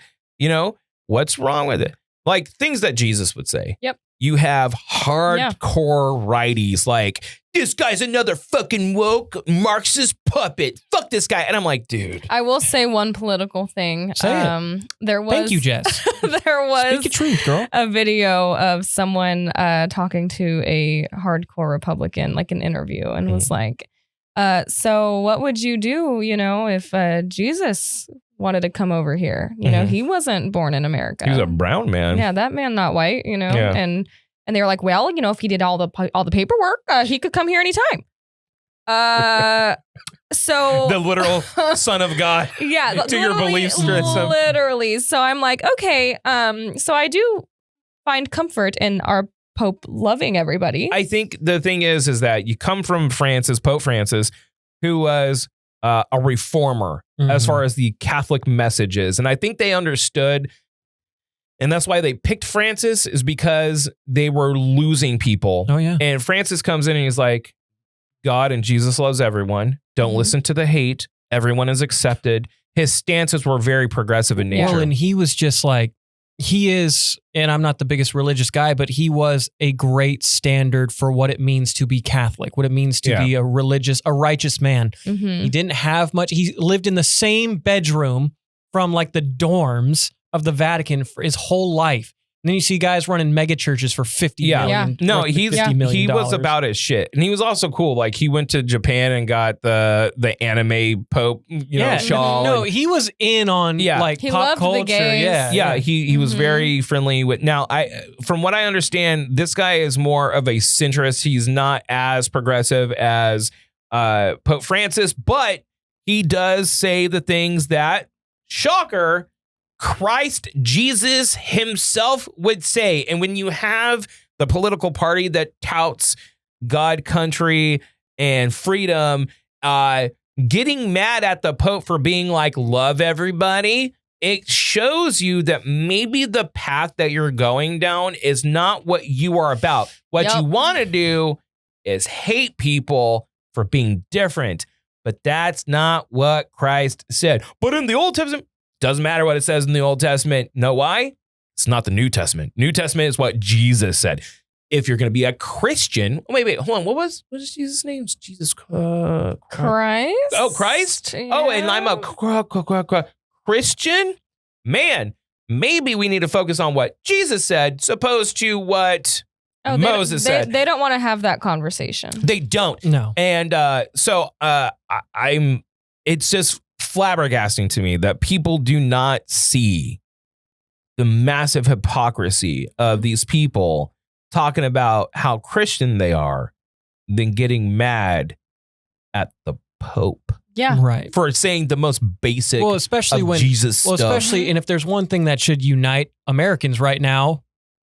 what's wrong with it? Like things that Jesus would say. Yep. You have hardcore righties like, this guy's another fucking woke Marxist puppet. Fuck this guy. And I'm like, dude. I will say one political thing. Say it. Thank you, Jess. There was Speak your truth, girl. A video of someone talking to a hardcore Republican, like an interview, and was like, so what would you do, if Jesus wanted to come over here. You know, he wasn't born in America. He was a brown man. Yeah, that man not white, you know. Yeah. And they were like, well, you know, if he did all the paperwork, he could come here anytime. So the literal son of God. Yeah, to your belief system. Literally. So I'm like, okay, so I do find comfort in our Pope loving everybody. I think the thing is that you come from Pope Francis, who was a reformer as far as the Catholic messages. And I think they understood, and that's why they picked Francis, is because they were losing people. Oh, yeah. And Francis comes in and he's like, God and Jesus loves everyone. Don't listen to the hate. Everyone is accepted. His stances were very progressive in nature. Well, and he was just like, he is, and I'm not the biggest religious guy, but he was a great standard for what it means to be Catholic, what it means to be a righteous man. He didn't have much. He lived in the same bedroom from like the dorms of the Vatican for his whole life. And then you see guys running mega churches for $50 million. No, he was about his shit. And he was also cool. Like he went to Japan and got the anime Pope, shawl. No, he was in on like he pop culture. Yeah. He was very friendly with. Now, from what I understand, this guy is more of a centrist. He's not as progressive as Pope Francis, but he does say the things that, shocker, Christ Jesus himself would say. And when you have the political party that touts God, country, and freedom, getting mad at the Pope for being like, love everybody, it shows you that maybe the path that you're going down is not what you are about. What you want to do is hate people for being different. But that's not what Christ said. But in the Old Testament, doesn't matter what it says in the Old Testament. Know why? It's not the New Testament. New Testament is what Jesus said. If you're going to be a Christian, wait, hold on. What was Jesus' name? Jesus Christ. Oh, Christ. Yeah. Oh, and I'm a Christian. Man, maybe we need to focus on what Jesus said, opposed to what Moses said. They don't want to have that conversation. They don't. No. And it's just flabbergasting to me that people do not see the massive hypocrisy of these people talking about how Christian they are, then getting mad at the Pope. Yeah. Right. For saying the most basic especially when Jesus stuff. Especially, and if there's one thing that should unite Americans right now,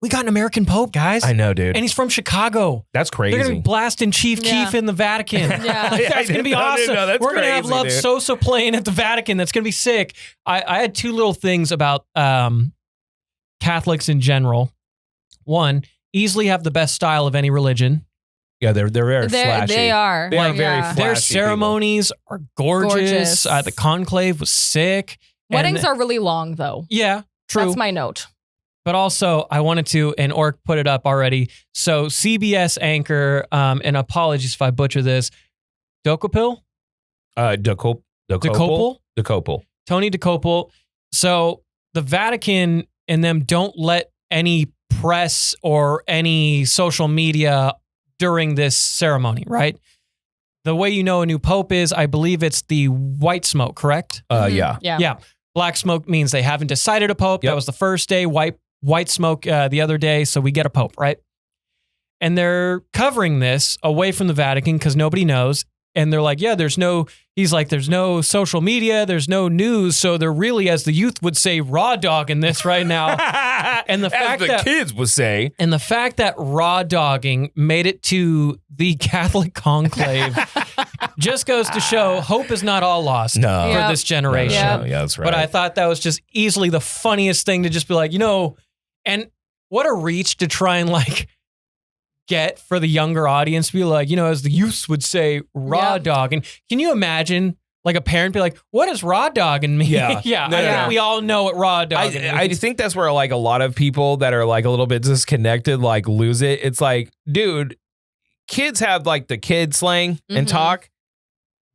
we got an American Pope, guys. I know, dude. And he's from Chicago. That's crazy. They're going to be blasting Chief Keef in the Vatican. That's going to be awesome. We're going to have Love Sosa playing at the Vatican. That's going to be sick. I had two little things about Catholics in general. One, easily have the best style of any religion. Yeah, they're very flashy. They are. They are very flashy. Their ceremonies are gorgeous. The conclave was sick. Weddings are really long, though. Yeah, true. That's my note. But also, I wanted to, and Orc put it up already. So CBS anchor, and apologies if I butcher this, Dokopil? Dokopil. Tony Dokopil. So the Vatican and them don't let any press or any social media during this ceremony, right? The way you know a new pope is, I believe it's the white smoke, correct? Yeah. Black smoke means they haven't decided a pope. That was the first day. White smoke the other day, so we get a pope, right? And they're covering this away from the Vatican because nobody knows. And they're like, there's no social media, there's no news. So they're really, as the youth would say, raw dogging this right now. And the fact that kids would say. And the fact that raw dogging made it to the Catholic conclave just goes to show hope is not all lost for this generation. Yeah, that's right. But I thought that was just easily the funniest thing to just be like, and what a reach to try and get for the younger audience to be like, as the youths would say, raw dogging. Can you imagine a parent be like, what does raw dogging mean? Yeah. I think we all know what raw dogging means. I think that's where a lot of people that are a little bit disconnected lose it. It's like, dude, kids have the kid slang and talk.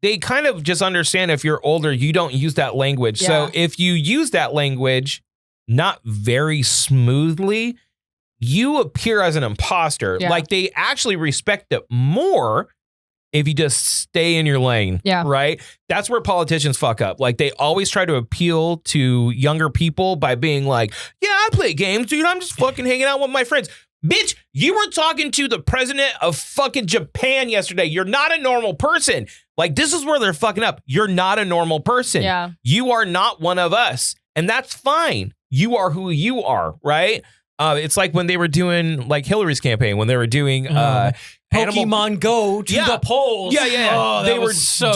They kind of just understand if you're older, you don't use that language. Yeah. So if you use that language not very smoothly, you appear as an imposter. Yeah. They actually respect it more if you just stay in your lane. Yeah. Right? That's where politicians fuck up. Like, they always try to appeal to younger people by being like, yeah, I play games, dude. I'm just fucking hanging out with my friends. Bitch, you were talking to the president of fucking Japan yesterday. You're not a normal person. Like, this is where they're fucking up. You're not a normal person. Yeah. You are not one of us. And that's fine. You are who you are, right? It's like when they were doing, like, Hillary's campaign, when they were doing Pokemon Go to the polls. Yeah. Oh, they were so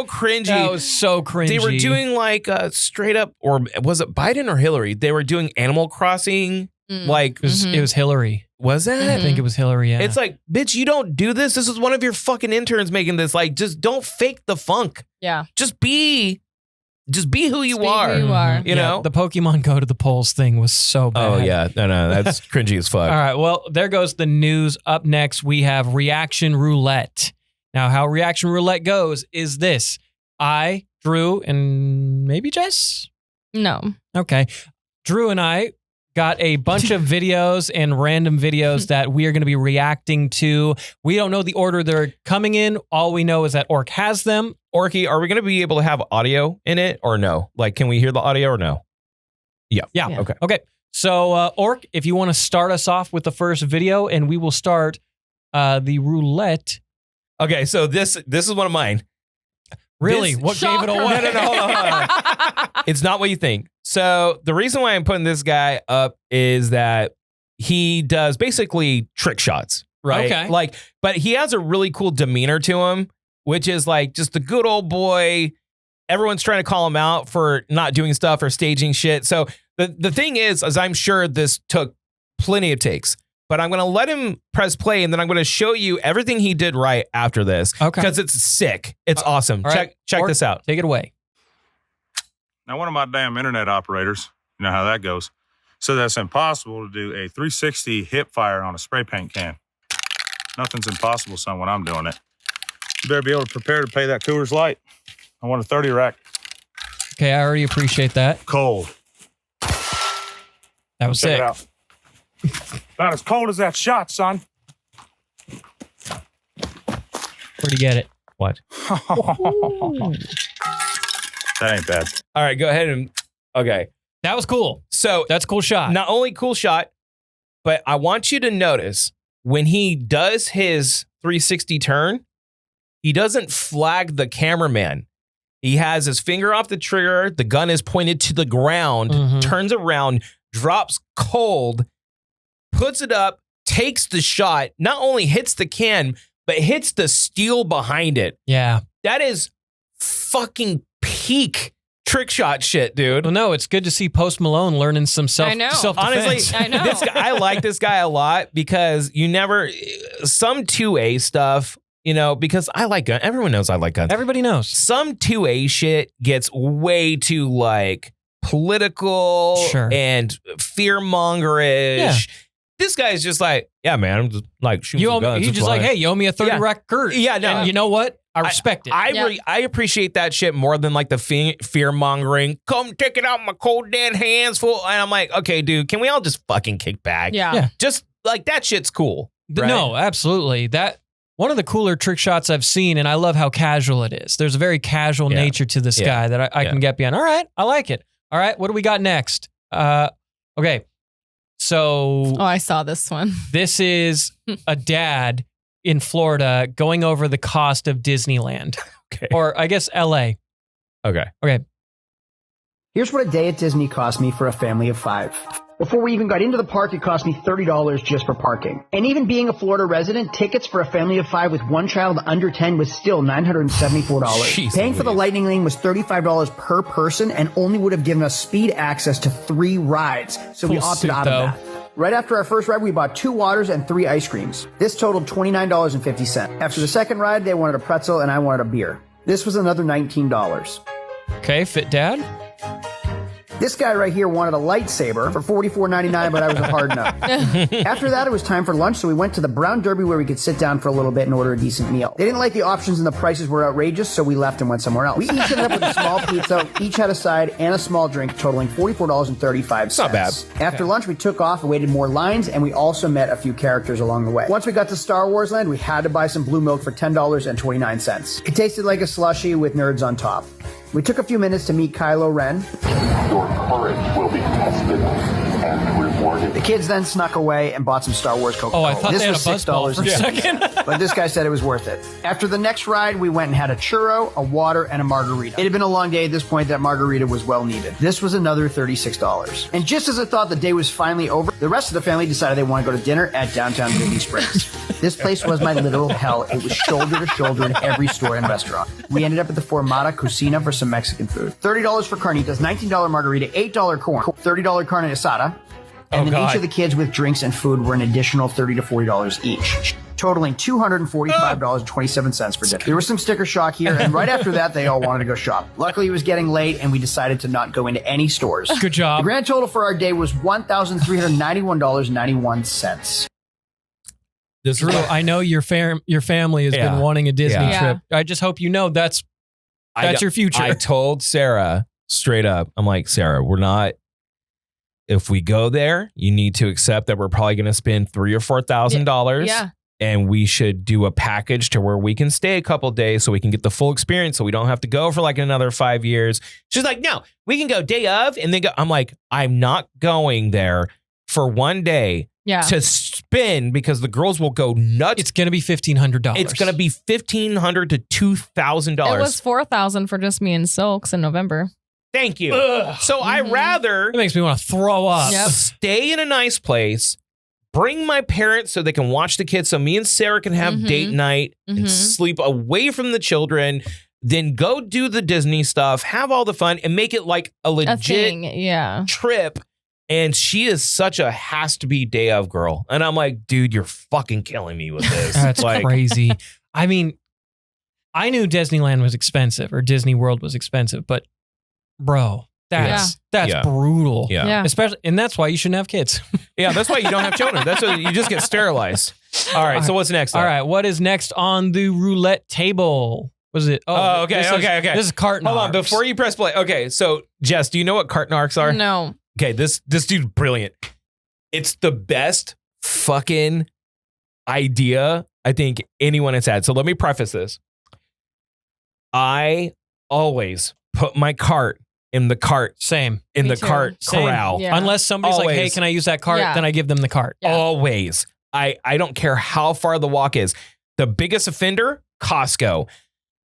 cringy. That was so cringy. They were doing, like, straight up, or was it Biden or Hillary? They were doing Animal Crossing. Like, it was Hillary. Was that? I think it was Hillary, yeah. It's like, bitch, you don't do this. This is one of your fucking interns making this. Like, just don't fake the funk. Yeah. Just be who you are. Who you are. You know? The Pokemon Go to the polls thing was so bad. Oh, yeah. No, that's cringy as fuck. All right, well, there goes the news. Up next, we have Reaction Roulette. Now, how Reaction Roulette goes is this. I, Drew, and maybe Jess? No. Okay. Drew and I got a bunch of videos and random videos that we are going to be reacting to. We don't know the order they're coming in. All we know is that Orc has them. Orky, are we going to be able to have audio in it or no? Like, can we hear the audio or no? Yeah. Okay. So, Orc, if you want to start us off with the first video, and we will start the roulette. Okay, so this is one of mine. Really? What gave it away? No, hold on. It's not what you think. So the reason why I'm putting this guy up is that he does basically trick shots, right? Okay. Like, but he has a really cool demeanor to him, which is like just the good old boy. Everyone's trying to call him out for not doing stuff or staging shit. So the thing is I'm sure this took plenty of takes, but I'm going to let him press play, and then I'm going to show you everything he did right after this. Okay. Because it's sick. It's awesome. Right. Check Orc, this out. Take it away. Now, one of my damn internet operators, you know how that goes, said that's impossible to do a 360 hip fire on a spray paint can. Nothing's impossible, son, when I'm doing it. You better be able to prepare to pay that Coors Light. I want a 30 rack. Okay, I already appreciate that. Cold. That was Check sick. it out. About as cold as that shot, son. Where'd you get it? What? That ain't bad. All right, go ahead and okay. That was cool. So That's a cool shot. not only cool shot, but I want you to notice when he does his 360 turn, he doesn't flag the cameraman. He has his finger off the trigger. The gun is pointed to the ground, turns around, drops cold, puts it up, takes the shot, not only hits the can, but hits the steel behind it. Yeah. That is fucking peak trick shot shit, dude. Well, no, it's good to see Post Malone learning some self-defense. Honestly, I know. This guy, I like this guy a lot because you never, some 2A stuff, you know, because I like guns. Everyone knows I like guns. Everybody knows. Some 2A shit gets way too like political and fear-mongerish. Yeah. This guy's just like, yeah, man, I'm just like shooting some guns. He's It's just like, fine. hey, you owe me a 30 record. Yeah, no. And you know what? I respect it. I appreciate that shit more than like the fear mongering. Come take it out my cold dead hands full. And I'm like, okay, dude, can we all just fucking kick back? Yeah. Just like that shit's cool. Right? No, absolutely. That one of the cooler trick shots I've seen, and I love how casual it is. There's a very casual nature to this guy that I can get behind. All right, I like it. All right, what do we got next? Okay, so I saw this one. This is a dad in Florida going over the cost of Disneyland. Okay. Or I guess LA. Okay. Here's what a day at Disney cost me for a family of 5. Before we even got into the park, it cost me $30 just for parking. And even being a Florida resident, tickets for a family of 5 with one child under 10 was still $974. Jeez, Paying for the Lightning Lane was $35 per person and only would have given us speed access to 3 rides. So we opted out of that. Right after our first ride, we bought 2 waters and 3 ice creams. This totaled $29.50. After the second ride, they wanted a pretzel and I wanted a beer. This was another $19. Okay, fit dad. This guy right here wanted a lightsaber for $44.99, but I was a hard no. After that, it was time for lunch, so we went to the Brown Derby where we could sit down for a little bit and order a decent meal. They didn't like the options and the prices were outrageous, so we left and went somewhere else. We each ended up with a small pizza, each had a side and a small drink, totaling $44.35. Not bad. After lunch, we took off and waited more lines, and we also met a few characters along the way. Once we got to Star Wars Land, we had to buy some blue milk for $10.29. It tasted like a slushie with nerds on top. We took a few minutes to meet Kylo Ren. Your courage will be tested and rewarded. The kids then snuck away and bought some Star Wars Coca-Cola. Oh, I thought this they had was a buzzball for a second. But this guy said it was worth it. After the next ride, we went and had a churro, a water, and a margarita. It had been a long day at this point. That margarita was well needed. This was another $36. And just as I thought the day was finally over, the rest of the family decided they want to go to dinner at downtown Disney Springs. This place was my literal hell. It was shoulder to shoulder in every store and restaurant. We ended up at the Formata Cocina for some Mexican food. $30 for carnitas, $19 margarita, $8 corn, $30 carne asada. And then each of the kids with drinks and food were an additional $30 to $40 each, totaling $245.27 for dinner. There was some sticker shock here, and right after that, they all wanted to go shop. Luckily, it was getting late, and we decided to not go into any stores. Good job. The grand total for our day was $1,391.91. Drew, I know your family has been wanting a Disney trip. I just hope you know that's your future. I told Sarah straight up, I'm like, Sarah, we're not. If we go there, you need to accept that we're probably going to spend $3,000 or $4,000. Yeah. And we should do a package to where we can stay a couple days so we can get the full experience so we don't have to go for like another 5 years. She's like, no, we can go day of and then go. I'm like, I'm not going there for one day to spend because the girls will go nuts. It's going to be $1,500. It's going to be $1,500 to $2,000. It was $4,000 for just me and Silks in November. Thank you. So I rather it makes me want to throw up. Stay in a nice place, bring my parents so they can watch the kids, so me and Sarah can have date night and sleep away from the children, then go do the Disney stuff, have all the fun, and make it like a legit trip. And she is such a has to be day of girl. And I'm like, dude, you're fucking killing me with this. That's crazy. I mean, I knew Disneyland was expensive or Disney World was expensive, but bro, that's brutal. Yeah. Especially, and that's why you shouldn't have kids. Yeah, that's why you don't have children. That's why you just get sterilized. All right, so what's next? All right, what is next on the roulette table? Was it? Oh, okay. This is carton. Hold on, before you press play. Okay, so Jess, do you know what carton arcs are? No. Okay, this dude's brilliant. It's the best fucking idea I think anyone has had. So let me preface this. I always put my cart in the cart. Same. In the cart corral. Yeah. Unless somebody's like, hey, can I use that cart? Then I give them the cart. Yeah. Always. I don't care how far the walk is. The biggest offender, Costco.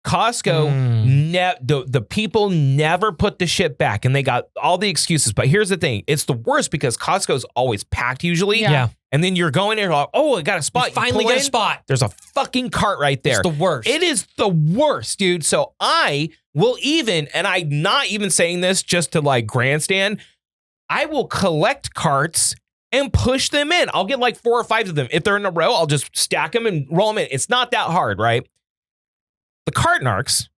The people never put the shit back and they got all the excuses. But here's the thing. It's the worst because Costco's always packed usually. Yeah. And then you're going in and like, oh, I got a spot. You finally get a spot. There's a fucking cart right there. It's the worst. It is the worst, dude. So I will even, and I'm not even saying this just to like grandstand, I will collect carts and push them in. I'll get like 4 or 5 of them. If they're in a row, I'll just stack them and roll them in. It's not that hard, right? The carton arcs.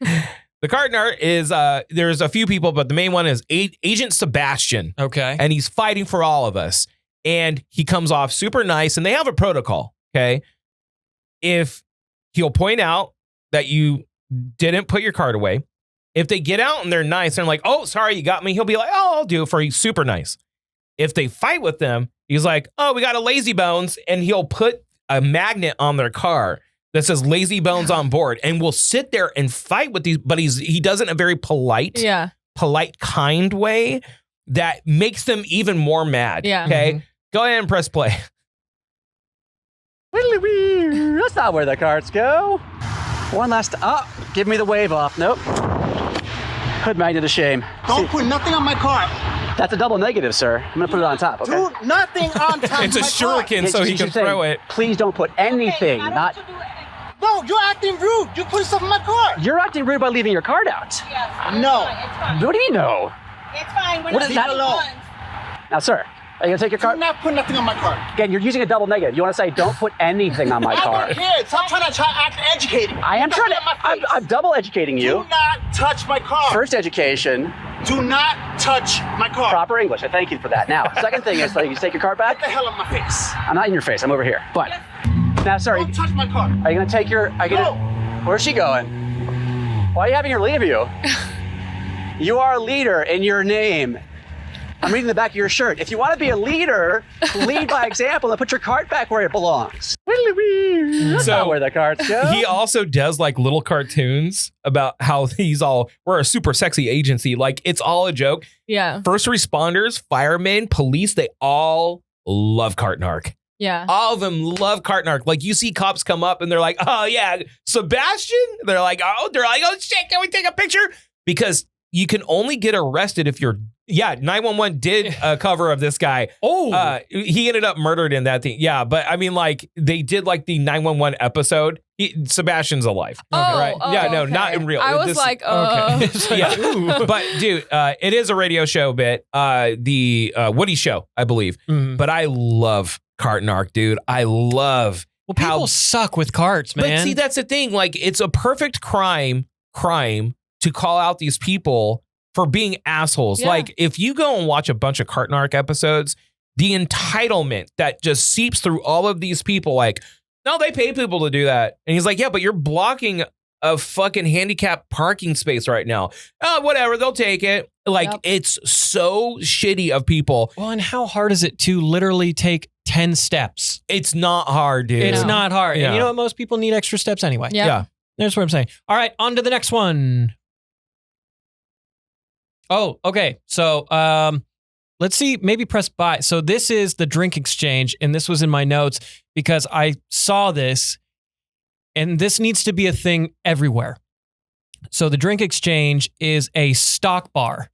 The carton arc is, there's a few people, but the main one is Agent Sebastian. Okay. And he's fighting for all of us. And he comes off super nice, and they have a protocol, okay? If he'll point out that you didn't put your card away, if they get out and they're nice, and they're like, oh, sorry, you got me, he'll be like, oh, I'll do it for you, super nice. If they fight with them, he's like, oh, we got a lazy bones, and he'll put a magnet on their car that says lazy bones on board, and we'll sit there and fight with these, but he does it in a very polite, kind way that makes them even more mad. Yeah. Okay? Go ahead and press play. That's not where the carts go. One last, give me the wave off. Nope. Hood magnet of shame. Don't put nothing on my cart. That's a double negative, sir. I'm gonna put it on top, okay? Do nothing on top It's a shuriken so he can throw it. Please don't put anything, No, you're acting rude. You put stuff in my cart. You're acting rude by leaving your card out. No. What do you know? It's fine. We're What not is that? leaving alone. Now, sir, are you gonna take your Do card? not put nothing on my cart. Again, you're using a double negative. You wanna say, don't put anything on my I card. don't care. Stop trying to act educated. I am trying to, I'm double educating you. Do not touch my cart. First education, Do not touch my car. Proper English. I thank you for that. Now, second thing is, you take your cart back. Get the hell out of my face. I'm not in your face. I'm over here. But now, sorry. Don't touch my car. Are you gonna take your? Where's she going? Why are you having her leave you? You are a leader in your name. I'm reading the back of your shirt. If you want to be a leader, lead by example and put your cart back where it belongs. That's not where the carts go. He also does like little cartoons about how we're a super sexy agency. Like it's all a joke. Yeah. First responders, firemen, police, they all love Cartnark. Yeah. All of them love Cartnark. Like you see cops come up and they're like, oh yeah, Sebastian? They're like, oh shit, can we take a picture? Because you can only get arrested if you're 911 did a cover of this guy. Oh, he ended up murdered in that thing. Yeah, but I mean, like they did like the 911 episode. Sebastian's alive. Oh, right? Okay. Not in real. I was like, okay. Yeah, but dude, it is a radio show bit. The Woody Show, I believe. Mm-hmm. But I love Cartnark, dude. I love people suck with carts, man. But see, that's the thing. Like, it's a perfect crime to call out these people for being assholes. Yeah. Like, if you go and watch a bunch of Cartnark episodes, the entitlement that just seeps through all of these people, like, no, they pay people to do that. And he's like, yeah, but you're blocking a fucking handicapped parking space right now. Oh, whatever, they'll take it. Like, it's so shitty of people. Well, and how hard is it to literally take 10 steps? It's not hard, dude. It's not hard. Yeah. And you know what? Most people need extra steps anyway. Yeah. That's what I'm saying. All right, on to the next one. Oh, okay. So let's see, maybe press buy. So this is the drink exchange, and this was in my notes because I saw this, and this needs to be a thing everywhere. So the drink exchange is a stock bar.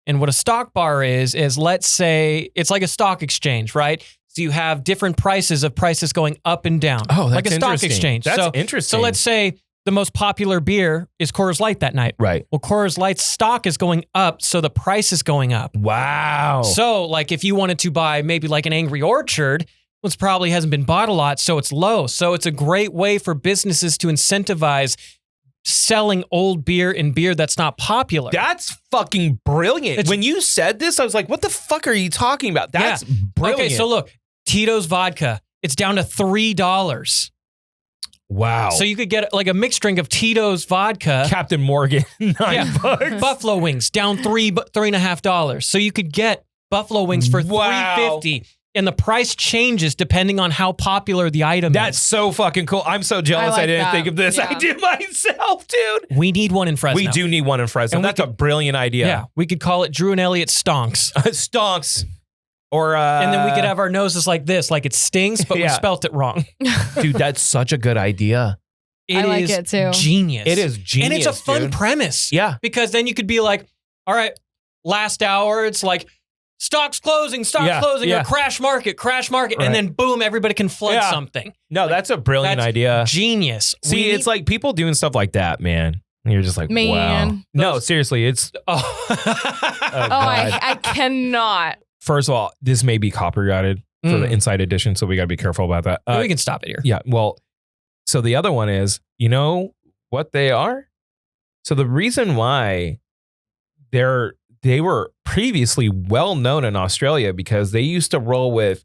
And what a stock bar is let's say it's like a stock exchange, right? So you have different prices of prices going up and down. Oh, that's like a stock exchange. That's interesting. So let's say the most popular beer is Coors Light that night. Right. Well, Coors Light's stock is going up, so the price is going up. Wow. So like if you wanted to buy maybe like an Angry Orchard, which probably hasn't been bought a lot, so it's low. So it's a great way for businesses to incentivize selling old beer and beer that's not popular. That's fucking brilliant. When you said this, I was like, what the fuck are you talking about? That's brilliant. Okay, so look, Tito's vodka, it's down to $3. Wow. So you could get like a mixed drink of Tito's vodka. Captain Morgan, $9. Buffalo wings down $3.50. So you could get buffalo wings for $3.50. And the price changes depending on how popular the item is. That's so fucking cool. I'm so jealous I didn't think of this. Yeah. I did myself, dude. We need one in Fresno. We do need one in Fresno. And that's a brilliant idea. Yeah. We could call it Drew and Elliott Stonks. Stonks. Or and then we could have our noses like this, like it stings, but we spelt it wrong. Dude, that's such a good idea. I like it too. Genius. It is genius. And it's a fun premise. Yeah. Because then you could be like, all right, last hour, it's like stocks closing, or crash market. Right. And then boom, everybody can flood something. No, that's a brilliant idea. Genius. See, it's like people doing stuff like that, man. And you're just like, wow. No, seriously, it's I cannot. First of all, this may be copyrighted for the Inside Edition, so we got to be careful about that. We can stop it here. Yeah, well, so the other one is, you know what they are? So the reason why they were previously well known in Australia because they used to roll with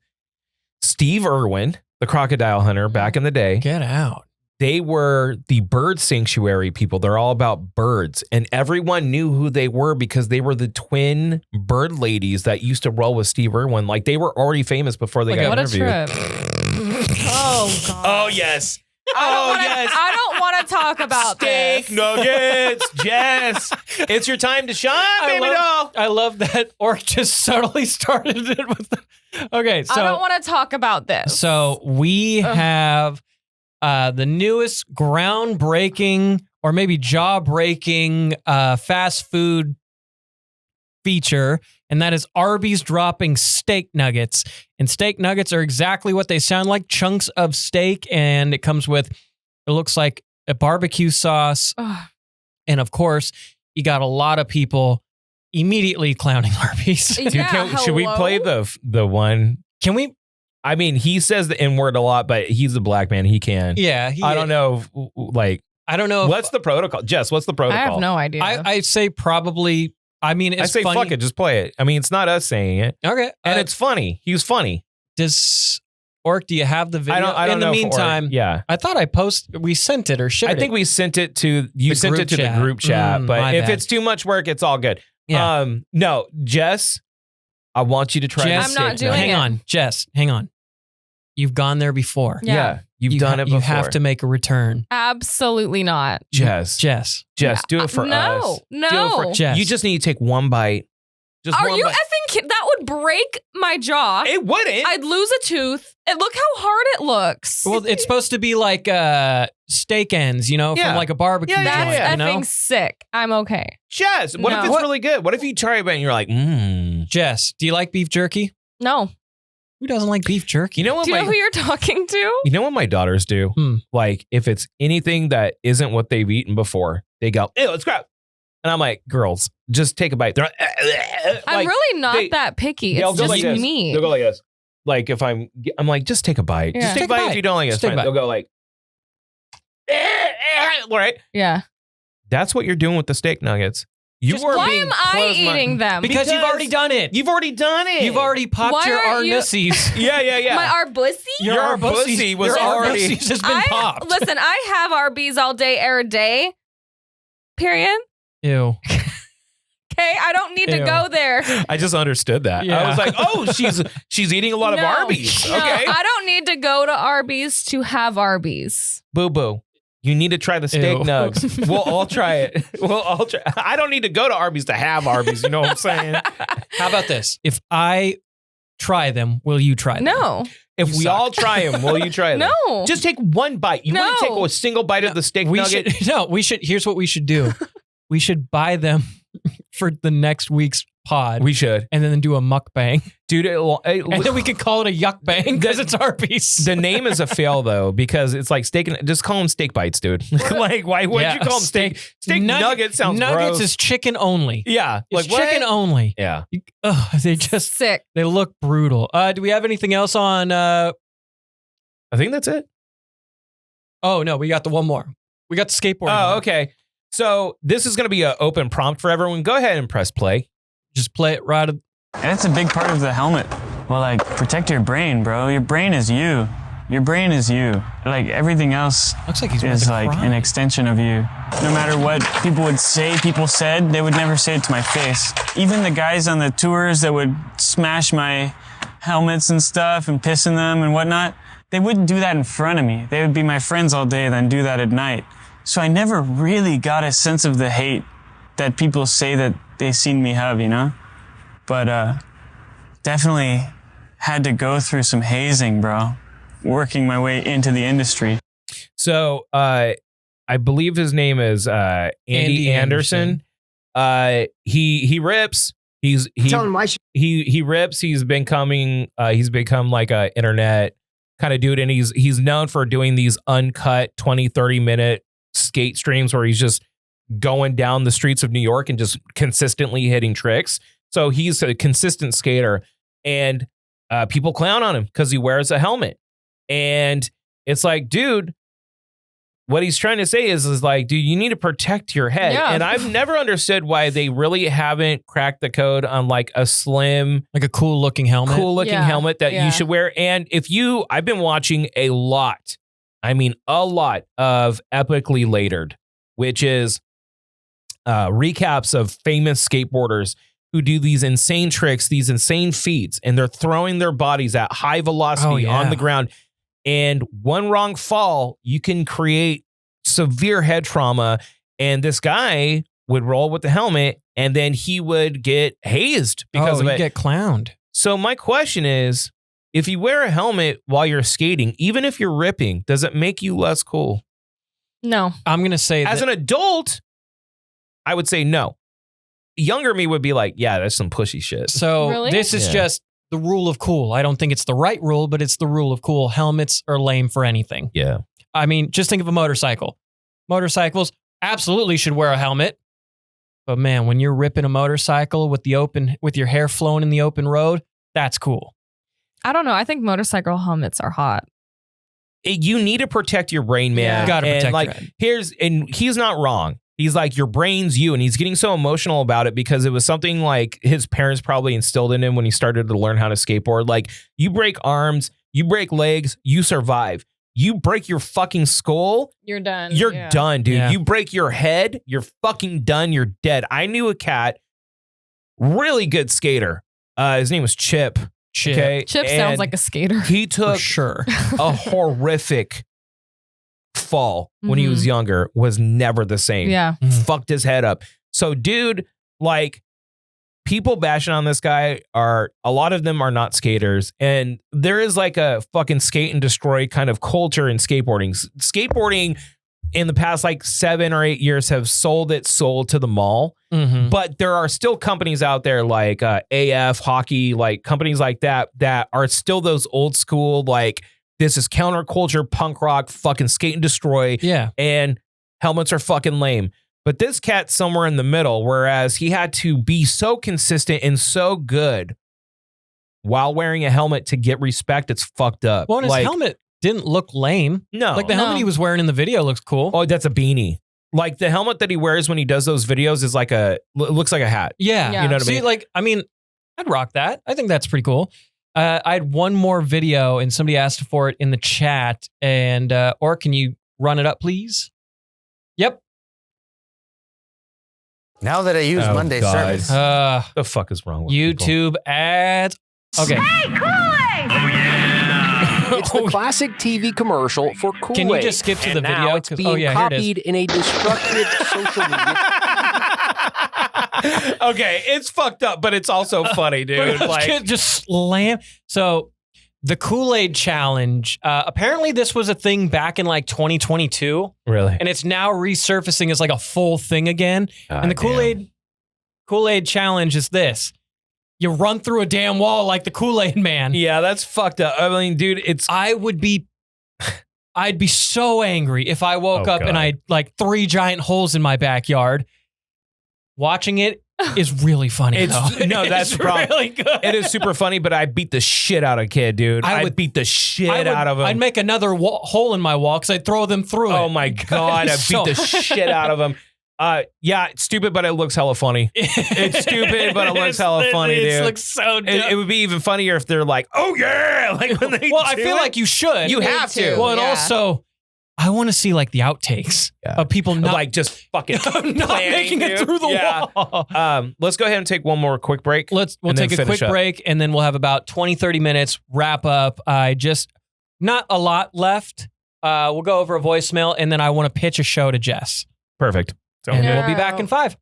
Steve Irwin, the crocodile hunter back in the day. Get out. They were the bird sanctuary people. They're all about birds. And everyone knew who they were because they were the twin bird ladies that used to roll with Steve Irwin. Like they were already famous before they got interviewed. What a trip. Oh, God. Oh, yes. Yes. I don't want to talk about steak nuggets, Jess. It's your time to shine, baby doll. I love that Orc just subtly started it with okay, so I don't want to talk about this. So we have the newest groundbreaking or maybe jaw-breaking fast food feature, and that is Arby's dropping steak nuggets. And steak nuggets are exactly what they sound like, chunks of steak, and it comes with, it looks like a barbecue sauce. And of course, you got a lot of people immediately clowning Arby's. Yeah, should we play the one? Can we? I mean, he says the N-word a lot, but he's a black man. He can. Yeah. I don't know. I don't know. If, what's the protocol? Jess, what's the protocol? I have no idea. I say probably I mean, I say funny. fuck it, just play it. I mean, it's not us saying it. Okay. And it's funny. He was funny. Does Orc, do you have the video? I don't In the know meantime, I thought we sent it or shared I think we sent it to you. Sent it to the group chat, but if it's too much work, it's all good. Yeah. No, Jess, I want you to try. Jess, I'm not doing hang it. on, Jess, hang on. You've gone there before. Yeah. You've done it before. You have to make a return. Absolutely not. Jess, do it for us. No. Do it for Jess. You just need to take one bite. Just Are one you bite. effing kidding? That would break my jaw. It wouldn't. I'd lose a tooth. And look how hard it looks. Well, it's supposed to be like steak ends, from like a barbecue joint. That's you know? effing sick. I'm okay. Jess, what if it's really good? What if you try it and you're like, Jess, do you like beef jerky? No. Who doesn't like beef jerky? You know what Do you know who you're talking to? You know what my daughters do? Like, if it's anything that isn't what they've eaten before, they go, ew, it's crap. And I'm like, girls, just take a bite. They're like, I'm really not that picky. It's just like me. They'll go like this. Like, if I'm like, just take a bite. Yeah. Just take a bite if you don't like it. It's fine. They'll go like, right? Yeah. That's what you're doing with the steak nuggets. Why am I eating them? Because you've already done it. You've already done it. You've already popped your arbusies. Yeah. My arbussy? Your arbussy was already has been popped. Listen, I have Arby's all day, every day. Period. Ew. Okay, I don't need to go there. I just understood that. Yeah. I was like, oh, she's eating a lot of Arby's. No, okay. I don't need to go to Arby's to have Arby's. Boo boo. You need to try the steak nugs. We'll all try it. I don't need to go to Arby's to have Arby's. You know what I'm saying? How about this? If I try them, will you try them? No. If we all try them, will you try them? No. Just take one bite. You want to take a single bite of the steak nugget? Here's what we should do. We should buy them for the next week's pod. We should. And then do a mukbang. Dude, and then we could call it a yuck bang because it's Arby's. The name is a fail though, because it's like steak. Just call them steak bites, dude. Like, why would you call them steak? Steak nuggets sounds Nuggets gross. is chicken only. Yeah. It's chicken only. Yeah. They just sick. They look brutal. Do we have anything else on? I think that's it. Oh no, we got the one more. We got the skateboard. Oh, okay. So this is going to be an open prompt for everyone. Go ahead and press play. Just play it right. And it's a big part of the helmet. Well, like, protect your brain, bro. Your brain is you. Your brain is you. Like, everything else looks like he's is like an extension of you. No matter what people said, they would never say it to my face. Even the guys on the tours that would smash my helmets and stuff and piss in them and whatnot, they wouldn't do that in front of me. They would be my friends all day, then do that at night. So I never really got a sense of the hate that people say that they seen me have, But definitely had to go through some hazing, bro, working my way into the industry. So I believe his name is Andy Anderson. He rips. He rips. He's become like a internet kind of dude, and he's known for doing these uncut 20-30 minute skate streams where he's just going down the streets of New York and just consistently hitting tricks. So he's a consistent skater, and people clown on him because he wears a helmet. And it's like, dude, what he's trying to say is like, dude, you need to protect your head. Yeah. And I've never understood why they really haven't cracked the code on like a slim, like a cool looking helmet helmet that you should wear. And I've been watching a lot of Epically Latered, which is recaps of famous skateboarders who do these insane tricks, these insane feats, and they're throwing their bodies at high velocity on the ground. And one wrong fall, you can create severe head trauma. And this guy would roll with the helmet, and then he would get hazed because of it. Get clowned. So my question is, if you wear a helmet while you're skating, even if you're ripping, does it make you less cool? No. I'm going to say as an adult, I would say no. Younger me would be like, yeah, that's some pushy shit. So this is just the rule of cool. I don't think it's the right rule, but it's the rule of cool. Helmets are lame for anything. Yeah. I mean, just think of a motorcycle. Motorcycles absolutely should wear a helmet. But man, when you're ripping a motorcycle with your hair flowing in the open road, that's cool. I don't know. I think motorcycle helmets are hot. You need to protect your brain, man. You gotta protect your head. And he's not wrong. He's like, your brain's you. And he's getting so emotional about it because it was something like his parents probably instilled in him when he started to learn how to skateboard. Like, you break arms, you break legs, you survive. You break your fucking skull, you're done. You're done, dude. Yeah. You break your head, you're fucking done. You're dead. I knew a cat, really good skater. His name was Chip. Okay? Chip sounds like a skater. He took a horrific fall when he was younger, was never the same. Yeah. Fucked his head up. So, dude, like, people bashing on this guy a lot of them are not skaters. And there is like a fucking skate and destroy kind of culture in skateboarding. Skateboarding in the past like 7 or 8 years have sold its soul to the mall. But there are still companies out there like AF, hockey, like companies like that are still those old school, like, this is counterculture, punk rock, fucking skate and destroy. Yeah. And helmets are fucking lame. But this cat's somewhere in the middle, whereas he had to be so consistent and so good while wearing a helmet to get respect. It's fucked up. Well, and his helmet didn't look lame. No. Like the helmet he was wearing in the video looks cool. Oh, that's a beanie. Like the helmet that he wears when he does those videos is like looks like a hat. Yeah. You know what I mean? I'd rock that. I think that's pretty cool. I had one more video and somebody asked for it in the chat. And, or can you run it up, please? Yep. Now that I use Monday service. The fuck is wrong with YouTube ads? Okay. Hey, Kool-Aid! Oh, yeah! It's the classic TV commercial for Kool-Aid. Can you just skip to the and video? now it's being copied in a destructive social media. Okay, it's fucked up, but it's also funny, dude. Like, just slam. So the Kool-Aid challenge, apparently this was a thing back in like 2022. Really? And it's now resurfacing as like a full thing again. And the Kool-Aid challenge is this. You run through a damn wall like the Kool-Aid man. Yeah, that's fucked up. I mean, dude, I'd be so angry if I woke up and I had like 3 giant holes in my backyard. Watching it is really funny. That's the problem. Really good. It is super funny, but I beat the shit out of a kid, dude. I would beat the shit out of him. I'd make another hole in my wall because I'd throw them through it. Oh my God, I beat the shit out of him. Yeah, it's stupid, but it looks hella funny. It's stupid, but it looks hella funny, dude. It looks so dumb. It would be even funnier if they're like, oh yeah, like when they I feel like you should. You have to. Well, and also, I want to see like the outtakes of people not like just fucking not making it through the wall. Let's go ahead and take one more quick break. We'll take a quick break and then we'll have about 20-30 minutes wrap up. Not a lot left. We'll go over a voicemail and then I want to pitch a show to Jess. Perfect. And we'll be back in 5.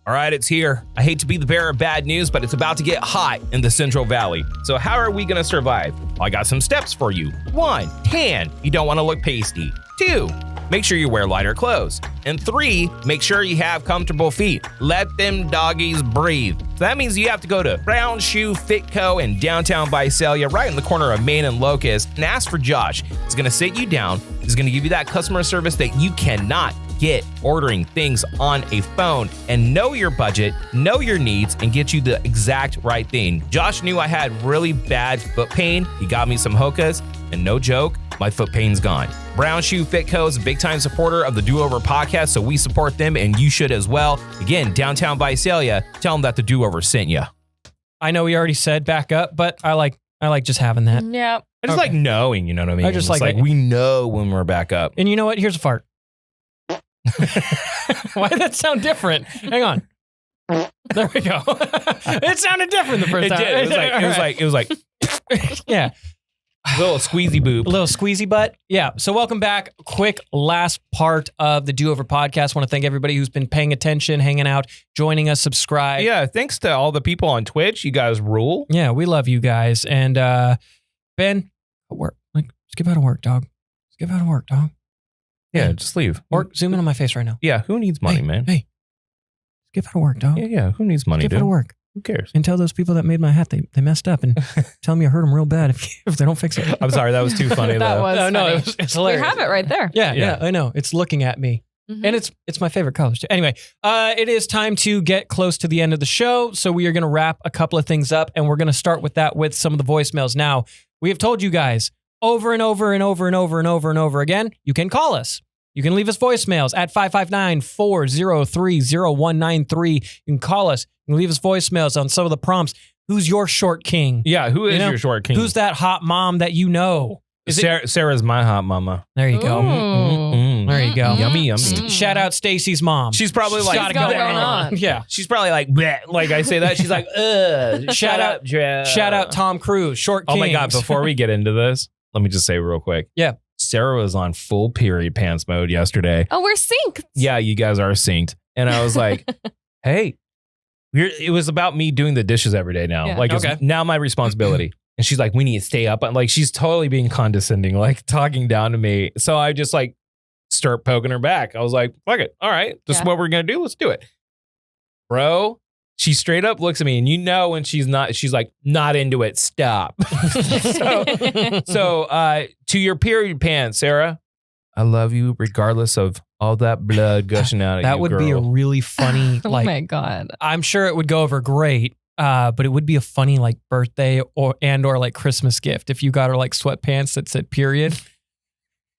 All right, it's here. I hate to be the bearer of bad news, but it's about to get hot in the Central Valley. So how are we going to survive? I got some steps for you. 1, tan. You don't want to look pasty. 2, make sure you wear lighter clothes. And 3, make sure you have comfortable feet. Let them doggies breathe. So that means you have to go to Brown Shoe Fit Co. in downtown Visalia, right in the corner of Main and Locust, and ask for Josh. He's going to sit you down. He's going to give you that customer service that you cannot get ordering things on a phone, and know your budget, know your needs, and get you the exact right thing. Josh knew I had really bad foot pain. He got me some Hokas, and no joke, my foot pain's gone. Brown Shoe Fit Co. is a big-time supporter of the Do-Over podcast, so we support them, and you should as well. Again, downtown Visalia, tell them that the Do-Over sent you. I know we already said back up, but I like just having that. Yeah. I just like knowing, you know what I mean? I just like we know when we're back up. And you know what? Here's a fart. Why did that sound different? Hang on. There we go. It sounded different the first time. It did. It was like yeah. A little squeezy boob. A little squeezy butt. Yeah. So welcome back. Quick last part of the Do Over podcast. Want to thank everybody who's been paying attention, hanging out, joining us, subscribe. Yeah. Thanks to all the people on Twitch. You guys rule. Yeah. We love you guys. And Ben, work. Like, just get out of work, dog. Just get out of work, dog. Yeah, just leave. Or zoom in on my face right now. Yeah, who needs money, man? Hey, skip out of work, dog. Yeah, who needs money, skip dude? Out of work. Who cares? And tell those people that made my hat they messed up and tell them you hurt them real bad if they don't fix it. I'm sorry, that was too funny, that though. was funny. No, it's hilarious. We have it right there. Yeah, I know. It's looking at me. Mm-hmm. And it's my favorite colors too. Anyway, it is time to get close to the end of the show. So we are going to wrap a couple of things up, and we're going to start with that with some of the voicemails. Now, we have told you guys over and over and over and over and over and over again, you can call us. You can leave us voicemails at 559-403-0193. You can call us. You can leave us voicemails on some of the prompts. Who's your short king? Yeah, who is your short king? Who's that hot mom that you know? Sarah's my hot mama. There you go. There you go. Yummy, yummy. Shout out Stacy's mom. She's probably like, gotta go on. Yeah. She's probably like, bleh. Like I say that. She's like, ugh. Shout out Tom Cruise, short kings. Oh my God, before we get into this, let me just say real quick. Yeah. Sarah was on full period pants mode yesterday. Oh, we're synced. Yeah, you guys are synced. And I was like, hey, it was about me doing the dishes every day now. Yeah. Like, it's now my responsibility. And she's like, we need to stay up. Like, she's totally being condescending, like talking down to me. So I just like start poking her back. I was like, fuck it. All right. This is what we're going to do. Let's do it. Bro, she straight up looks at me and you know when she's like, not into it. Stop. So to your period pants, Sarah, I love you regardless of all that blood gushing out of you, That would be a really funny, Oh like, my God. I'm sure it would go over great. But it would be a funny like birthday or like Christmas gift if you got her like sweatpants that said period.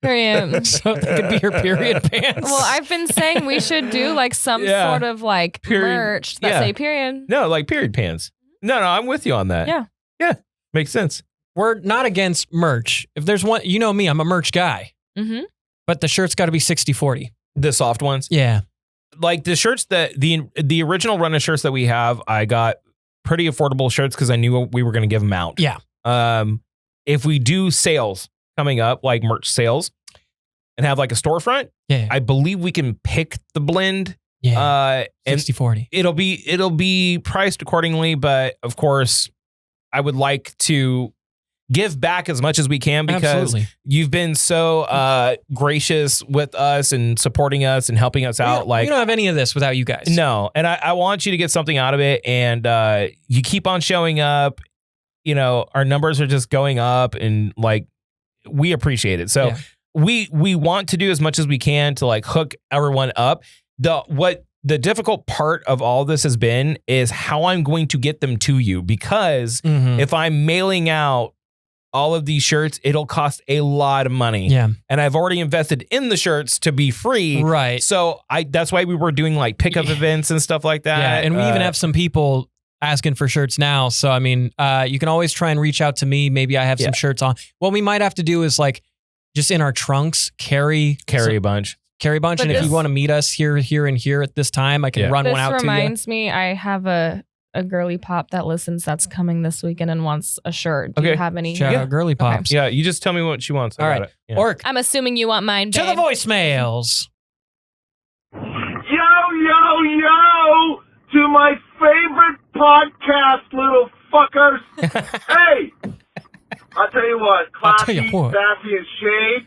Period. So they could be her period pants. Well, I've been saying we should do like some sort of like merch that say period. No, like period pants. No, I'm with you on that. Yeah. Yeah. Makes sense. We're not against merch. If there's one, you know me, I'm a merch guy. Mm-hmm. But the shirt's got to be 60-40. The soft ones? Yeah. Like the shirts that the original run of shirts that we have, I got pretty affordable shirts because I knew we were going to give them out. Yeah. If we do sales coming up, like merch sales, and have like a storefront, I believe we can pick the blend. Yeah. 60-40. It'll be priced accordingly, but of course, I would like to give back as much as we can because you've been so gracious with us and supporting us and helping us out. We don't have any of this without you guys. No. And I want you to get something out of it. And you keep on showing up. You know, our numbers are just going up and like, we appreciate it. So we want to do as much as we can to like hook everyone up. The difficult part of all this has been is how I'm going to get them to you because if I'm mailing out all of these shirts, it'll cost a lot of money. Yeah. And I've already invested in the shirts to be free. Right. So that's why we were doing like pickup events and stuff like that. Yeah. And we even have some people asking for shirts now. So, I mean, you can always try and reach out to me. Maybe I have some shirts on. What we might have to do is like just in our trunks, carry a bunch. But and if you want to meet us here, and here at this time, I can run one out to you. This reminds me, I have a girly pop that listens that's coming this weekend and wants a shirt. Do you have any? Shout out girly pops. Yeah, you just tell me what she wants. All right. Orc. I'm assuming you want mine, babe. To the voicemails. Yo, to my favorite podcast, little fuckers. Hey, I'll tell you what, Classy, Sassy, and Shade,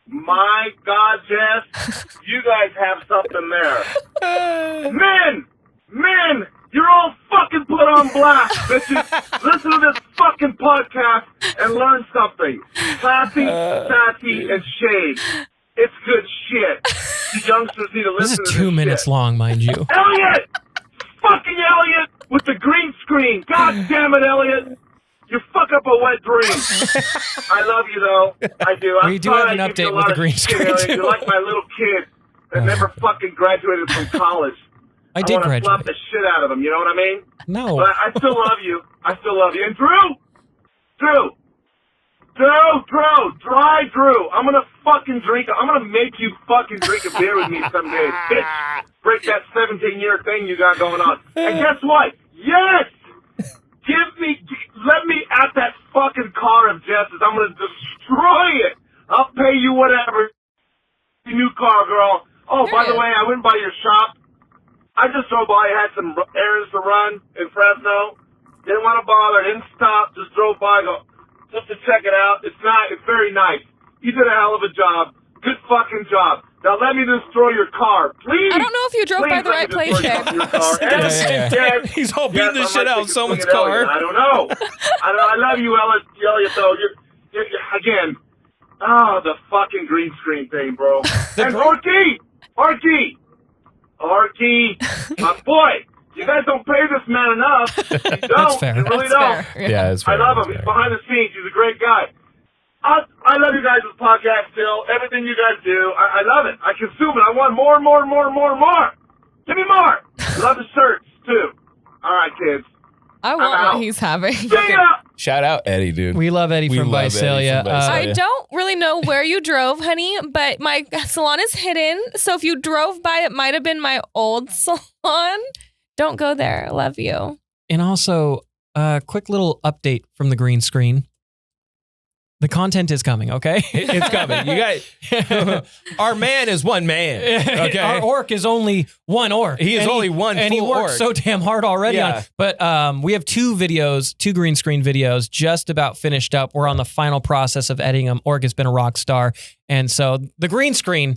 my God, Jess, you guys have something there. Men, you're all fucking put on blast, bitches. Listen to this fucking podcast and learn something. Classy, Sassy, and Shade. It's good shit. The youngsters need to listen to this. This is 2 minutes long, mind you. Elliott! Fucking Elliott with the green screen. God damn it, Elliott. You fuck up a wet dream. I love you, though. I do. We do have an update with the green screen, too. You're like my little kid that never fucking graduated from college. I did graduate. I want to slap the shit out of him, you know what I mean? No. But I still love you. And Drew, I'm going to make you fucking drink a beer with me someday, bitch. Break that 17-year thing you got going on. And guess what? Yes! Let me at that fucking car of Jess's. I'm going to destroy it. I'll pay you whatever. New car, girl. Oh, by the way, I went by your shop. I just drove by. I had some errands to run in Fresno. Didn't want to bother. Didn't stop. Just drove by. Just to check it out. It's very nice. You did a hell of a job. Good fucking job. Now let me destroy your car, please. I don't know if you drove by the right place, babe. Yes. He's all beating the shit out of someone's car. I don't know. I love you, Elliott, though. You're again. Oh, the fucking green screen thing, bro. And Orky, my boy. You guys don't pay this man enough. You don't. That's fair. You really don't. Yeah, it's fair. I love him. He's behind the scenes. He's a great guy. I love you guys' podcast still. Everything you guys do. I love it. I consume it. I want more. Give me more. Love the shirts, too. All right, kids. I want what he's having. Shout out Eddie, dude. We love Eddie from Visalia. I don't really know where you drove, honey, but my salon is hidden. So if you drove by, it might have been my old salon. Don't go there. Love you. And also, a quick little update from the green screen. The content is coming, okay? It's coming. You got our man is one man. Okay. Our orc is only one orc. He is only one and full he works orc. so damn hard already on it. But we have two green screen videos just about finished up. We're on the final process of editing them. Orc has been a rock star. And so the green screen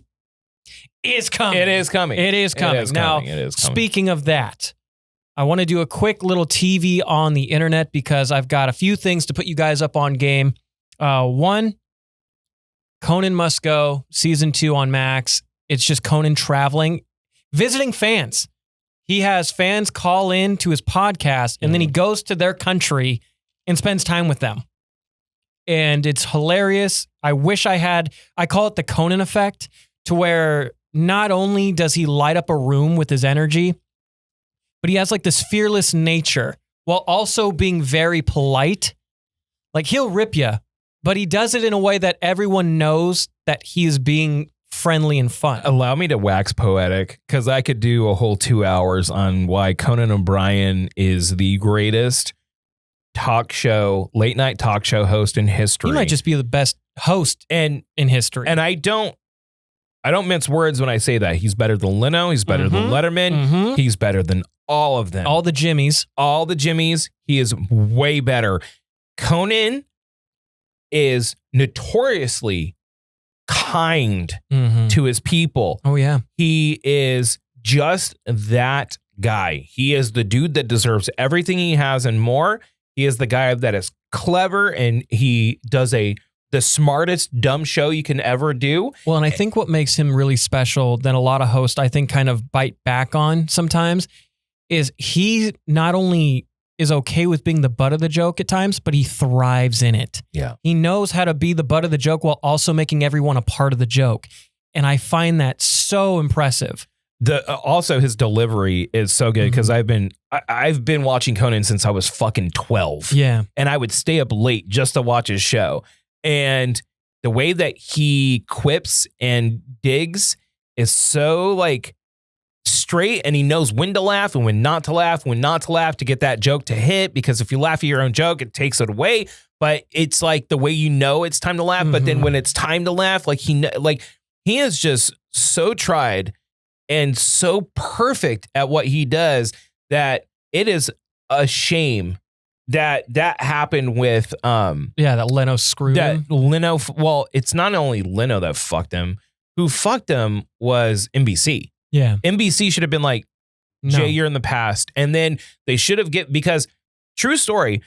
is coming. It is coming. It is coming. Now, speaking of that, I want to do a quick little TV on the internet because I've got a few things to put you guys up on game. One, Conan Must Go, season 2 on Max. It's just Conan traveling, visiting fans. He has fans call in to his podcast, and then he goes to their country and spends time with them. And it's hilarious. I wish I call it the Conan effect, to where not only does he light up a room with his energy, but he has like this fearless nature while also being very polite. Like he'll rip you, but he does it in a way that everyone knows that he is being friendly and fun. Allow me to wax poetic, because I could do a whole 2 hours on why Conan O'Brien is the greatest late night talk show host in history. He might just be the best host in history. And I don't mince words when I say that. He's better than Leno. He's better than Letterman. He's better than all of them. All the Jimmys. He is way better. Conan is notoriously kind to his people. Oh, yeah. He is just that guy. He is the dude that deserves everything he has and more. He is the guy that is clever, and he does the smartest dumb show you can ever do. Well, and I think what makes him really special than a lot of hosts, I think, kind of bite back on sometimes, is he not only is okay with being the butt of the joke at times, but he thrives in it. Yeah. He knows how to be the butt of the joke while also making everyone a part of the joke. And I find that so impressive. Also his delivery is so good, because I've been watching Conan since I was fucking 12. Yeah. And I would stay up late just to watch his show. And the way that he quips and digs is so like straight, and he knows when to laugh and when not to laugh to get that joke to hit, because if you laugh at your own joke, it takes it away. But it's like the way you know it's time to laugh, but then when it's time to laugh, like he is just so tried and so perfect at what he does that it is a shame that happened with that Leno screwed him. Well, it's not only Leno that fucked him. Who fucked him was NBC. Yeah. NBC should have been like, Jay, you're in the past. And then they should have because true story,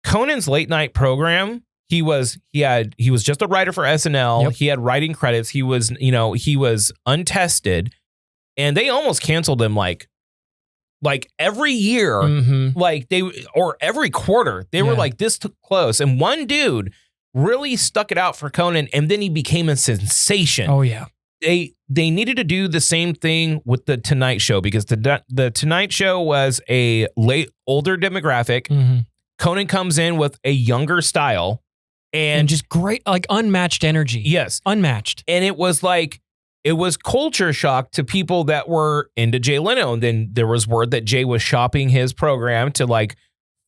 Conan's late night program, he was just a writer for SNL. Yep. He had writing credits. He was untested, and they almost canceled him like every year, or every quarter. They were like this close. And one dude really stuck it out for Conan, and then he became a sensation. Oh yeah. They needed to do the same thing with the Tonight Show, because the Tonight Show was a older demographic. Conan comes in with a younger style and just great, like unmatched energy. Yes. Unmatched. And it was culture shock to people that were into Jay Leno. And then there was word that Jay was shopping his program to like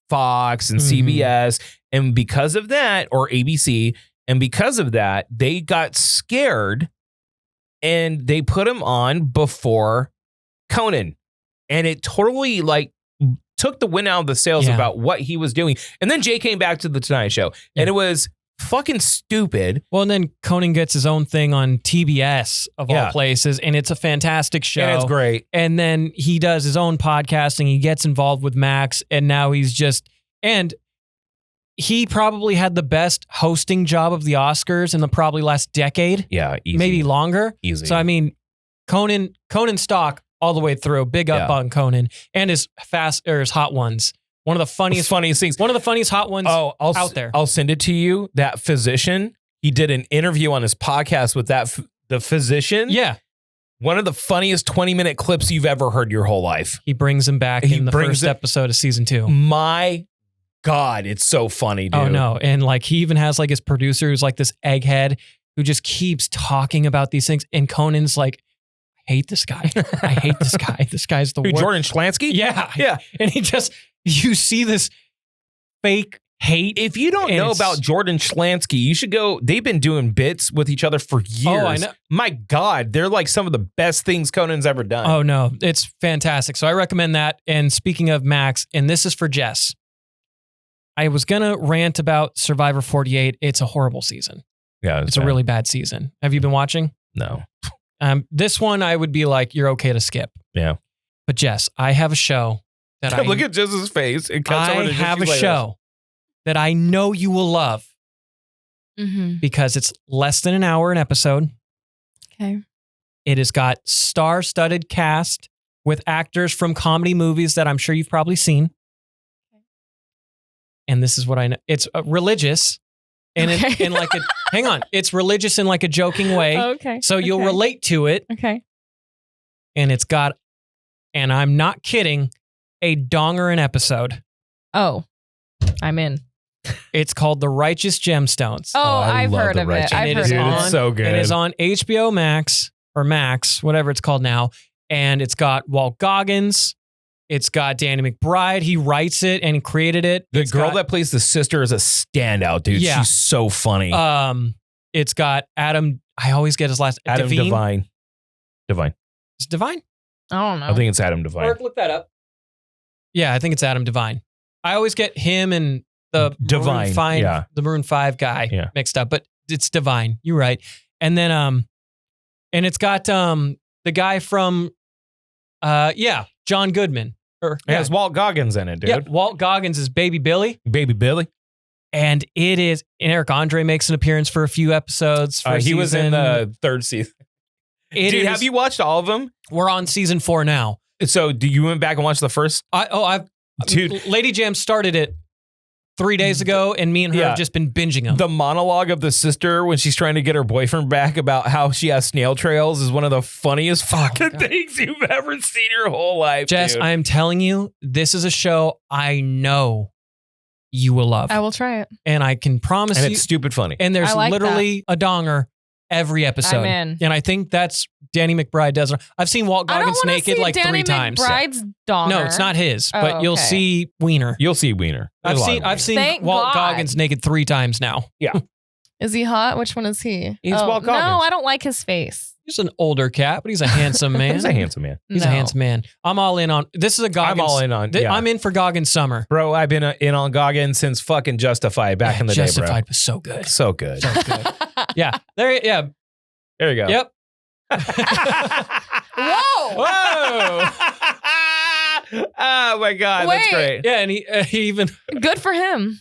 Fox and CBS. And because of that, or ABC, and because of that, they got scared and they put him on before Conan. And it totally took the wind out of the sails about what he was doing. And then Jay came back to the Tonight Show, and it was fucking stupid. Well, and then Conan gets his own thing on TBS of all places, and it's a fantastic show. And it's great. And then he does his own podcasting. He gets involved with Max, and now and he probably had the best hosting job of the Oscars in the probably last decade. Yeah, easy. Maybe longer. Easy. So I mean, Conan stock all the way through. Big up on Conan and his hot ones. One of the funniest things. One of the funniest hot ones out there. I'll send it to you. That physician, He did an interview on his podcast with the physician. Yeah. One of the funniest 20-minute clips you've ever heard your whole life. He brings him back in the first episode of season 2. My God, it's so funny, dude. Oh, no. And like he even has like his producer who's like this egghead who just keeps talking about these things. And Conan's like, I hate this guy. I hate this guy. This guy's the worst. Jordan Schlansky? Yeah. Yeah. And you see this fake hate. If you don't know about Jordan Schlansky, you should go. They've been doing bits with each other for years. Oh, I know. My God, they're like some of the best things Conan's ever done. Oh, no. It's fantastic. So I recommend that. And speaking of Max, and this is for Jess. I was going to rant about Survivor 48. It's a horrible season. Yeah. It's a really bad season. Have you been watching? No. This one, I would be like, you're okay to skip. Yeah. But Jess, I have a show that Look at Jess's face. I have a show that I know you will love because it's less than an hour an episode. Okay. It has got star-studded cast with actors from comedy movies that I'm sure you've probably seen. And this is what I know. It's religious. And in like a, hang on, it's religious in like a joking way. Okay. So you'll relate to it. Okay. And it's got, and I'm not kidding, a donger an episode. Oh, I'm in. It's called The Righteous Gemstones. Oh, I've heard of it. I've heard of it. It's so good. It is on HBO Max or Max, whatever it's called now. And it's got Walt Goggins. It's got Danny McBride. He writes it and created it. The girl that plays the sister is a standout, dude. Yeah. She's so funny. It's got Adam. I always get his last. Adam Devine. Is Devine? I don't know. I think it's Adam Devine. Look that up. Yeah, I think it's Adam Devine. I always get him and the Devine, the Maroon 5 guy mixed up, but it's Devine. You're right. And then and it's got the guy from John Goodman. It has Walt Goggins in it, dude. Yeah, Walt Goggins is Baby Billy. Baby Billy. And it is, and Eric Andre makes an appearance for a few episodes. He was in the 3rd season. Dude, have you watched all of them? We're on season 4 now. So do you went back and watched the first? Dude, Lady Jam started it 3 days ago, and me and her have just been binging them. The monologue of the sister when she's trying to get her boyfriend back about how she has snail trails is one of the funniest fucking things you've ever seen your whole life, Jess, dude. I am telling you, this is a show I know you will love. I will try it. And I can promise and you. it's stupid funny. And there's literally a donger every episode. I'm in. And I think that's Danny McBride does it. I've seen Walt Goggins naked like Danny 3 times. McBride's donger. No, it's not his, but you'll see Wiener. You'll see Wiener. I've seen Thank Walt God. Goggins naked 3 times now. Yeah. Is he hot? Which one is he? He's Walt Goggins. No, I don't like his face. He's an older cat, but he's a handsome man. He's a handsome man. He's a handsome man. I'm all in on this. Is a Goggins. I'm all in on. I'm in for Goggins summer, bro. I've been in on Goggins since fucking Justified back in the day, bro. Justified was so good. So good. So good. Yeah. There you go. Yep. Whoa! Oh my God, that's great. Yeah, and he even good for him.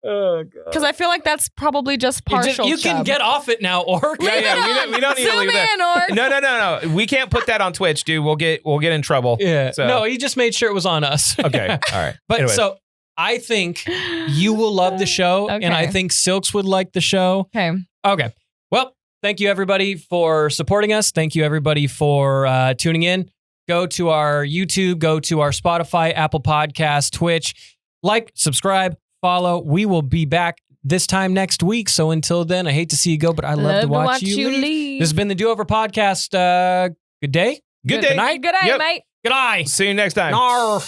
Oh God. Because I feel like that's probably just partial. You can get off it now, Orc. Yeah, we don't need to leave that. No. We can't put that on Twitch, dude. We'll get in trouble. Yeah. So. No, he just made sure it was on us. Okay. All right. But anyways. So I think you will love the show, and I think Silks would like the show. Okay. Well, thank you everybody for supporting us. Thank you everybody for tuning in. Go to our YouTube, go to our Spotify, Apple Podcasts, Twitch. Like, subscribe, follow. We will be back this time next week. So until then, I hate to see you go, but I love to watch you leave. This has been the Do Over Podcast. Good day. Good day. Good night. Good night, mate. Good night. See you next time. Nar.